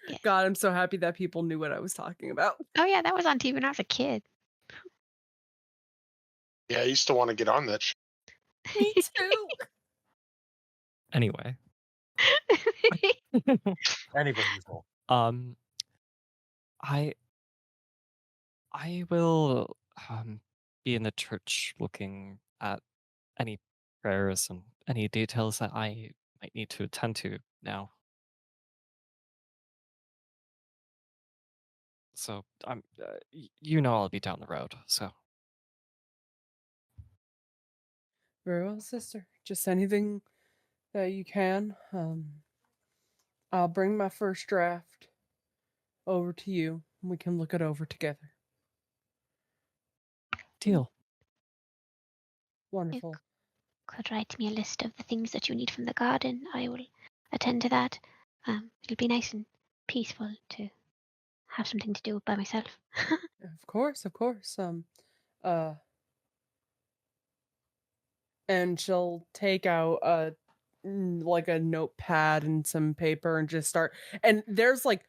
Yeah. God, I'm so happy that people knew what I was talking about. Oh yeah, that was on TV when I was a kid. Yeah, I used to want to get on that. Me too. Anyway, Anybody will. I will be in the church looking at any prayers and any details that I might need to attend to now. So I'm, I'll be down the road. So Very well, sister. Just anything that you can. I'll bring my first draft over to you, and we can look it over together. deal. Wonderful. Could write me a list of the things that you need from the garden. I will attend to that. It'll be nice and peaceful to have something to do by myself. Of course. And she'll take out like a notepad and some paper and just start. And there's like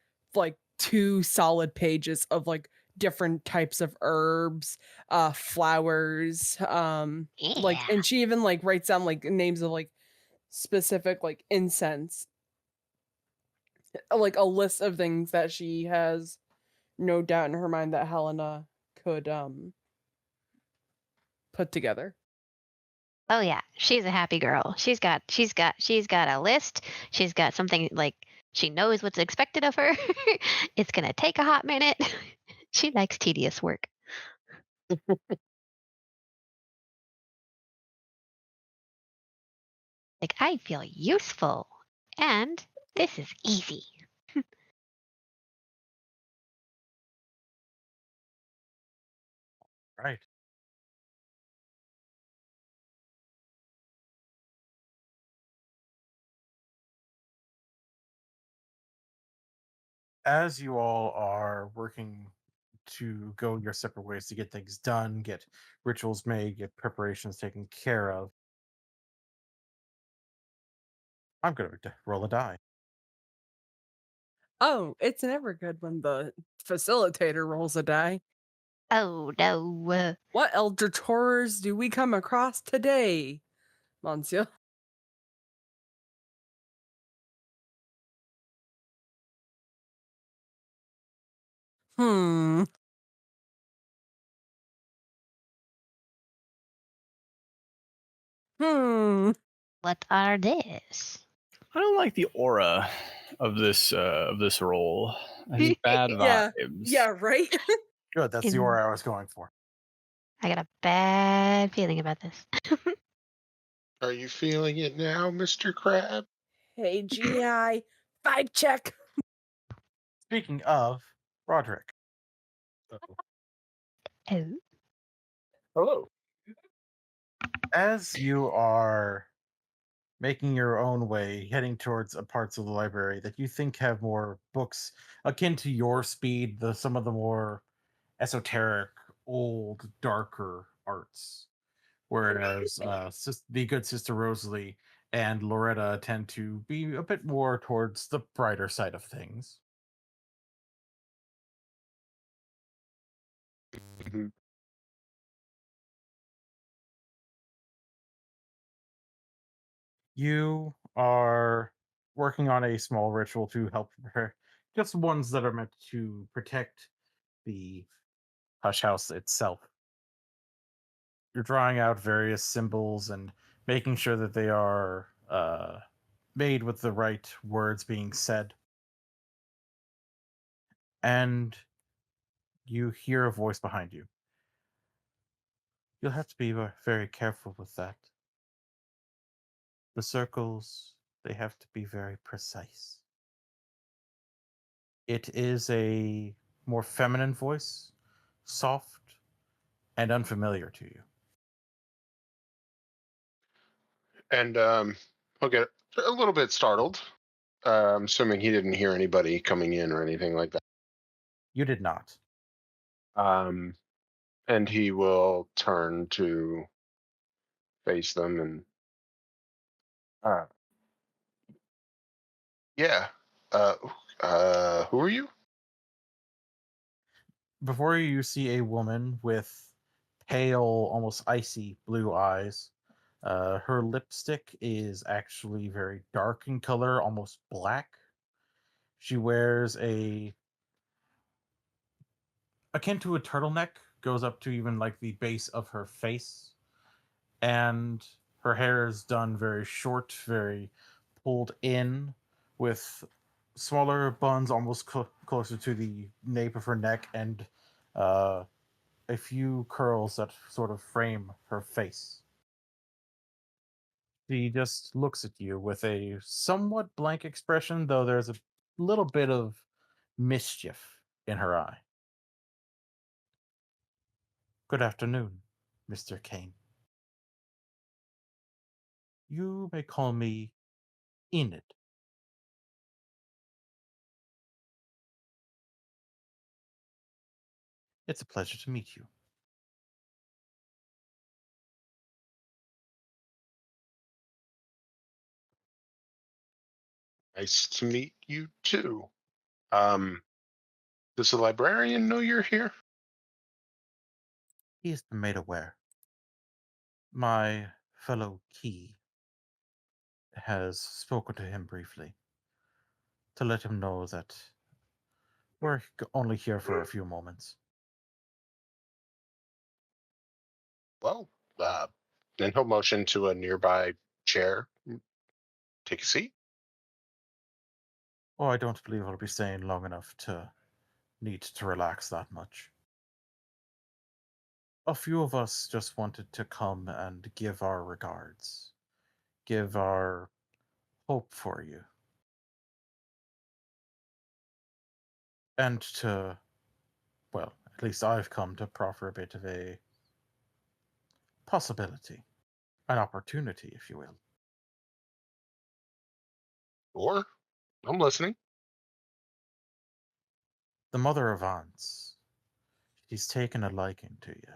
2 solid pages of like different types of herbs, flowers, like, Yeah. and she even like writes down like names of like specific like incense like a list of things that she has no doubt in her mind that Helena could put together. Oh yeah, she's a happy girl. She's got a list. She's got something like she knows what's expected of her. It's gonna take a hot minute. She likes tedious work. Like I feel useful, and this is easy. Right. As you all are working to go your separate ways to get things done, get rituals made, get preparations taken care of, I'm going to roll a die. Oh, it's never good when the facilitator rolls a die. Oh no. What eldritch horrors do we come across today, Monsieur? Hmm. What are this? I don't like the aura of this role. I have bad Yeah. vibes. Yeah, right? Good, that's the aura I was going for. I got a bad feeling about this. Are you feeling it now, Mr. Crab? Hey, GI, vibe check. Speaking of, Roderick. Oh. Hello. As you are making your own way, heading towards parts of the library that you think have more books akin to your speed, some of the more esoteric, old, darker arts. Whereas the good sister Rosalie and Loretta tend to be a bit more towards the brighter side of things. Mhm. You are working on a small ritual to help prepare, just ones that are meant to protect the hush house itself. You're drawing out various symbols and making sure that they are made with the right words being said. And you hear a voice behind you. You'll have to be very careful with that. The circles, they have to be very precise. It is a more feminine voice, soft and unfamiliar to you. And he'll get a little bit startled, assuming he didn't hear anybody coming in or anything like that. You did not. And he will turn to face them and, uh, yeah. Who are you? Before you see a woman with pale, almost icy blue eyes. Her lipstick is actually very dark in color, almost black. She wears akin to a turtleneck, goes up to even like the base of her face, and her hair is done very short, very pulled in, with smaller buns almost closer to the nape of her neck, and uh, a few curls that sort of frame her face. She just looks at you with a somewhat blank expression, though there's a little bit of mischief in her eye. Good afternoon, Mr. Kane. You may call me Enid. It's a pleasure to meet you. Nice to meet you too. Um, does the librarian know you're here? He has been made aware. My fellow Key has spoken to him briefly. to let him know that we're only here for a few moments. Well, then he'll motion to a nearby chair. Take a seat. Oh, I don't believe I'll be staying long enough to need to relax that much. A few of us just wanted to come and give our regards, give our hope for you, and to, well, at least I've come to proffer a bit of a possibility, an opportunity, if you will. Or, I'm listening. The mother of aunts, she's taken a liking to you.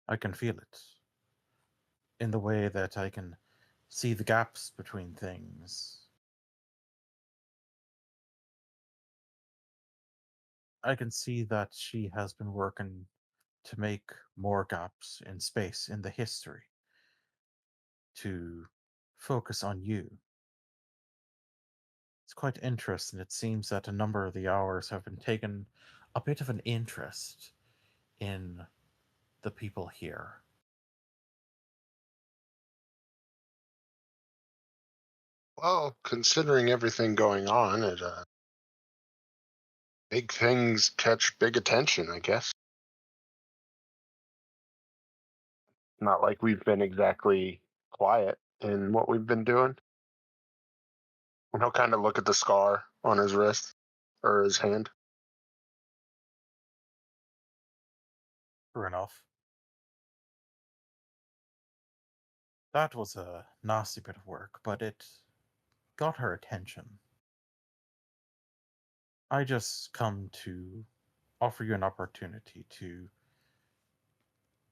I can feel it in the way that I can see the gaps between things. I can see that she has been working to make more gaps in space in the history, to focus on you. It's quite interesting. It seems that a number of the hours have been taken a bit of an interest in the people here. Well, considering everything going on, big things catch big attention, I guess. Not like we've been exactly quiet in what we've been doing. And he'll kind of look at the scar on his wrist or his hand. True enough. That was a nasty bit of work, but it got her attention. I just come to offer you an opportunity to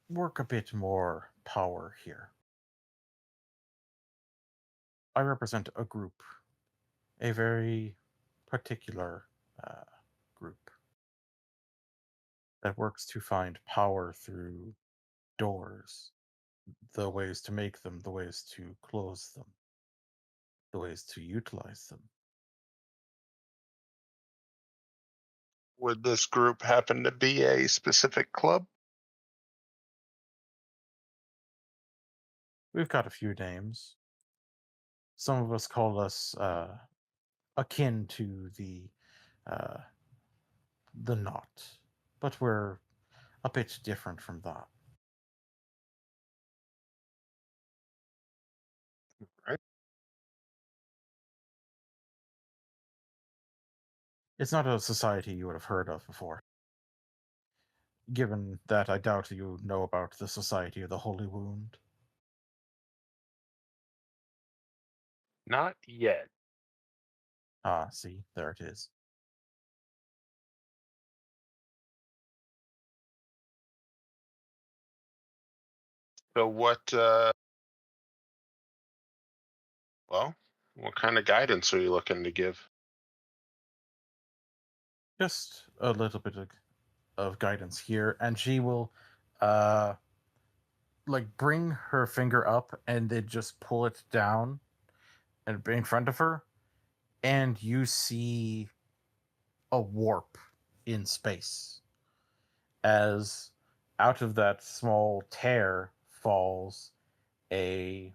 work a bit more power here. I represent a group, a very particular group that works to find power through doors, the ways to make them, the ways to close them, the ways to utilize them. Would this group happen to be a specific club? We've got a few names. Some of us call us akin to the knot, but we're a bit different from that. Right. It's not a society you would have heard of before. Given that I doubt you know about the Society of the Holy Wound. Not yet. Ah, see, there it is. So what what kind of guidance are you looking to give? Just a little bit of guidance here, and she will like bring her finger up and then just pull it down and in front of her, and you see a warp in space as out of that small tear falls a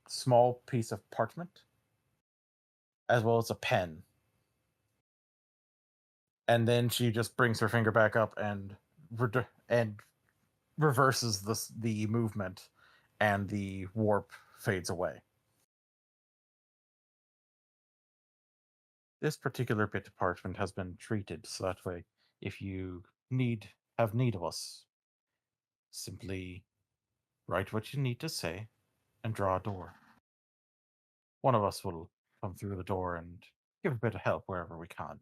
small piece of parchment as well as a pen. And then she just brings her finger back up and reverses the movement, and the warp fades away. This particular bit of parchment has been treated so that way, if you have need of us, simply write what you need to say and draw a door. One of us will come through the door and give a bit of help wherever we can.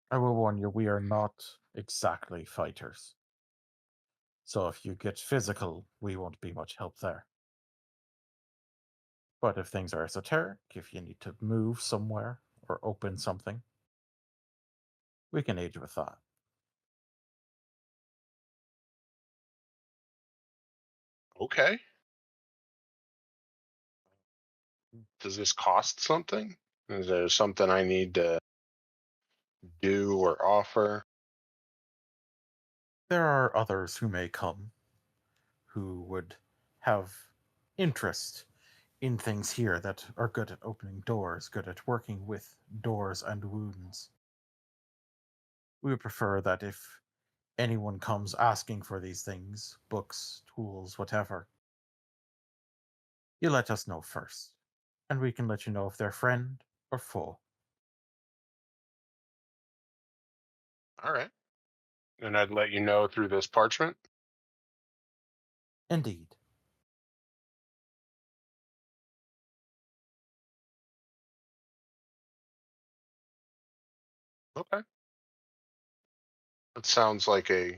I will warn you, we are not exactly fighters. So if you get physical, we won't be much help there. But if things are esoteric, if you need to move somewhere or open something, we can aid you with that. Okay. Does this cost something? Is there something I need to do or offer? There are others who may come who would have interest in things here that are good at opening doors, good at working with doors and wounds. We would prefer that if anyone comes asking for these things, books, tools, whatever, you let us know first, and we can let you know if they're friend or foe. All right. And I'd let you know through this parchment. Indeed. Okay. That sounds like a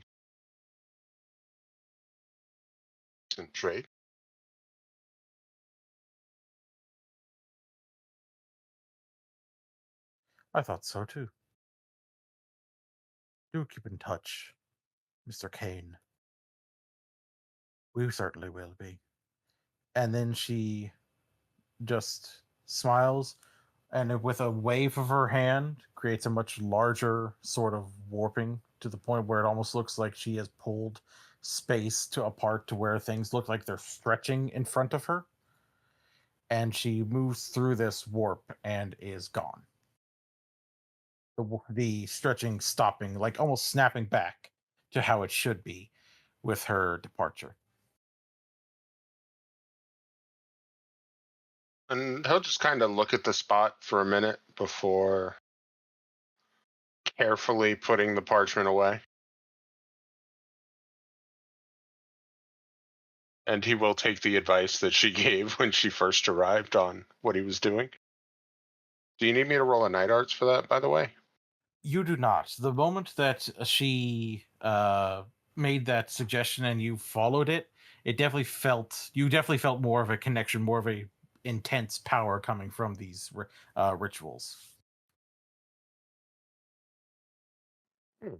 decent trade. I thought so too. Do keep in touch, Mr. Kane. We certainly will be. And then she just smiles and with a wave of her hand creates a much larger sort of warping to the point where it almost looks like she has pulled space to apart to where things look like they're stretching in front of her, and she moves through this warp and is gone, the stretching stopping, like almost snapping back to how it should be with her departure. And he'll just kind of look at the spot for a minute before carefully putting the parchment away. And he will take the advice that she gave when she first arrived on what he was doing. Do you need me to roll a night arts for that, by the way? You do not. The moment that she made that suggestion and you followed it, you definitely felt more of a connection, more of a intense power coming from these rituals. Okay.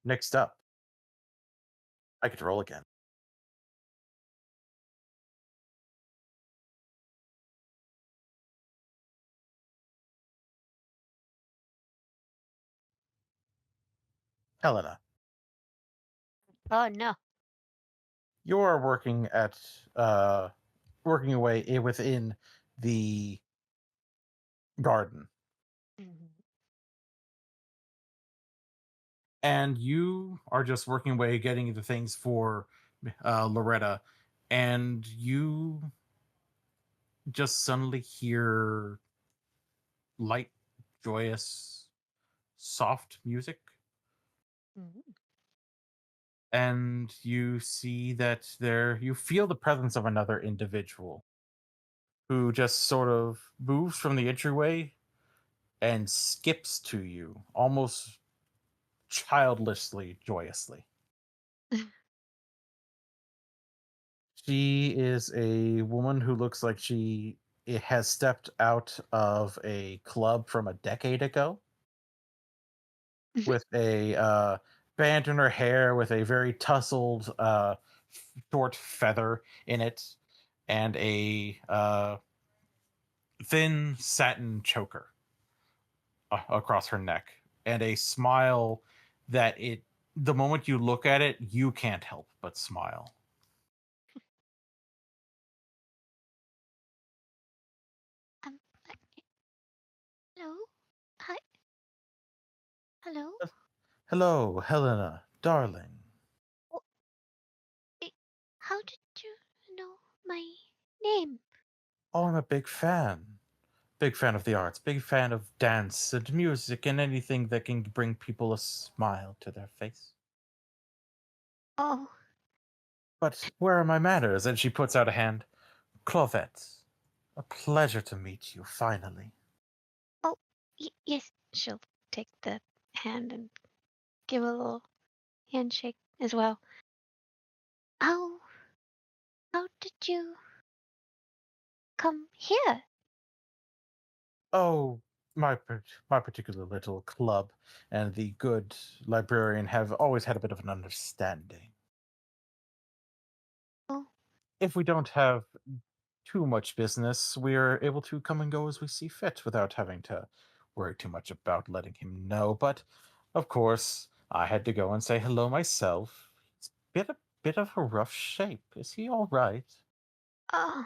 Next up, I get to roll again. Helena, Oh no. you're working away within the garden, and you are just working away, getting into things for Loretta, and you just suddenly hear light, joyous, soft music, and you see that you feel the presence of another individual who just sort of moves from the entryway and skips to you, almost childishly joyously. She is a woman who looks like she has stepped out of a club from a decade ago, with a band in her hair, with a very tousled short feather in it, and a thin satin choker across her neck, and a smile that the moment you look at it, you can't help but smile. Um, hello? Hi. Hello? Hello, Helena, darling. Oh, how did you know my name? Oh, I'm a big fan. Big fan of the arts, big fan of dance and music and anything that can bring people a smile to their face. Oh, But where are my manners? And she puts out a hand. Clovette, a pleasure to meet you, finally. oh, yes. She'll take the hand and give a little handshake as well. How, how did you come here? Oh, my particular little club and the good librarian have always had a bit of an understanding. Oh, If we don't have too much business, we're able to come and go as we see fit without having to worry too much about letting him know. But of course, I had to go and say hello myself. It's a bit of a rough shape. Is he all right? oh,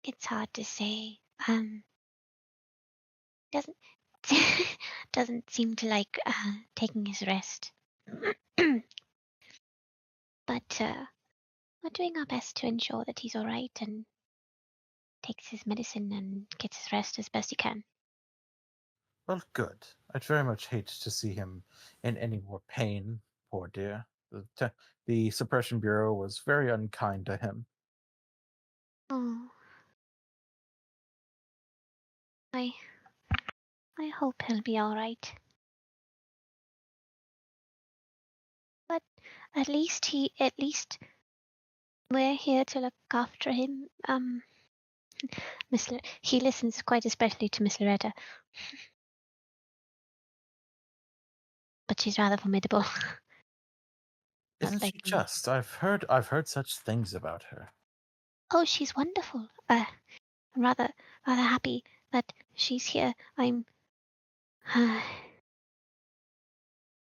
it's hard to say. Doesn't doesn't seem to like taking his rest. But we're doing our best to ensure that he's all right and takes his medicine and gets his rest as best he can. Well, good. I'd very much hate to see him in any more pain. Poor dear. The Suppression Bureau was very unkind to him. Oh, I hope he'll be all right. But at least we're here to look after him. He listens quite especially to Miss Loretta, but she's rather formidable. Not Isn't like she me. just? I've heard such things about her. Oh, she's wonderful. I'm rather happy that she's here. I'm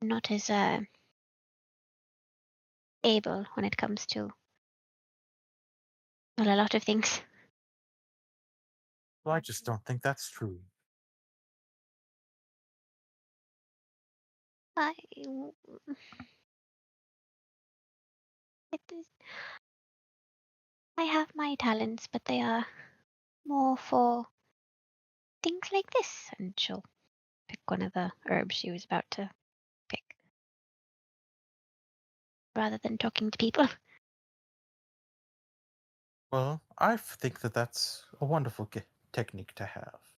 not as able when it comes to a lot of things. Well, I just don't think that's true. I it is, I have my talents, but they are more for things like this. And she'll pick one of the herbs she was about to pick, rather than talking to people. Well, I think that that's a wonderful technique to have.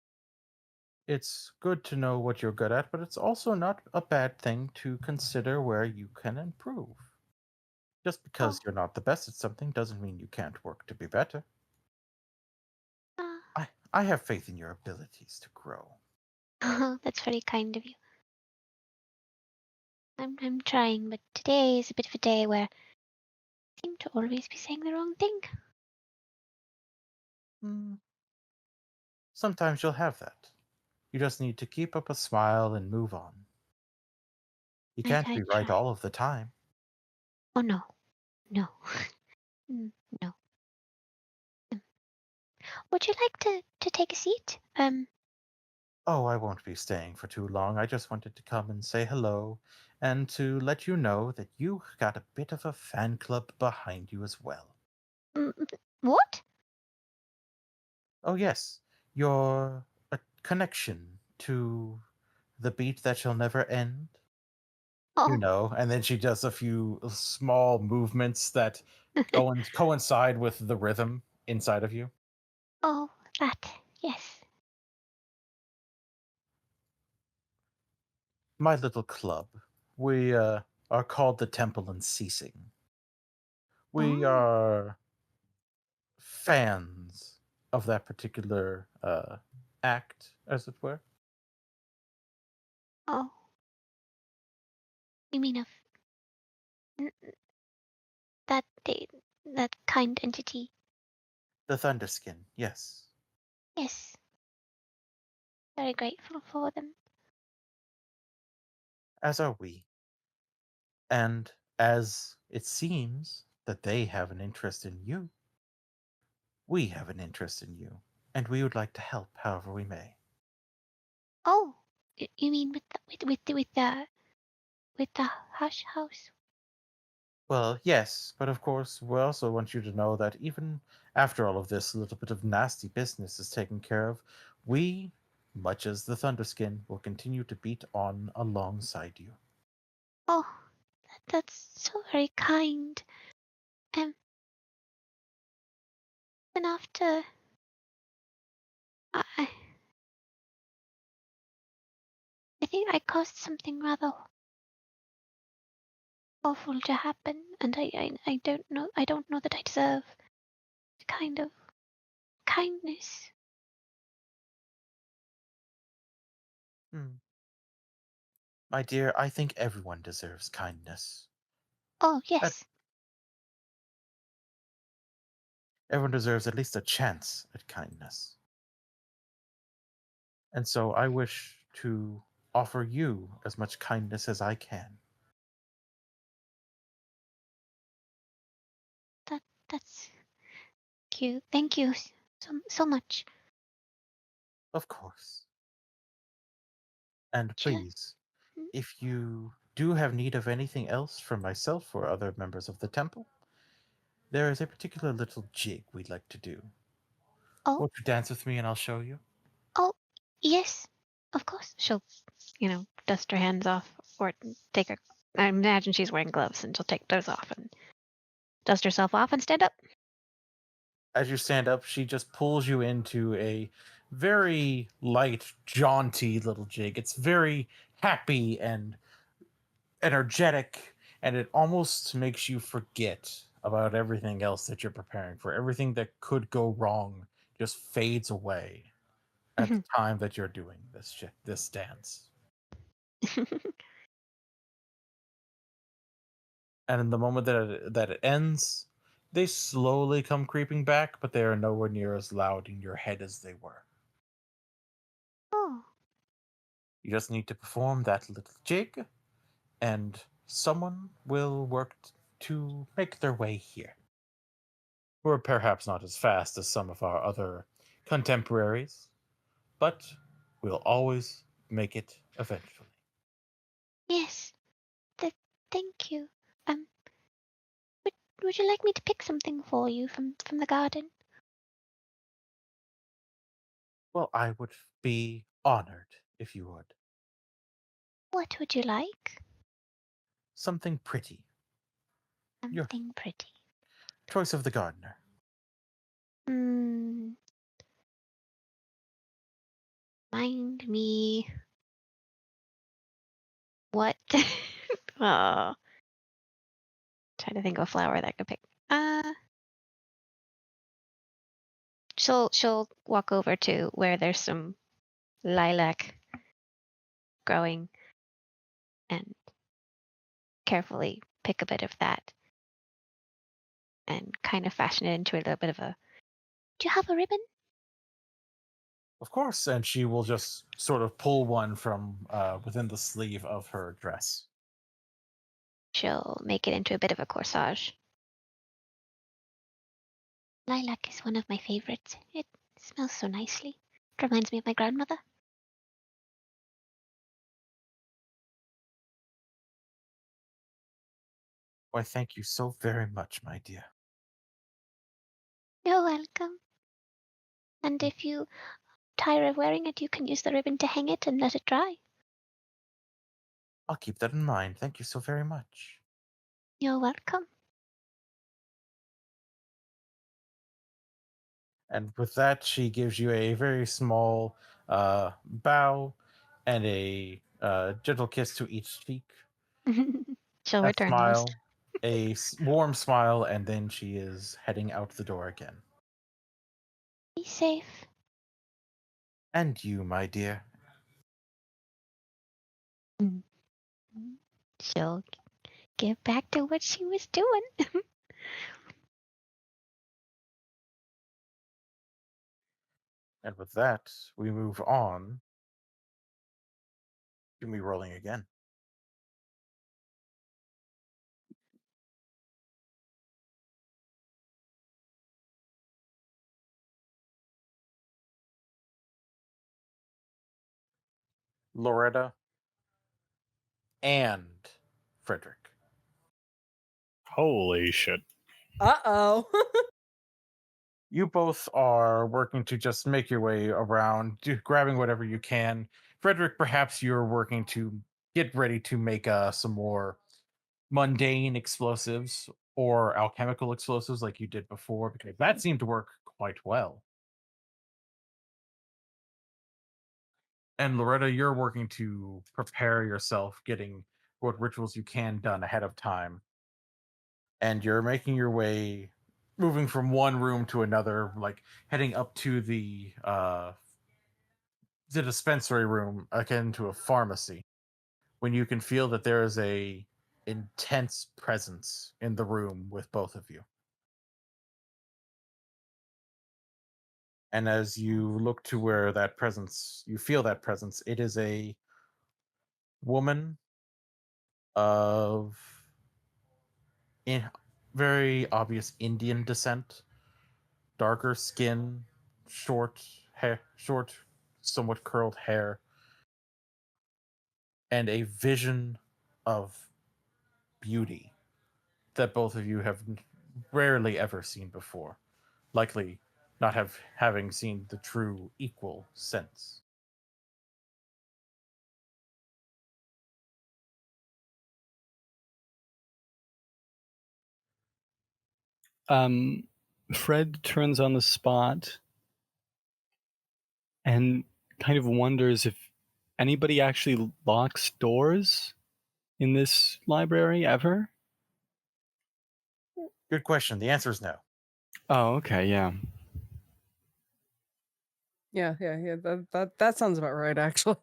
It's good to know what you're good at, but it's also not a bad thing to consider where you can improve. Just because Oh, you're not the best at something doesn't mean you can't work to be better. uh, I have faith in your abilities to grow. that's very kind of you. I'm trying, but today is a bit of a day where I seem to always be saying the wrong thing. Hmm, sometimes you'll have that. You just need to keep up a smile and move on. You can't I be right try. all of the time. Oh no, no, no. Mm. Would you like to take a seat? Oh, I won't be staying for too long. I just wanted to come and say hello and to let you know that you got a bit of a fan club behind you as well. What? Oh, yes, you're a connection to the beat that shall never end. You Oh, know, and then she does a few small movements that coincide with the rhythm inside of you. oh, that. Yes. My little club. We are called the Temple Unceasing. We Oh, are fans of that particular act, as it were. oh. You mean of n- that that kind entity? The Thunderskin, yes. Yes. Very grateful for them. As are we. And as it seems that they have an interest in you, we have an interest in you, and we would like to help however we may. Oh, you mean with the hush house? Well, yes, but of course, we also want you to know that even after all of this little bit of nasty business is taken care of, we, much as the Thunderskin, will continue to beat on alongside you. Oh, that's so very kind. And after I I think I caused something rather awful to happen, and I don't know that I deserve the kind of kindness. My dear, I think everyone deserves kindness. Oh, yes. Everyone deserves at least a chance at kindness. And so I wish to offer you as much kindness as I can. That's cute. Thank you so much. Of course. And Sure. please, if you do have need of anything else from myself or other members of the temple, there is a particular little jig we'd like to do. Oh, Won't you dance with me and I'll show you? oh, yes. Of course. She'll, dust her hands off or take her. I imagine she's wearing gloves, and she'll take those off and dust herself off and stand up. As you stand up, she just pulls you into a very light, jaunty little jig. It's very happy and energetic, and it almost makes you forget about everything else that you're preparing for. Everything that could go wrong just fades away at the time that you're doing this dance. And in the moment that it ends, they slowly come creeping back, but they are nowhere near as loud in your head as they were. Oh, You just need to perform that little jig, and someone will work to make their way here. We're perhaps not as fast as some of our other contemporaries, but we'll always make it eventually. yes. Thank you. Would you like me to pick something for you from the garden? Well, I would be honored if you would. What would you like? Something pretty. Your Something pretty. choice of the gardener. Mind me. What? Oh. Trying to think of a flower that I could pick. She'll walk over to where there's some lilac growing and carefully pick a bit of that and kind of fashion it into a little bit of a. Do you have a ribbon? Of course, and she will just sort of pull one from within the sleeve of her dress. She'll make it into a bit of a corsage. Lilac is one of my favorites. It smells so nicely. It reminds me of my grandmother. Why, thank you so very much, my dear. You're welcome. And if you tire of wearing it, you can use the ribbon to hang it and let it dry. I'll keep that in mind. Thank you so very much. You're welcome. And with that, she gives you a very small bow and a gentle kiss to each cheek. She'll That return smile, those. a warm smile, and then she is heading out the door again. Be safe. And you, my dear. She'll get back to what she was doing. And with that, we move on to me rolling again. Loretta and Frederick. Holy shit. Uh-oh. You both are working to just make your way around, grabbing whatever you can. Frederick, perhaps you're working to get ready to make some more mundane explosives or alchemical explosives like you did before, because that seemed to work quite well. And Loretta, you're working to prepare yourself, getting what rituals you can done ahead of time. And you're making your way, moving from one room to another, like heading up to the the dispensary room akin to a pharmacy, when you can feel that there is a intense presence in the room with both of you. And as you look to where that presence, you feel that presence, it is a woman of very obvious Indian descent, darker skin, short hair, short, somewhat curled hair, and a vision of beauty that both of you have rarely ever seen before, likely not having seen the true equal since. Fred turns on the spot and kind of wonders if anybody actually locks doors in this library ever. Good question. The answer is no. Oh, okay, yeah. Yeah. That sounds about right, actually.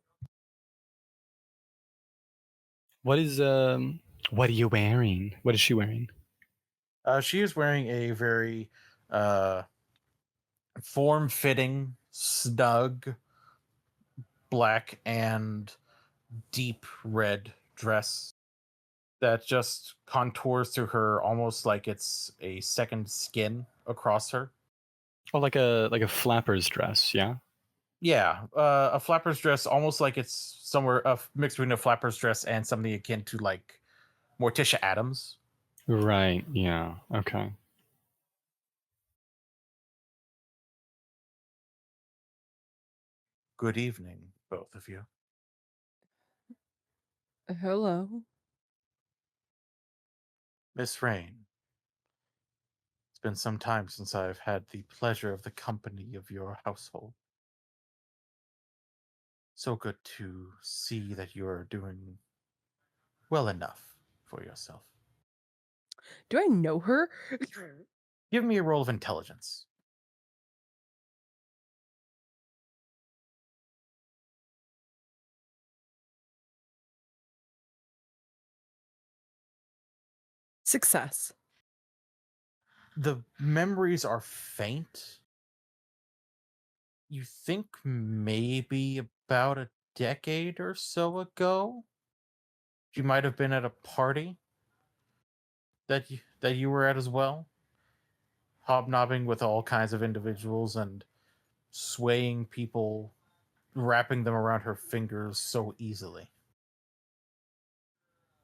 What are you wearing? What is she wearing? She is wearing a very form-fitting, snug, black and deep red dress that just contours to her almost like it's a second skin across her. Oh, like a flapper's dress, yeah? Yeah, a flapper's dress, almost like it's somewhere mixed between a flapper's dress and something akin to like Morticia Adams. Right, yeah, okay. Good evening, both of you. Hello. Miss Rain. It's been some time since I've had the pleasure of the company of your household. So good to see that you're doing well enough for yourself. Do I know her? Give me a roll of intelligence. Success. The memories are faint. You think maybe about a decade or so ago, you might have been at a party that you were at as well, hobnobbing with all kinds of individuals and swaying people, wrapping them around her fingers so easily.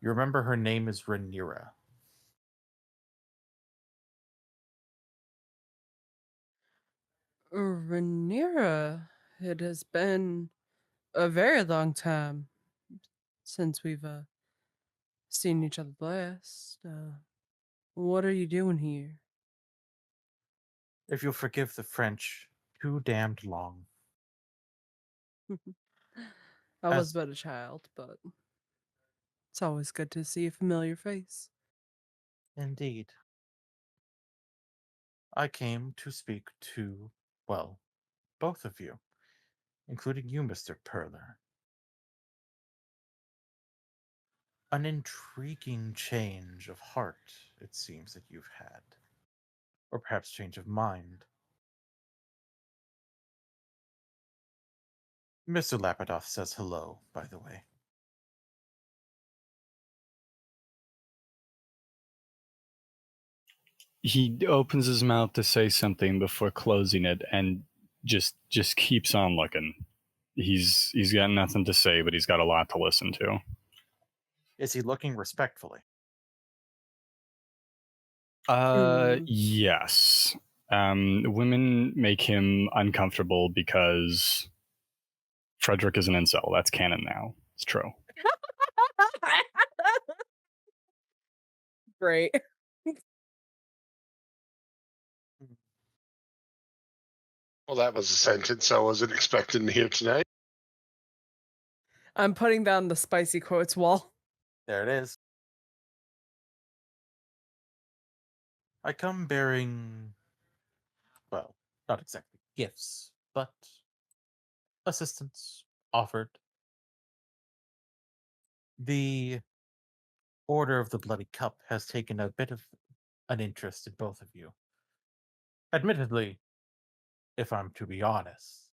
You remember her name is Rhaenyra. Rhaenyra, it has been a very long time since we've seen each other last. What are you doing here? If you'll forgive the French, too damned long. I was As but a child, but it's always good to see a familiar face. indeed, I came to speak to, well, both of you, including you, Mr. Perler. An intriguing change of heart, it seems that you've had. Or perhaps change of mind. Mr. Lapidoth says hello, by the way. He opens his mouth to say something before closing it and just keeps on looking. He's got nothing to say, but he's got a lot to listen to. Is he looking respectfully? Yes. Women make him uncomfortable because Frederick is an incel. That's canon now. It's true. Great. Well, that was a sentence I wasn't expecting to hear tonight. I'm putting down the spicy quotes wall. There it is. I come bearing, well, not exactly gifts, but assistance offered. The Order of the Bloody Cup has taken a bit of an interest in both of you. Admittedly, if I'm to be honest,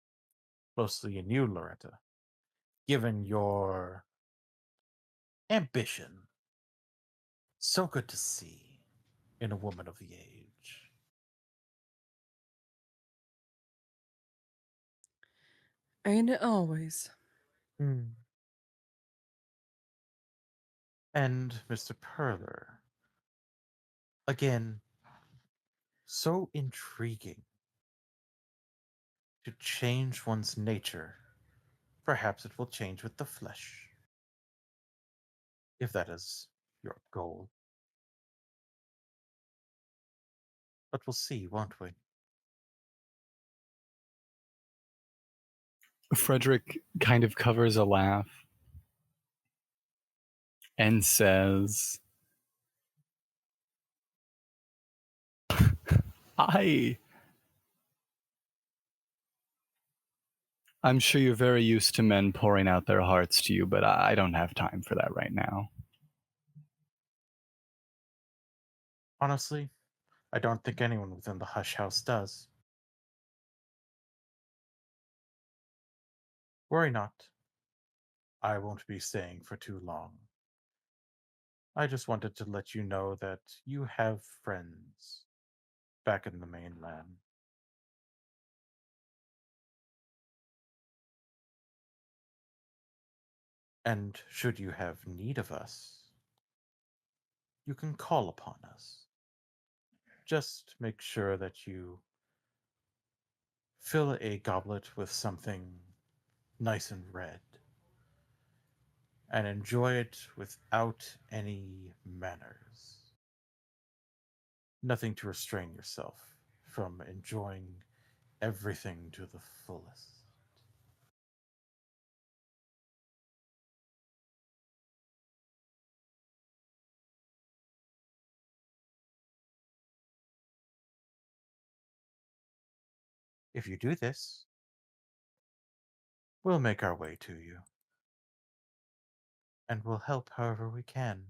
mostly in you, Loretta, given your ambition. So good to see in a woman of the age. Ain't it always? And Mr. Perler, again, so intriguing to change one's nature. Perhaps it will change with the flesh, if that is your goal. But we'll see, won't we? Frederick kind of covers a laugh and says, I'm sure you're very used to men pouring out their hearts to you, but I don't have time for that right now. Honestly, I don't think anyone within the Hush House does. Worry not. I won't be staying for too long. I just wanted to let you know that you have friends back in the mainland. And should you have need of us, you can call upon us. Just make sure that you fill a goblet with something nice and red and enjoy it without any manners. Nothing to restrain yourself from enjoying everything to the fullest. If you do this, we'll make our way to you, and we'll help however we can.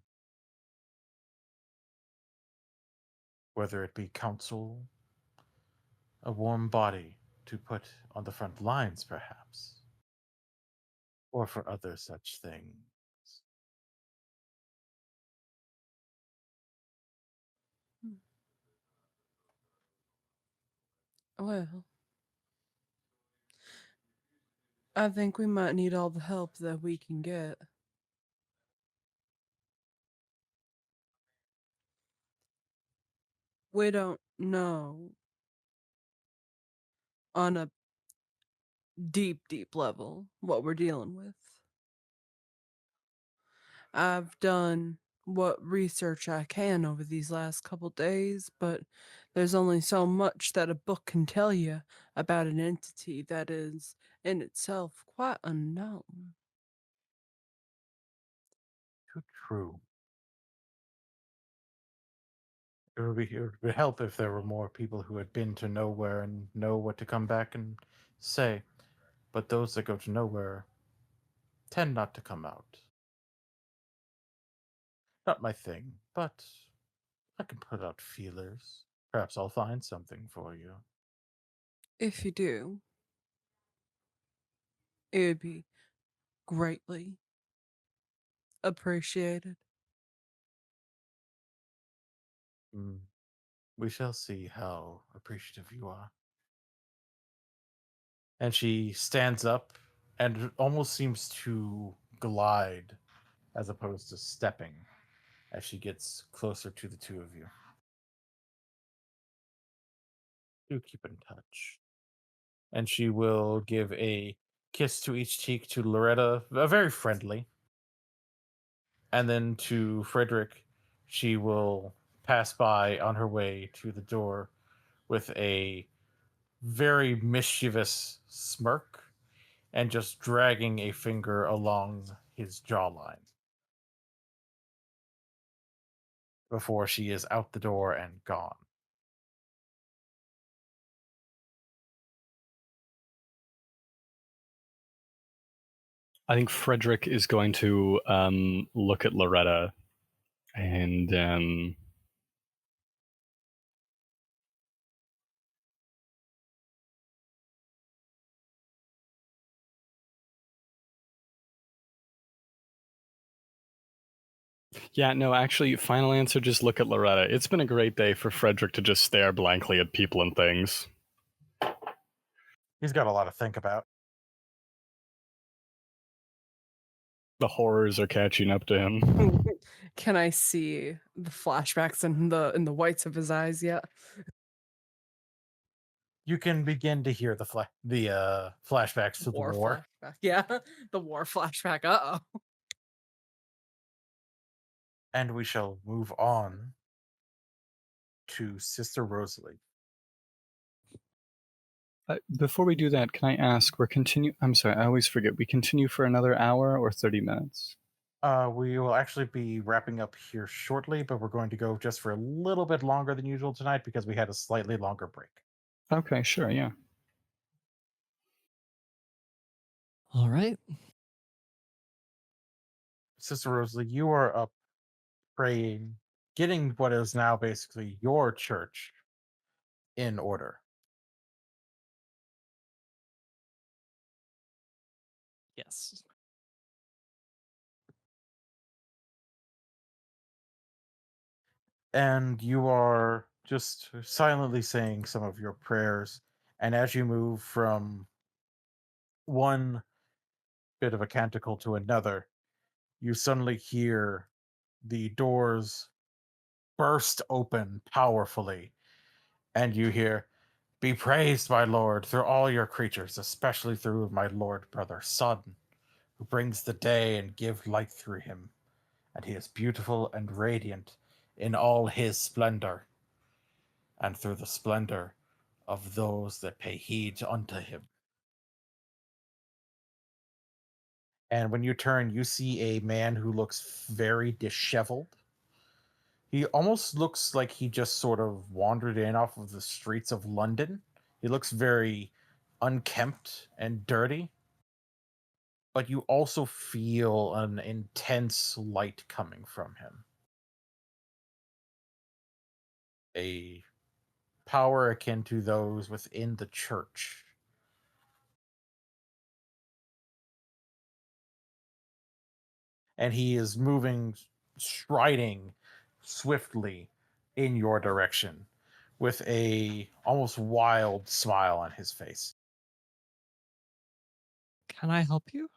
Whether it be counsel, a warm body to put on the front lines, perhaps, or for other such things. Well, I think we might need all the help that we can get. We don't know on a deep level what we're dealing with. I've done what research I can over these last couple days, but there's only so much that a book can tell you about an entity that is in itself quite unknown. Too true. It would help if there were more people who had been to nowhere and know what to come back and say. But those that go to nowhere tend not to come out. Not my thing, but I can put out feelers. Perhaps I'll find something for you. If you do, it would be greatly appreciated. We shall see how appreciative you are. And she stands up and almost seems to glide as opposed to stepping as she gets closer to the two of you. Do keep in touch. And she will give a kiss to each cheek to Loretta, very friendly. And then to Frederick, she will pass by on her way to the door with a very mischievous smirk and just dragging a finger along his jawline before she is out the door and gone. I think Frederick is going to look at Loretta and yeah, no, actually, final answer, just look at Loretta. It's been a great day for Frederick to just stare blankly at people and things. He's got a lot to think about. The horrors are catching up to him. Can I see the flashbacks in the whites of his eyes yet? You can begin to hear the flashbacks to the war. Flashback. Yeah, the war flashback. Uh-oh. And we shall move on to Sister Rosalie. Before we do that, can I ask, I'm sorry, I always forget, we continue for another hour or 30 minutes? We will actually be wrapping up here shortly, but we're going to go just for a little bit longer than usual tonight because we had a slightly longer break. Okay, sure, yeah. All right. Sister Rosalie, you are up praying, getting what is now basically your church in order. Yes. And you are just silently saying some of your prayers. And as you move from one bit of a canticle to another, you suddenly hear the doors burst open powerfully, and you hear, "Be praised, my Lord, through all your creatures, especially through my Lord brother Sun, who brings the day and give light through him. And he is beautiful and radiant in all his splendor, and through the splendor of those that pay heed unto him." And when you turn, you see a man who looks very disheveled. He almost looks like he just sort of wandered in off of the streets of London. He looks very unkempt and dirty. But you also feel an intense light coming from him. A power akin to those within the church. And he is moving, striding swiftly in your direction with a almost wild smile on his face. Can I help you?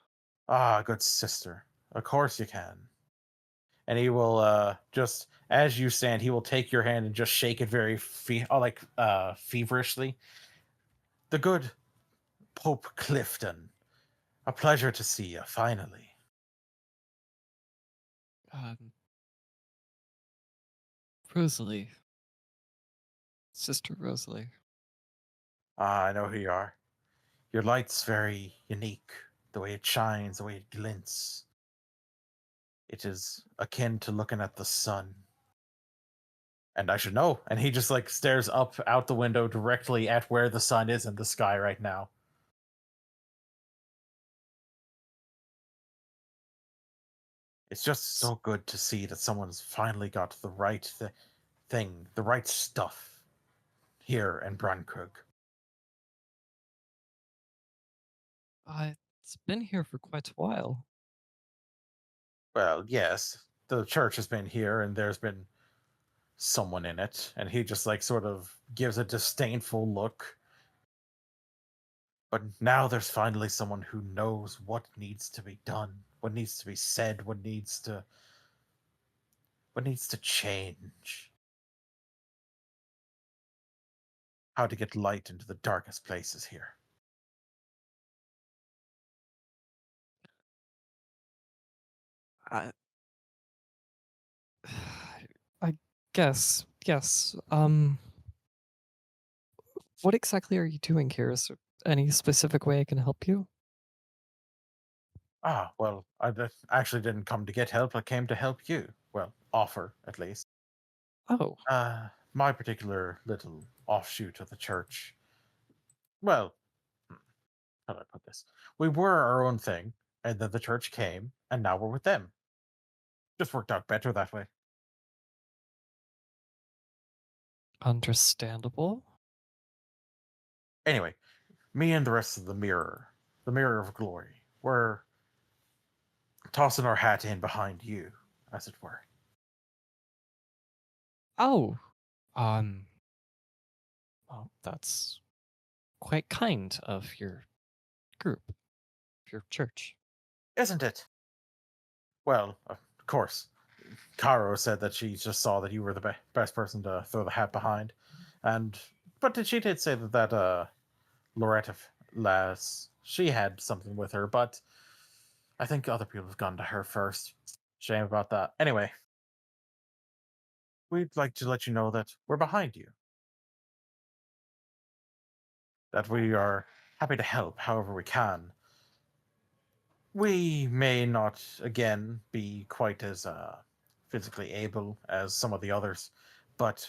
Ah, good sister. Of course you can. And he will just, as you stand, he will take your hand and just shake it very feverishly. "The good Pope Clifton. A pleasure to see you, finally." Rosalie. Sister Rosalie. Ah, I know who you are. Your light's very unique. The way it shines, the way it glints. It is akin to looking at the sun. And I should know. And he just stares up out the window directly at where the sun is in the sky right now. It's just so good to see that someone's finally got the right thing, the right stuff here in Brunkrug. It's been here for quite a while. Well, yes, the church has been here and there's been someone in it. And he just sort of gives a disdainful look. But now there's finally someone who knows what needs to be done, what needs to be said, what needs to change. How to get light into the darkest places here. I I guess, yes. What exactly are you doing here? Is there any specific way I can help you? Ah, well, actually didn't come to get help. I came to help you. Well, offer, at least. Oh, My particular little offshoot of the church. Well, how do I put this? We were our own thing, And then the church came, and now we're with them. Just worked out better that way. Understandable. Anyway, me and the rest of the Mirror of Glory, we're tossing our hat in behind you, as it were. Oh, well, that's quite kind of your group, your church. Isn't it? Well, of course. Caro said that she just saw that you were the best person to throw the hat behind. But she did say that Loretta lass, she had something with her, but I think other people have gone to her first. Shame about that. Anyway, we'd like to let you know that we're behind you. That we are happy to help however we can. We may not, again, be quite as physically able as some of the others, but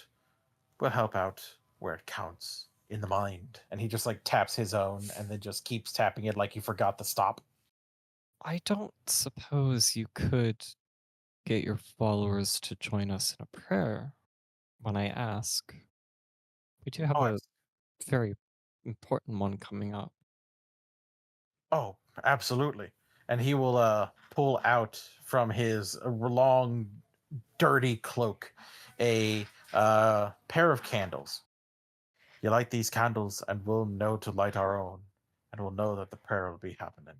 we'll help out where it counts, in the mind. And he just like taps his own and then just keeps tapping it like he forgot to stop. I don't suppose you could get your followers to join us in a prayer when I ask. We do have Oh, a very important one coming up. oh, absolutely. And he will pull out from his long, dirty cloak a pair of candles. You light these candles, and we'll know to light our own, and we'll know that the prayer will be happening.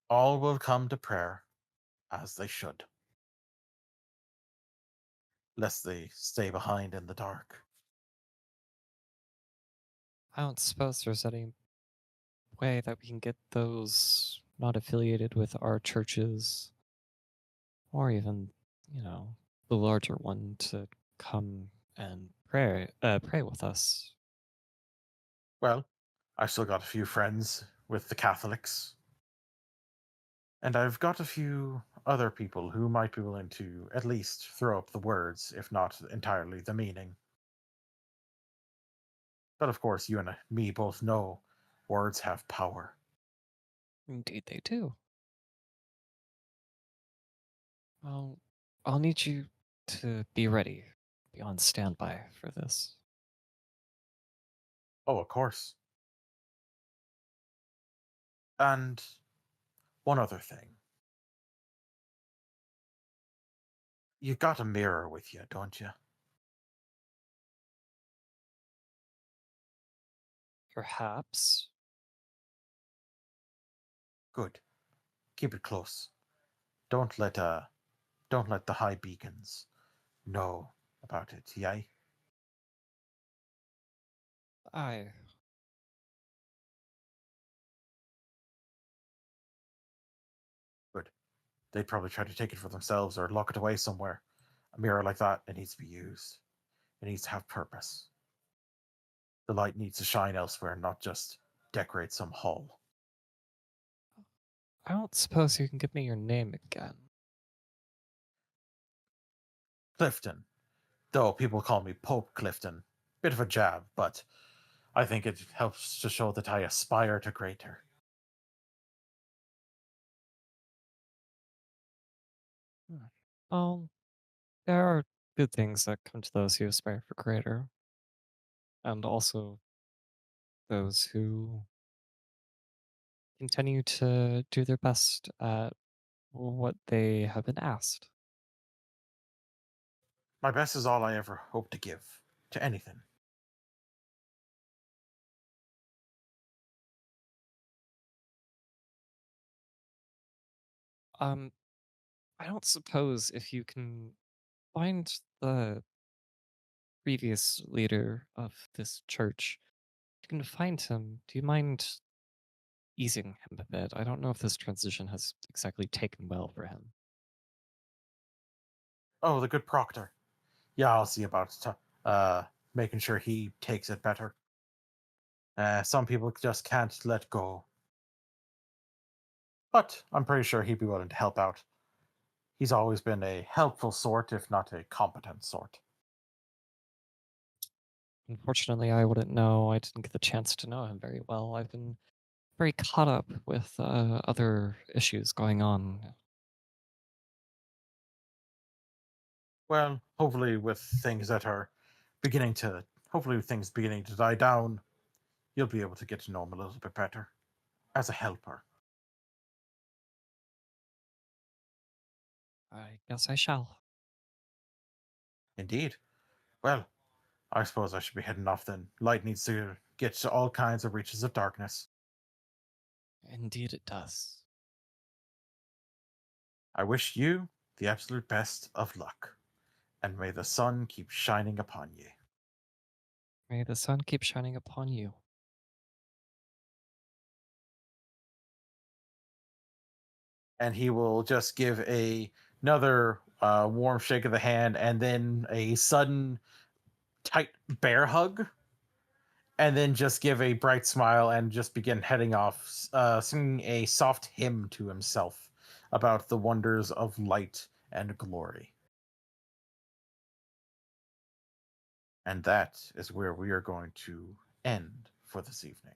All will come to prayer as they should, lest they stay behind in the dark. I don't suppose there's any way that we can get those not affiliated with our churches, or even, the larger one to come and pray with us. Well, I've still got a few friends with the Catholics. And I've got a few other people who might be willing to at least throw up the words, if not entirely the meaning. But of course, you and me both know words have power. Indeed, they do. Well, I'll need you to be ready, be on standby for this. Oh, of course. And one other thing. You've got a mirror with you, don't you? Perhaps. Good. Keep it close. Don't let the high beacons know about it, yay? I. Good. They'd probably try to take it for themselves or lock it away somewhere. A mirror like that, it needs to be used. It needs to have purpose. The light needs to shine elsewhere, not just decorate some hall. I don't suppose you can give me your name again. Clifton. Though people call me Pope Clifton. Bit of a jab, but I think it helps to show that I aspire to greater. Well, there are good things that come to those who aspire for greater, and also those who continue to do their best at what they have been asked. My best is all I ever hope to give to anything. Um, I don't suppose if you can find the previous leader of this church, you can find him. Do you mind easing him a bit? I don't know if this transition has exactly taken well for him. Oh, the good proctor. Yeah, I'll see about making sure he takes it better. Some people just can't let go. But I'm pretty sure he'd be willing to help out. He's always been a helpful sort, if not a competent sort. Unfortunately, I wouldn't know. I didn't get the chance to know him very well. I've been very caught up with other issues going on. Well, hopefully with things that are hopefully with things beginning to die down, you'll be able to get to know him a little bit better as a helper. I guess I shall. Indeed. Well, I suppose I should be heading off then. Light needs to get to all kinds of reaches of darkness. Indeed it does. I wish you the absolute best of luck, and may the sun keep shining upon you. May the sun keep shining upon you. And he will just give another warm shake of the hand, and then a sudden tight bear hug, and then just give a bright smile and just begin heading off, singing a soft hymn to himself about the wonders of light and glory. And that is where we are going to end for this evening.